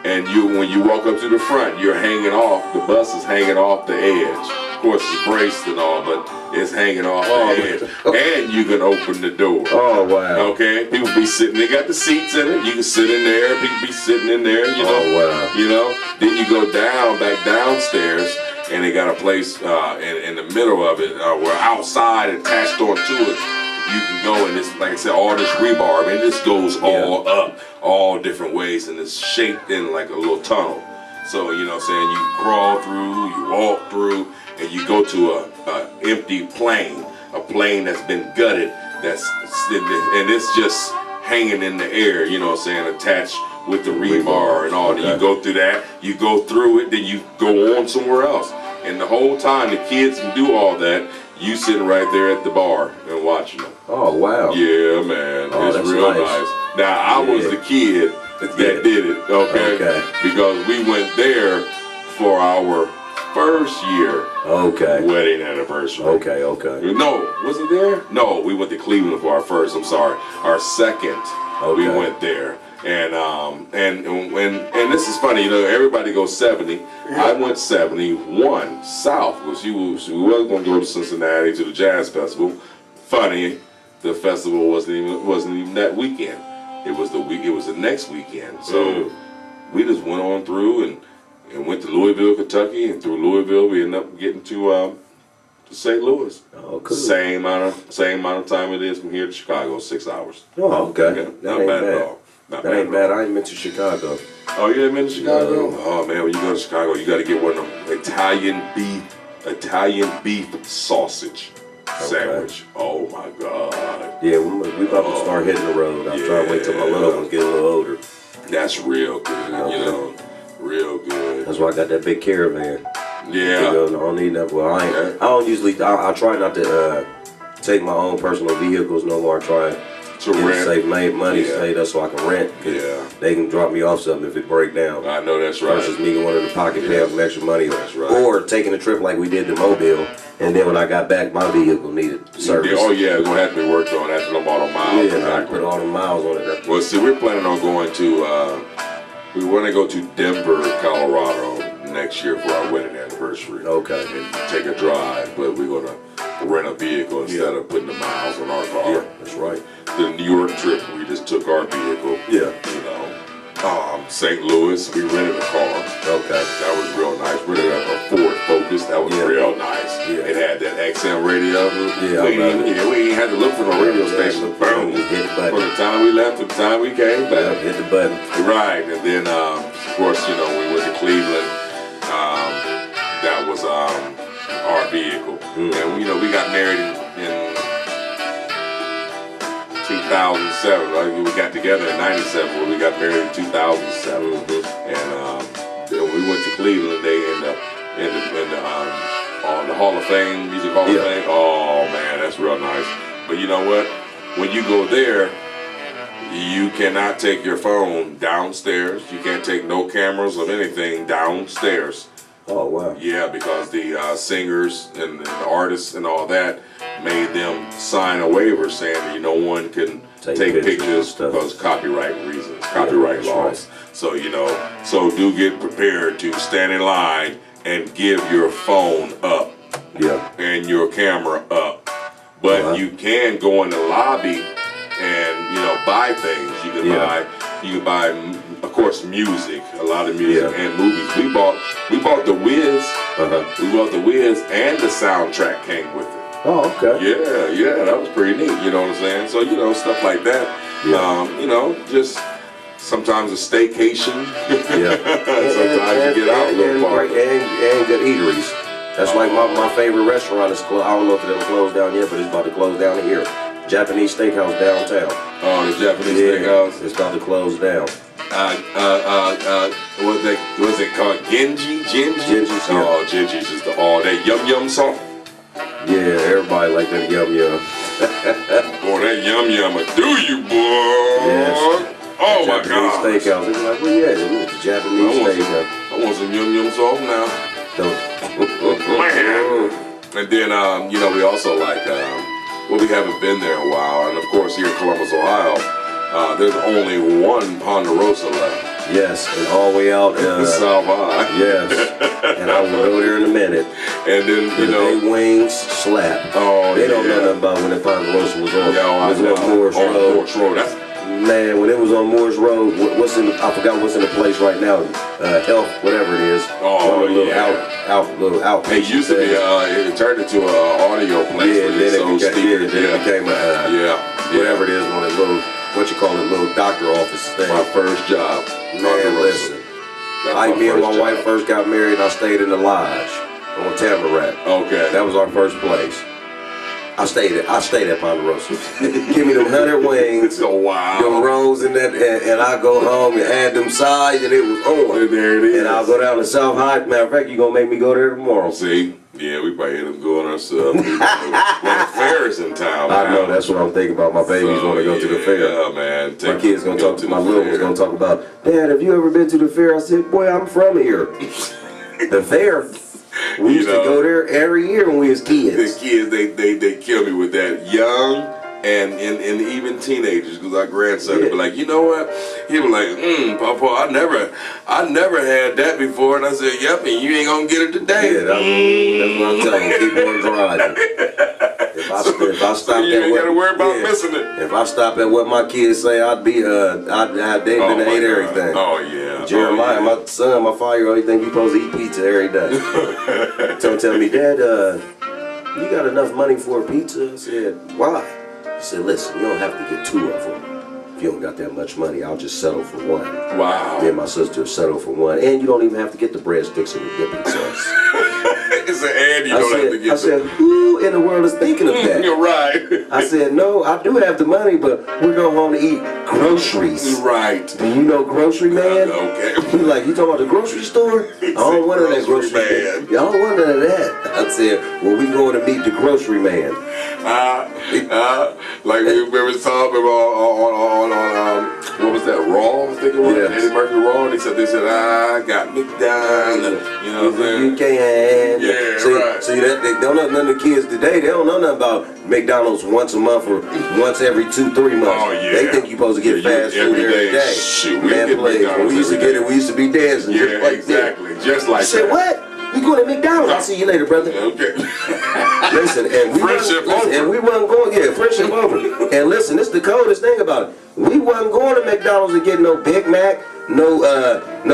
Speaker 1: And when you walk up to the front, you're hanging off. The bus is hanging off the edge. Of course, it's braced and all, but it's hanging off the edge. And you can open the door.
Speaker 2: Oh, wow.
Speaker 1: Okay? People be sitting. They got the seats in it. You can sit in there. People be sitting in there. You know.
Speaker 2: Oh, wow.
Speaker 1: You know. Then you go back downstairs, and they got a place in the middle of it where outside attached onto it. You can go and it's like I said, all this rebar. I mean, this goes all up, all different ways, and it's shaped in like a little tunnel. So you know what I'm saying, you crawl through, you walk through, and you go to a empty plane, a plane that's been gutted, and it's just hanging in the air. You know what I'm saying, attached with the rebar and all. Then you go through that, you go through it, then you go on somewhere else. And the whole time the kids can do all that, you sitting right there at the bar and watching them.
Speaker 2: Oh, wow.
Speaker 1: Yeah, man.
Speaker 2: Oh,
Speaker 1: it's
Speaker 2: that's
Speaker 1: real
Speaker 2: nice.
Speaker 1: nice. Now, I was the kid that did it, okay? Because we went there for our first year wedding anniversary.
Speaker 2: Okay.
Speaker 1: No, was it there? No, we went to Cleveland for our first, I'm sorry. Our second, we went there. And this is funny, you know, everybody goes 70. I went 71 south because we was going to go to Cincinnati to the Jazz Festival. Funny, the festival wasn't even that weekend. It was the next weekend. So we just went on through and went to Louisville, Kentucky, and through Louisville we ended up getting to St. Louis.
Speaker 2: Oh, cool.
Speaker 1: Same amount of time it is from here to Chicago, 6 hours.
Speaker 2: Oh, okay.
Speaker 1: Not bad at all.
Speaker 2: That ain't bad. I ain't been to Chicago.
Speaker 1: Oh, you ain't been to Chicago?
Speaker 2: No.
Speaker 1: Oh man, when you go to Chicago, you got to get one of them Italian beef sausage sandwich. Oh my God.
Speaker 2: Yeah, we about to start hitting the road. I'm trying to wait till my little ones get a little older.
Speaker 1: That's real good. You know, real good.
Speaker 2: That's why I got that big caravan.
Speaker 1: Yeah.
Speaker 2: I don't need that. Well, I don't usually. I try not to take my own personal vehicles no more. I try
Speaker 1: to rent.
Speaker 2: Save money, save up so I can rent.
Speaker 1: Yeah.
Speaker 2: They can drop me off something if it break down.
Speaker 1: I know that's right.
Speaker 2: Versus me going to the pocket paying some extra money.
Speaker 1: That's right.
Speaker 2: Or taking a trip like we did to Mobile, and then when I got back, my vehicle needed service.
Speaker 1: Oh yeah, it's gonna have to be worked on after them all the miles.
Speaker 2: Yeah, I put all the miles on it.
Speaker 1: Well, see, we're planning on going to. We want to go to Denver, Colorado next year for our wedding anniversary.
Speaker 2: Okay.
Speaker 1: And take a drive, but we're gonna rent a vehicle instead of putting the miles on our car.
Speaker 2: Yeah, that's right.
Speaker 1: The New York trip, we just took our vehicle.
Speaker 2: Yeah.
Speaker 1: You know. St. Louis, we rented a car.
Speaker 2: Okay.
Speaker 1: That was real nice. Rented a Ford Focus. That was real nice.
Speaker 2: Yeah.
Speaker 1: It had that XM radio.
Speaker 2: Yeah,
Speaker 1: we ain't had to look for no radio station. Boom.
Speaker 2: Hit the button.
Speaker 1: From the time we left to the time we came back.
Speaker 2: Hit the button.
Speaker 1: Right. And then, of course, you know, we went to Cleveland. That was our vehicle. And, you know, we got married in 2007. Right? We got together in 97, but we got married in 2007. And then we went to Cleveland. They ended up on the Hall of Fame, Music Hall of Fame. Oh man, that's real nice. But you know what? When you go there, you cannot take your phone downstairs. You can't take no cameras of anything downstairs.
Speaker 2: Oh wow.
Speaker 1: Yeah, because the singers and the artists and all that made them sign a waiver saying that no one can take pictures because copyright reasons, copyright laws.
Speaker 2: Right.
Speaker 1: So so do get prepared to stand in line and give your phone up.
Speaker 2: Yeah.
Speaker 1: And your camera up. But you can go in the lobby and buy things. You can buy, of course, music, a lot of music and movies. We bought the Wiz. We bought the Wiz, and the soundtrack came with it.
Speaker 2: Oh, okay.
Speaker 1: Yeah, that was pretty neat. You know what I'm saying? So stuff like that.
Speaker 2: Yeah.
Speaker 1: Just sometimes a staycation.
Speaker 2: Yeah.
Speaker 1: Sometimes you get out a little farther.
Speaker 2: And good eateries. That's like my favorite restaurant is closed. I don't know if it'll close down yet, but it's about to close down here. Japanese Steakhouse downtown.
Speaker 1: Oh, the Japanese Steakhouse.
Speaker 2: It's about to close down.
Speaker 1: What's it called? Genji?
Speaker 2: Genji's, yeah.
Speaker 1: Oh, Genji's just that yum song.
Speaker 2: Yeah, everybody like that yum.
Speaker 1: Boy, that yum will do you, boy.
Speaker 2: Yes.
Speaker 1: Oh my
Speaker 2: Japanese
Speaker 1: God.
Speaker 2: Steakhouse. It's like, well, yeah, it's the Japanese Steakhouse.
Speaker 1: I want some yum sauce now. Man. And then, we also like, we haven't been there in a while, and of course here in Columbus, Ohio, there's only one Ponderosa left.
Speaker 2: Yes, and all the way out
Speaker 1: South High.
Speaker 2: Yes, and I will go there in a minute.
Speaker 1: And then,
Speaker 2: they wings slap.
Speaker 1: Oh,
Speaker 2: they don't know nothing about when the Ponderosa was on.
Speaker 1: On
Speaker 2: Morris Road.
Speaker 1: Morris Road.
Speaker 2: Man, when it was on Morris Road, I forgot what's in the place right now. Health, whatever it is.
Speaker 1: Oh,
Speaker 2: little outpatient.
Speaker 1: It used to be. It turned into an audio place.
Speaker 2: Yeah, then it became whatever it is, one of those little doctor offices thing.
Speaker 1: My first job.
Speaker 2: Man, listen. Me and my wife first got married, and I stayed in the lodge on Tamarack.
Speaker 1: Okay.
Speaker 2: That was our first place. I stayed at Ponderosa. Give me them 100 wings.
Speaker 1: Oh, wow.
Speaker 2: Them rolls and that, and I go home and add them sides, and it was on.
Speaker 1: And there it is.
Speaker 2: And I'll go down to South High. Matter of fact, you're gonna make me go there tomorrow.
Speaker 1: See? Yeah, we probably end up going ourselves. When the fair is in town.
Speaker 2: I know, that's what I'm thinking about. My babies want to go to the fair.
Speaker 1: Yeah, man.
Speaker 2: My kids gonna talk to my little one's gonna talk about, Dad, have you ever been to the fair? I said, boy, I'm from here. The fair. We used to go there every year when we was kids.
Speaker 1: The kids, they kill me with that. Young and even teenagers, because our grandson would be like, you know what? He was like, Papa, I never had that before. And I said, yep, and you ain't gonna get it today.
Speaker 2: Yeah, that's what I'm telling you. Keep on driving. If I stop
Speaker 1: you ain't gotta worry about missing it.
Speaker 2: If I stop at what my kids say, they've been to eat everything.
Speaker 1: Oh yeah.
Speaker 2: Jeremiah, my son, my 5-year-old, he think he supposed to eat pizza every day. So tell me, Dad, you got enough money for a pizza? I said, why? He said, listen, you don't have to get 2 of them. If you don't got that much money, I'll just settle for 1.
Speaker 1: Wow.
Speaker 2: Me and my sister settle for 1. And you don't even have to get the breadsticks and the dipping sauce.
Speaker 1: It's an and you don't have to get
Speaker 2: I said, who in the world is thinking of that?
Speaker 1: You're right.
Speaker 2: I said, no, I do have the money, but we're going home to eat groceries.
Speaker 1: Right.
Speaker 2: Do you know Grocery Man?
Speaker 1: Okay.
Speaker 2: He's like, you talking about the grocery store? I don't want none of that grocery man. I don't want none of that. I said, well, we going to meet the grocery man.
Speaker 1: Like we were talking on what was that, Raw? I think it was Eddie Murphy Raw. They said I got McDonald's. You know what I'm saying?
Speaker 2: You can.
Speaker 1: Yeah, right.
Speaker 2: See that they don't know none of the kids today. They don't know nothing about McDonald's once a month or once every 2-3 months.
Speaker 1: Oh yeah.
Speaker 2: They think you're supposed to get fast food every day.
Speaker 1: Shoot, we
Speaker 2: Man,
Speaker 1: get
Speaker 2: please. When we used to get it, we used to be dancing.
Speaker 1: Yeah,
Speaker 2: just like
Speaker 1: exactly.
Speaker 2: That.
Speaker 1: Just like
Speaker 2: you said, what? We going to McDonald's. I'll see you later, brother.
Speaker 1: Okay.
Speaker 2: Listen, and we
Speaker 1: friendship over.
Speaker 2: And we wasn't going, friendship over. And listen, this is the coldest thing about it. We wasn't going to McDonald's to get no Big Mac, no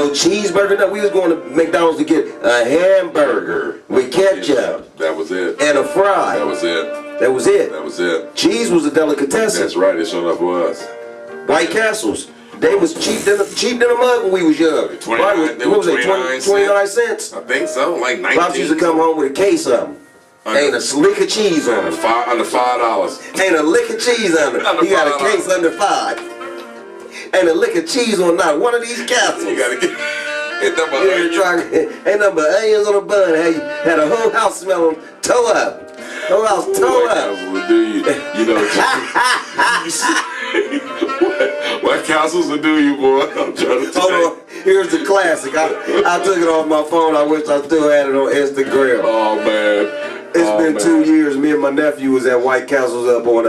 Speaker 2: cheeseburger. No, we was going to McDonald's to get a hamburger with ketchup.
Speaker 1: That was it.
Speaker 2: And a fry.
Speaker 1: That was it.
Speaker 2: That was it.
Speaker 1: That was it.
Speaker 2: Cheese was a delicatessen.
Speaker 1: That's right. It showed up for us.
Speaker 2: White Castles. They was cheap than a mug when we was young. 29 cents.
Speaker 1: I think so, like 19.
Speaker 2: Pops used to come home with a case of them. Ain't a lick of cheese on it.
Speaker 1: Under $5.
Speaker 2: Ain't a lick of cheese on it. He got a case under $5. Ain't a lick of cheese on not one of these castles.
Speaker 1: You gotta get. Ain't
Speaker 2: nothing but onions on a bun. Had a whole house smelling toe up. Whole house toe up.
Speaker 1: You know, castles will do you, boy. I'm trying to tell you.
Speaker 2: Hold on, here's the classic. I took it off my phone. I wish I still had it on Instagram.
Speaker 1: Oh man.
Speaker 2: It's been 2 years. Me and my nephew was at White Castles up on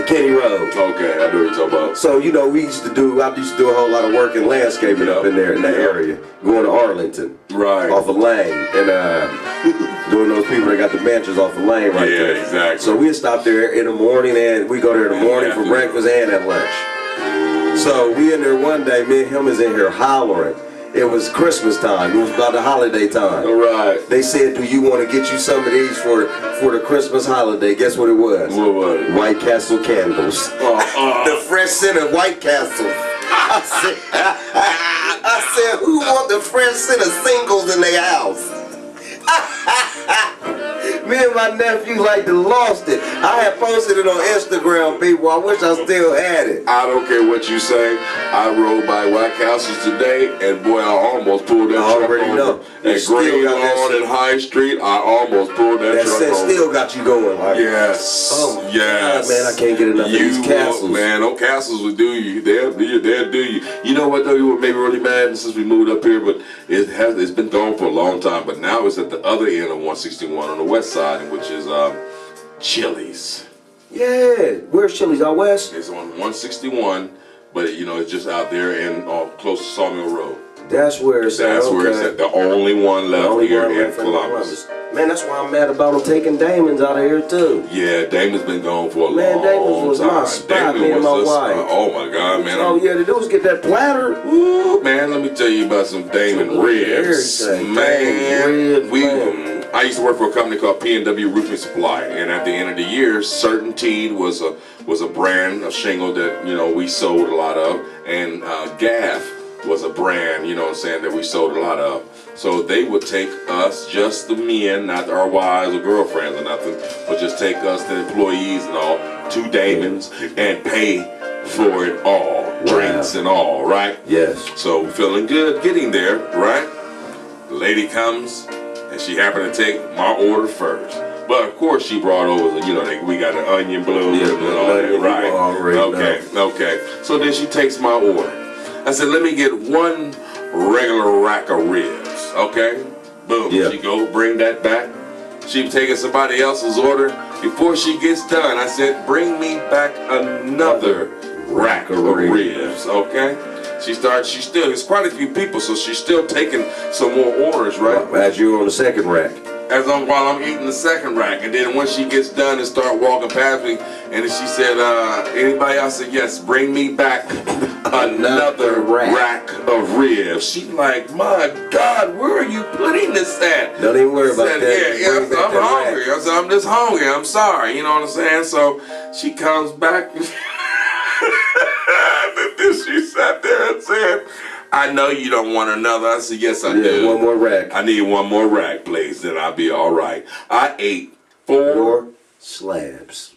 Speaker 2: Kenny Road.
Speaker 1: Okay, I know what you're talking about.
Speaker 2: So, you know, I used to do a whole lot of work in landscaping up in there in that area. Going to Arlington.
Speaker 1: Right.
Speaker 2: Off of Lane. And doing those people that got the benches off of Lane right there.
Speaker 1: Yeah, exactly.
Speaker 2: So we'd stop there in the morning, and we go there in the morning for breakfast and at lunch. So we in there one day, me and him is in here hollering. It was Christmas time. It was about the holiday time.
Speaker 1: All right.
Speaker 2: They said, do you want to get you some of these for the Christmas holiday? Guess what it was?
Speaker 1: What was it?
Speaker 2: White Castle candles. The fresh scent of White Castle. I said, who want the fresh scent of singles in their house? Me and my nephew like to lost it. I had posted it on Instagram, people. I wish I still had it.
Speaker 1: I don't care what you say. I rode by White Castles today, and boy, I almost pulled that truck
Speaker 2: already
Speaker 1: over.
Speaker 2: know. You
Speaker 1: At
Speaker 2: still
Speaker 1: Green
Speaker 2: got that
Speaker 1: Lawn
Speaker 2: shit.
Speaker 1: and High Street, I almost pulled that
Speaker 2: That
Speaker 1: truck
Speaker 2: scent
Speaker 1: over.
Speaker 2: still got you going. Like,
Speaker 1: Yes.
Speaker 2: oh my
Speaker 1: yes.
Speaker 2: God, man, I can't get enough of these castles.
Speaker 1: Man, those castles will do you. They'll do you. You know what though? You were maybe really mad since we moved up here, but it's been gone for a long time. But now it's at the other end of 161 on the west side, which is Chili's.
Speaker 2: Yeah, where's Chili's? Out west?
Speaker 1: It's on 161, but you know it's just out there and close to Sawmill Road.
Speaker 2: That's where it's at.
Speaker 1: That's where it's at. The only one left
Speaker 2: only
Speaker 1: here
Speaker 2: one
Speaker 1: in
Speaker 2: left in
Speaker 1: Columbus.
Speaker 2: Man, that's why I'm mad about them taking Damon's out of here too.
Speaker 1: Yeah, Damon's been gone for a
Speaker 2: Man,
Speaker 1: long
Speaker 2: Damon's was
Speaker 1: time.
Speaker 2: my spot, me and
Speaker 1: was
Speaker 2: my
Speaker 1: just-
Speaker 2: wife.
Speaker 1: oh my God, man!
Speaker 2: All you had to do was get that platter.
Speaker 1: Ooh, man, let me tell you about some Damon ribs.
Speaker 2: Everything.
Speaker 1: Man,
Speaker 2: Ribs, man.
Speaker 1: I used to work for a company called P&W Roofing Supply, and at the end of the year, Certainteed was a brand of shingle that we sold a lot of, and Gaff was a brand, you know what I'm saying, that we sold a lot of. So they would take us, just the men, not our wives or girlfriends or nothing, but just take us, the employees and all, to Damon's and pay for it all, drinks and all, right?
Speaker 2: Yes.
Speaker 1: So feeling good getting there, right? The lady comes and she happened to take my order first. But of course she brought over, we got an onion blue and all that, right? Okay. So then she takes my order. I said, let me get one regular rack of ribs, okay? Boom,
Speaker 2: Yeah.
Speaker 1: she go bring that back. She taking somebody else's order. Before she gets done, I said, bring me back another rack of ribs, okay? There's quite a few people, so she's still taking some more orders, right?
Speaker 2: As you're on the second rack.
Speaker 1: While I'm eating the second rack, and then once she gets done and start walking past me, and then she said, anybody else? I said, yes, bring me back another rack of ribs. She's like, my God, where are you putting this at?
Speaker 2: Don't even worry about that.
Speaker 1: Yeah, I'm hungry. I said, I'm just hungry. I'm sorry. You know what I'm saying? So she comes back. And then she sat there and said, I know you don't want another. I said, yes, I do.
Speaker 2: One more rack.
Speaker 1: I need one more rack, please, then I'll be all right. I ate four
Speaker 2: slabs.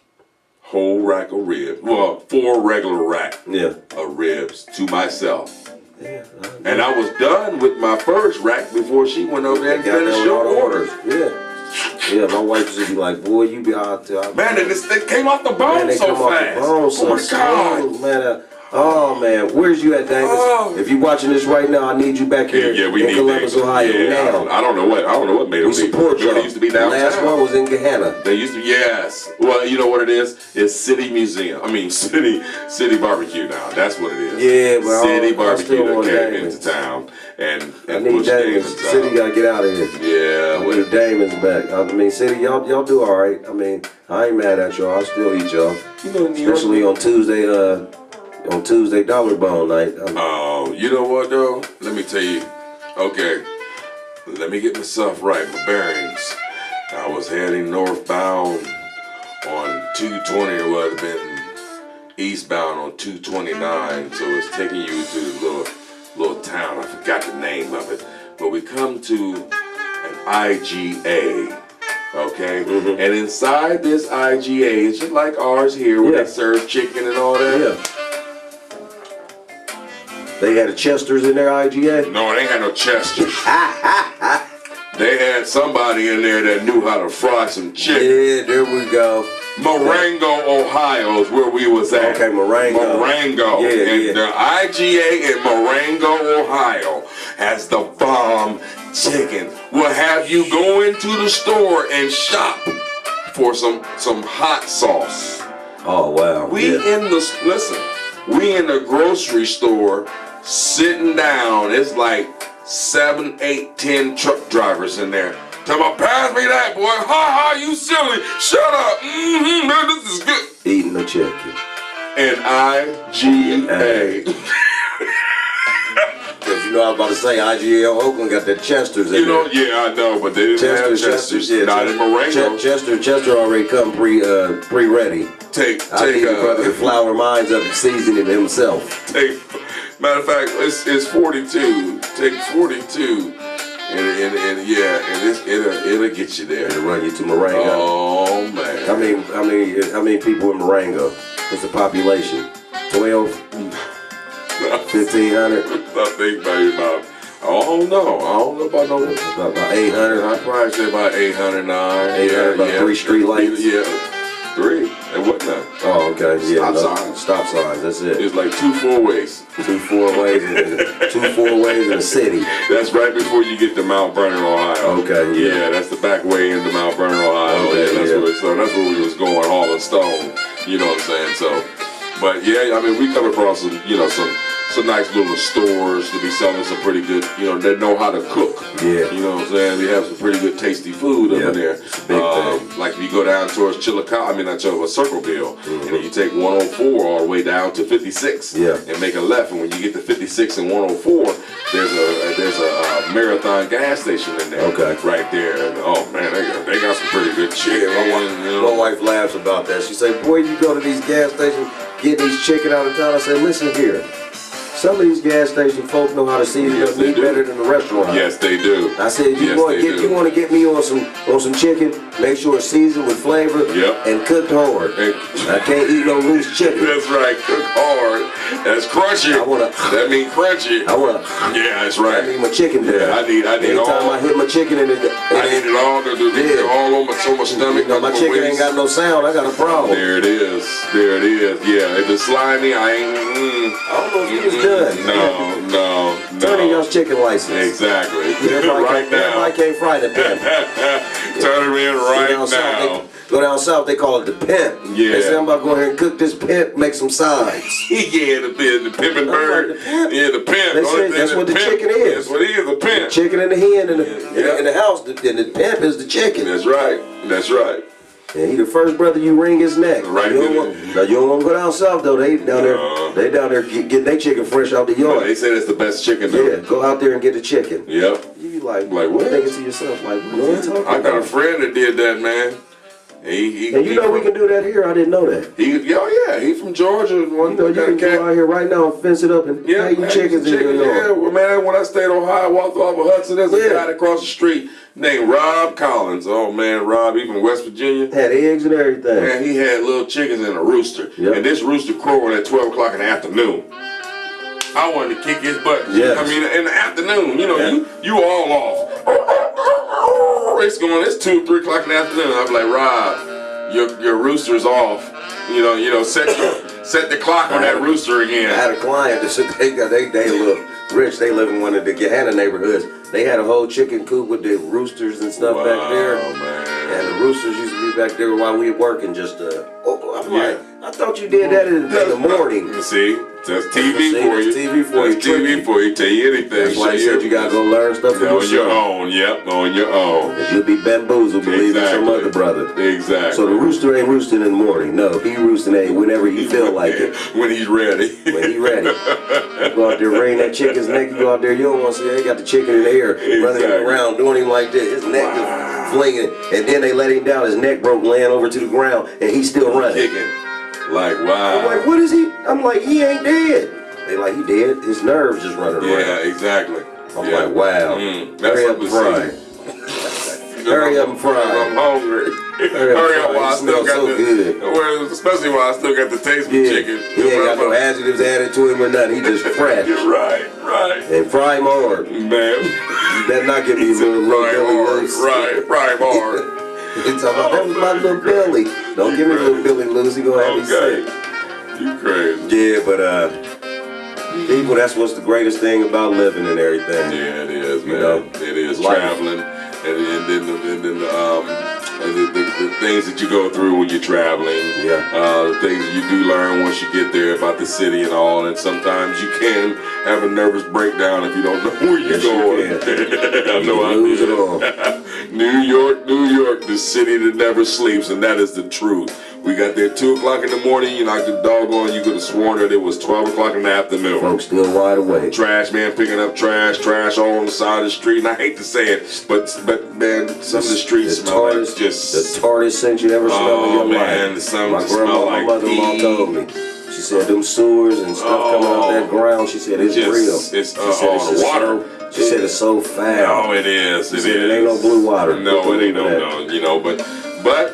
Speaker 1: whole rack of ribs. Well, 4 regular rack
Speaker 2: of
Speaker 1: ribs to myself.
Speaker 2: Yeah.
Speaker 1: And I was done with my first rack before she went over there and finished your orders.
Speaker 2: Yeah, my wife used to be like, boy, you be out there.
Speaker 1: Man, they came off the bone so fast. Oh my God.
Speaker 2: Man, oh man, where's you at, Davis?
Speaker 1: Oh.
Speaker 2: If you're watching this right now, I need you back here
Speaker 1: we
Speaker 2: in
Speaker 1: need
Speaker 2: Columbus,
Speaker 1: Davis.
Speaker 2: Ohio now.
Speaker 1: I don't know what made them
Speaker 2: We support
Speaker 1: leave.
Speaker 2: y'all.
Speaker 1: They used to be downtown.
Speaker 2: The last one was in Gahanna.
Speaker 1: They used to, yes. Well, you know what it is? It's City Museum. I mean, City Barbecue now. That's what it is.
Speaker 2: Yeah, but
Speaker 1: City
Speaker 2: I
Speaker 1: Barbecue
Speaker 2: still
Speaker 1: that
Speaker 2: want
Speaker 1: came
Speaker 2: Damon's.
Speaker 1: into town and
Speaker 2: I need
Speaker 1: pushed
Speaker 2: Damon's.
Speaker 1: Damon's
Speaker 2: City
Speaker 1: out.
Speaker 2: gotta get out of here.
Speaker 1: Yeah.
Speaker 2: I need Damon's back. I mean, City, y'all do all right. I mean, I ain't mad at y'all. I still eat y'all, especially on Tuesday Dollar Bone night.
Speaker 1: Oh, you know what though? Let me tell you. Okay, let me get myself right. My bearings. I was heading northbound on 220. It would have been eastbound on 229. So it's taking you to the little town. I forgot the name of it. But we come to an IGA. Okay, and inside this IGA, it's just like ours here, where they serve chicken and all that.
Speaker 2: Yeah. They had a Chester's in their IGA?
Speaker 1: No, they ain't got no Chesters. They had somebody in there that knew how to fry some chicken.
Speaker 2: Yeah, there we go.
Speaker 1: Marengo, Ohio is where we was at.
Speaker 2: Okay, Marengo.
Speaker 1: Marengo.
Speaker 2: Yeah,
Speaker 1: and
Speaker 2: yeah.
Speaker 1: the IGA in Marengo, Ohio has the bomb chicken. Will have you go into the store and shop for some hot sauce.
Speaker 2: Oh wow.
Speaker 1: We in the grocery store sitting down. It's like 7, 8, 10 truck drivers in there. Tell me, pass me that, boy. Ha ha, you silly. Shut up. Man, this is good.
Speaker 2: Eating the chicken.
Speaker 1: And IGA.
Speaker 2: Cause you know I was about to say IGA Oakland got the Chesters in there.
Speaker 1: Yeah, I know, but they didn't have Chester's.
Speaker 2: yeah,
Speaker 1: Not in Marengo.
Speaker 2: Chester already come pre-ready. I need the brother to flour mines up and season it himself.
Speaker 1: Matter of fact, it's 42. Take 42. And it'll get you there.
Speaker 2: It'll run you to Marengo.
Speaker 1: Oh man.
Speaker 2: How many people in Marengo? What's the population? 12? 1,500?
Speaker 1: I think maybe about. I don't know about no.
Speaker 2: About 800.
Speaker 1: I'd probably say about 809.
Speaker 2: 800, about 3 street lights.
Speaker 1: Yeah, 3. And whatnot.
Speaker 2: Oh, okay. Yeah.
Speaker 1: Signs.
Speaker 2: Stop signs. That's it.
Speaker 1: It's like 2 4-ways.
Speaker 2: 2 4-ways and 2 4-ways in the city.
Speaker 1: That's right before you get to Mount Vernon, Ohio.
Speaker 2: Okay.
Speaker 1: Yeah, that's the back way into Mount Vernon, Ohio.
Speaker 2: Okay,
Speaker 1: That's where we was going, hauling stone. You know what I'm saying? So, but yeah, I mean, we come across some nice little stores to be selling some pretty good, they know how to cook.
Speaker 2: Yeah.
Speaker 1: You know what I'm saying? We have some pretty good tasty food over there.
Speaker 2: It's a big thing.
Speaker 1: Like if you go down towards Circleville, and then you take 104 all the way down to 56 and make a left. And when you get to 56 and 104, there's a Marathon gas station in there.
Speaker 2: Okay.
Speaker 1: Right there. And oh man, they got some pretty good chicken.
Speaker 2: My wife laughs about that. She say, boy, you go to these gas stations, get these chicken out of town. I say, listen here. Some of these gas station folks know how to season up meat better than the restaurant.
Speaker 1: Yes, they do.
Speaker 2: I said, you want to get me on some chicken, make sure it's seasoned with flavor and cooked hard. I can't eat no loose chicken.
Speaker 1: That's right, cook hard. That's crunchy. That means crunchy. Yeah, that's right.
Speaker 2: I need my chicken there.
Speaker 1: Yeah, I need
Speaker 2: Anytime I hit my chicken in it,
Speaker 1: I need it all to do all on my stomach.
Speaker 2: My chicken ain't got no sound. I got a problem.
Speaker 1: There it is. Yeah, if it's slimy, I
Speaker 2: don't know if it's done.
Speaker 1: No.
Speaker 2: Turn in your chicken license.
Speaker 1: Exactly.
Speaker 2: Everybody can't fry the pimp.
Speaker 1: Turn it in right now.
Speaker 2: Go down south, they call it the pimp.
Speaker 1: Yeah.
Speaker 2: They say, I'm about to go ahead and cook this pimp, make some sides.
Speaker 1: Yeah, the pimp and bird.
Speaker 2: Like the pimp.
Speaker 1: Yeah, the pimp.
Speaker 2: That's what the chicken is.
Speaker 1: That's what it is, the pimp.
Speaker 2: The chicken and the hen in the house, and the pimp is the chicken.
Speaker 1: That's right.
Speaker 2: And he the first brother you wring his neck.
Speaker 1: Right.
Speaker 2: You don't want to go down south though. They down there getting their chicken fresh out the yard.
Speaker 1: No, they say that's the best chicken though.
Speaker 2: Yeah, go out there and get the chicken.
Speaker 1: Yep.
Speaker 2: You like
Speaker 1: what?
Speaker 2: Thinking to yourself, like, what are you talking about?
Speaker 1: I got a friend that did that, man.
Speaker 2: And you know we can do that here. I didn't know that.
Speaker 1: He from Georgia.
Speaker 2: You can go out here right now and fence it up and pay you chickens in your yard.
Speaker 1: Yeah, well, man, when I stayed in Ohio, I walked off of Hudson. There's a guy across the street named Rob Collins. Oh man, Rob, he from West Virginia.
Speaker 2: Had eggs and everything.
Speaker 1: Man, he had little chickens and a rooster. Yep. And this rooster crowing at 12 o'clock in the afternoon. I wanted to kick his butt.
Speaker 2: Yes.
Speaker 1: I mean, in the afternoon, you all off. It's 2 or 3 o'clock in the afternoon. I'm like, Rob, your rooster's off. Set the clock on that rooster again.
Speaker 2: I had a client that said they look rich. They live in one of the Gahanna neighborhoods. They had a whole chicken coop with the roosters and stuff back there.
Speaker 1: Man.
Speaker 2: And the roosters used to be back there while we were working. I'm like, I thought you did that in the morning.
Speaker 1: See, that's TV for you.
Speaker 2: TV for you.
Speaker 1: That's TV for you. Tell you anything.
Speaker 2: That's why I said you gotta go learn stuff for
Speaker 1: on your own. Yep, on your own.
Speaker 2: You'll be bamboozled believing some other brother.
Speaker 1: Exactly.
Speaker 2: So the rooster ain't roosting in the morning. No, he roosting whenever he feel like it.
Speaker 1: When he's ready.
Speaker 2: When he ready. You go out there, wring that chicken's neck. You go out there, you don't want to see they got the chicken in the air, running him around, doing him like this. His neck is flinging, and then they let him down. His neck broke, laying over to the ground, and he's still running.
Speaker 1: Kicking. Like, wow.
Speaker 2: I'm like, what is he? I'm like, he ain't dead. They like, he dead. His nerves just running around.
Speaker 1: Yeah, exactly.
Speaker 2: I'm like, wow. Hurry up and fry. Hurry up and fry.
Speaker 1: I'm hungry. Hurry up while I still got especially while I still got the taste of chicken.
Speaker 2: He ain't got no adjectives added to him or nothing. He just fresh.
Speaker 1: Right.
Speaker 2: And fry him hard.
Speaker 1: Man.
Speaker 2: You better not give me a little belly loose.
Speaker 1: Right, fry him hard.
Speaker 2: It's about that was my little Billy. Don't give me little Billy Lucy. Go have me sick.
Speaker 1: You crazy.
Speaker 2: Yeah, but people, that's what's the greatest thing about living and everything.
Speaker 1: Yeah, it is, man.
Speaker 2: You know,
Speaker 1: it is
Speaker 2: life.
Speaker 1: traveling, and then the things that you go through when you're traveling.
Speaker 2: Yeah.
Speaker 1: The things you do learn once you get there about the city and all, and sometimes you can have a nervous breakdown if you don't know where you're going. I know I
Speaker 2: lose it
Speaker 1: did.
Speaker 2: all.
Speaker 1: New York, the city that never sleeps, and that is the truth. We got there 2 o'clock in the morning. You knocked the dog on. You could have sworn that it was 12 o'clock in the afternoon.
Speaker 2: Folks still wide awake.
Speaker 1: Trash man picking up trash all on the side of the street. And I hate to say it, but man, some of the streets smell like just
Speaker 2: the tartest scent you ever smelled in your
Speaker 1: man,
Speaker 2: life.
Speaker 1: some
Speaker 2: My
Speaker 1: smell
Speaker 2: grandma,
Speaker 1: like
Speaker 2: my mother-in-law
Speaker 1: pee.
Speaker 2: told me. She said them sewers and stuff coming out that ground. She said it's
Speaker 1: Just-
Speaker 2: real.
Speaker 1: it's,
Speaker 2: She said
Speaker 1: the
Speaker 2: just
Speaker 1: water.
Speaker 2: She said it's so foul.
Speaker 1: Oh, it is.
Speaker 2: She said it ain't no blue water.
Speaker 1: No, it ain't no. You know, but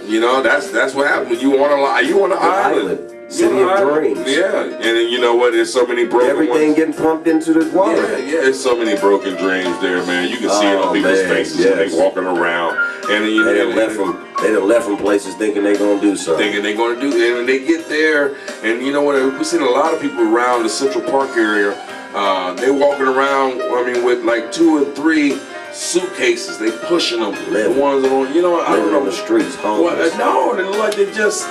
Speaker 1: you know that's what happens when you want an island.
Speaker 2: City
Speaker 1: You
Speaker 2: of
Speaker 1: know,
Speaker 2: dreams.
Speaker 1: Yeah, and then you know what? There's so many broken
Speaker 2: Everything
Speaker 1: ones.
Speaker 2: getting pumped into the water.
Speaker 1: Yeah, there's so many broken dreams there, man. You can see it on people's faces when they walking around, and you
Speaker 2: They
Speaker 1: know,
Speaker 2: done left from places thinking they gonna do something.
Speaker 1: thinking they're going to do, and when they get there, and you know what? We've seen a lot of people around the Central Park area. They walking around. I mean, with like 2 or 3 suitcases. They pushing them.
Speaker 2: Living.
Speaker 1: The ones on, you know, I don't
Speaker 2: Living
Speaker 1: know.
Speaker 2: on the streets, homeless.
Speaker 1: Well, no, they look like they just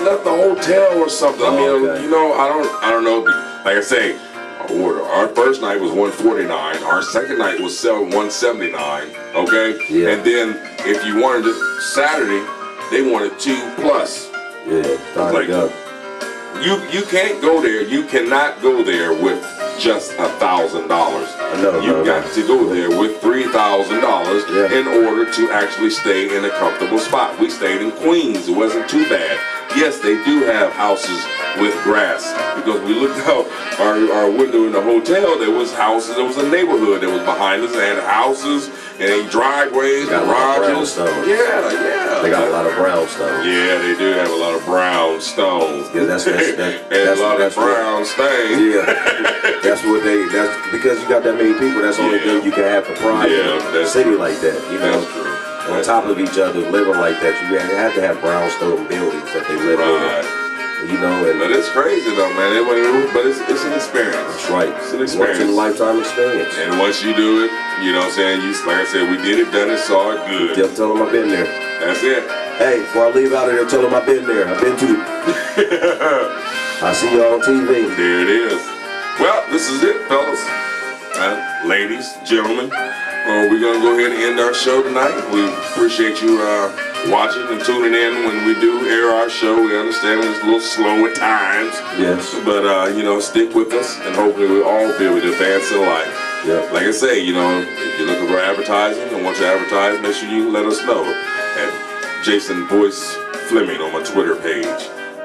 Speaker 1: left the hotel or something. I mean,
Speaker 2: okay.
Speaker 1: you know, I don't know. Like I say, our first night was 149. Our second night was 179. Okay,
Speaker 2: Yeah.
Speaker 1: and then if you wanted it Saturday, they wanted 2+.
Speaker 2: Yeah, time
Speaker 1: Like,
Speaker 2: to go.
Speaker 1: You can't go there. You cannot go there with just $1,000.
Speaker 2: No,
Speaker 1: You got to go there with $3,000
Speaker 2: Yeah.
Speaker 1: in order to actually stay in a comfortable spot. We stayed in Queens. It wasn't too bad. Yes, they do have houses with grass because we looked out our window in the hotel. There was houses. There was a neighborhood that was behind us. They had houses and driveways,
Speaker 2: Got a lot of
Speaker 1: garages.
Speaker 2: brownstones.
Speaker 1: Yeah.
Speaker 2: They got a lot of brownstones.
Speaker 1: Yeah, they do have a lot of brown stones.
Speaker 2: Yeah, that's
Speaker 1: and a lot of brown stains.
Speaker 2: Yeah, that's because you got that many people. That's the only
Speaker 1: Yeah.
Speaker 2: thing you can have for pride in
Speaker 1: Yeah,
Speaker 2: a
Speaker 1: that's
Speaker 2: city
Speaker 1: true.
Speaker 2: like that. You know,
Speaker 1: That's true.
Speaker 2: on top of each other, living like that, you have to have brownstone buildings that they live
Speaker 1: Right.
Speaker 2: in. You know, and
Speaker 1: But it's crazy though, man. But it's an experience.
Speaker 2: that's right.
Speaker 1: It's an
Speaker 2: Once
Speaker 1: experience.
Speaker 2: in a lifetime experience.
Speaker 1: And once you do it, you know what I'm saying? Like I said, we did it, done it, saw it, good.
Speaker 2: Just tell them I've been there.
Speaker 1: That's it.
Speaker 2: Hey, before I leave out of there, tell them I've been there. I've been to. I see you on TV.
Speaker 1: There it is. Well, this is it, fellas. Ladies, gentlemen. We're going to go ahead and end our show tonight. We appreciate you watching and tuning in when we do air our show. We understand it's a little slow at times.
Speaker 2: Yes.
Speaker 1: But, you know, stick with us and hopefully we'll all be able to advance in life.
Speaker 2: Yeah.
Speaker 1: Like I say, you know, if you're looking for advertising and want to advertise, make sure you let us know at Jason Boyce Fleming on my Twitter page.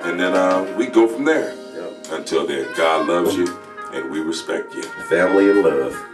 Speaker 1: And then we go from there.
Speaker 2: Yep.
Speaker 1: Until then, God loves you and we respect you.
Speaker 2: Family and love.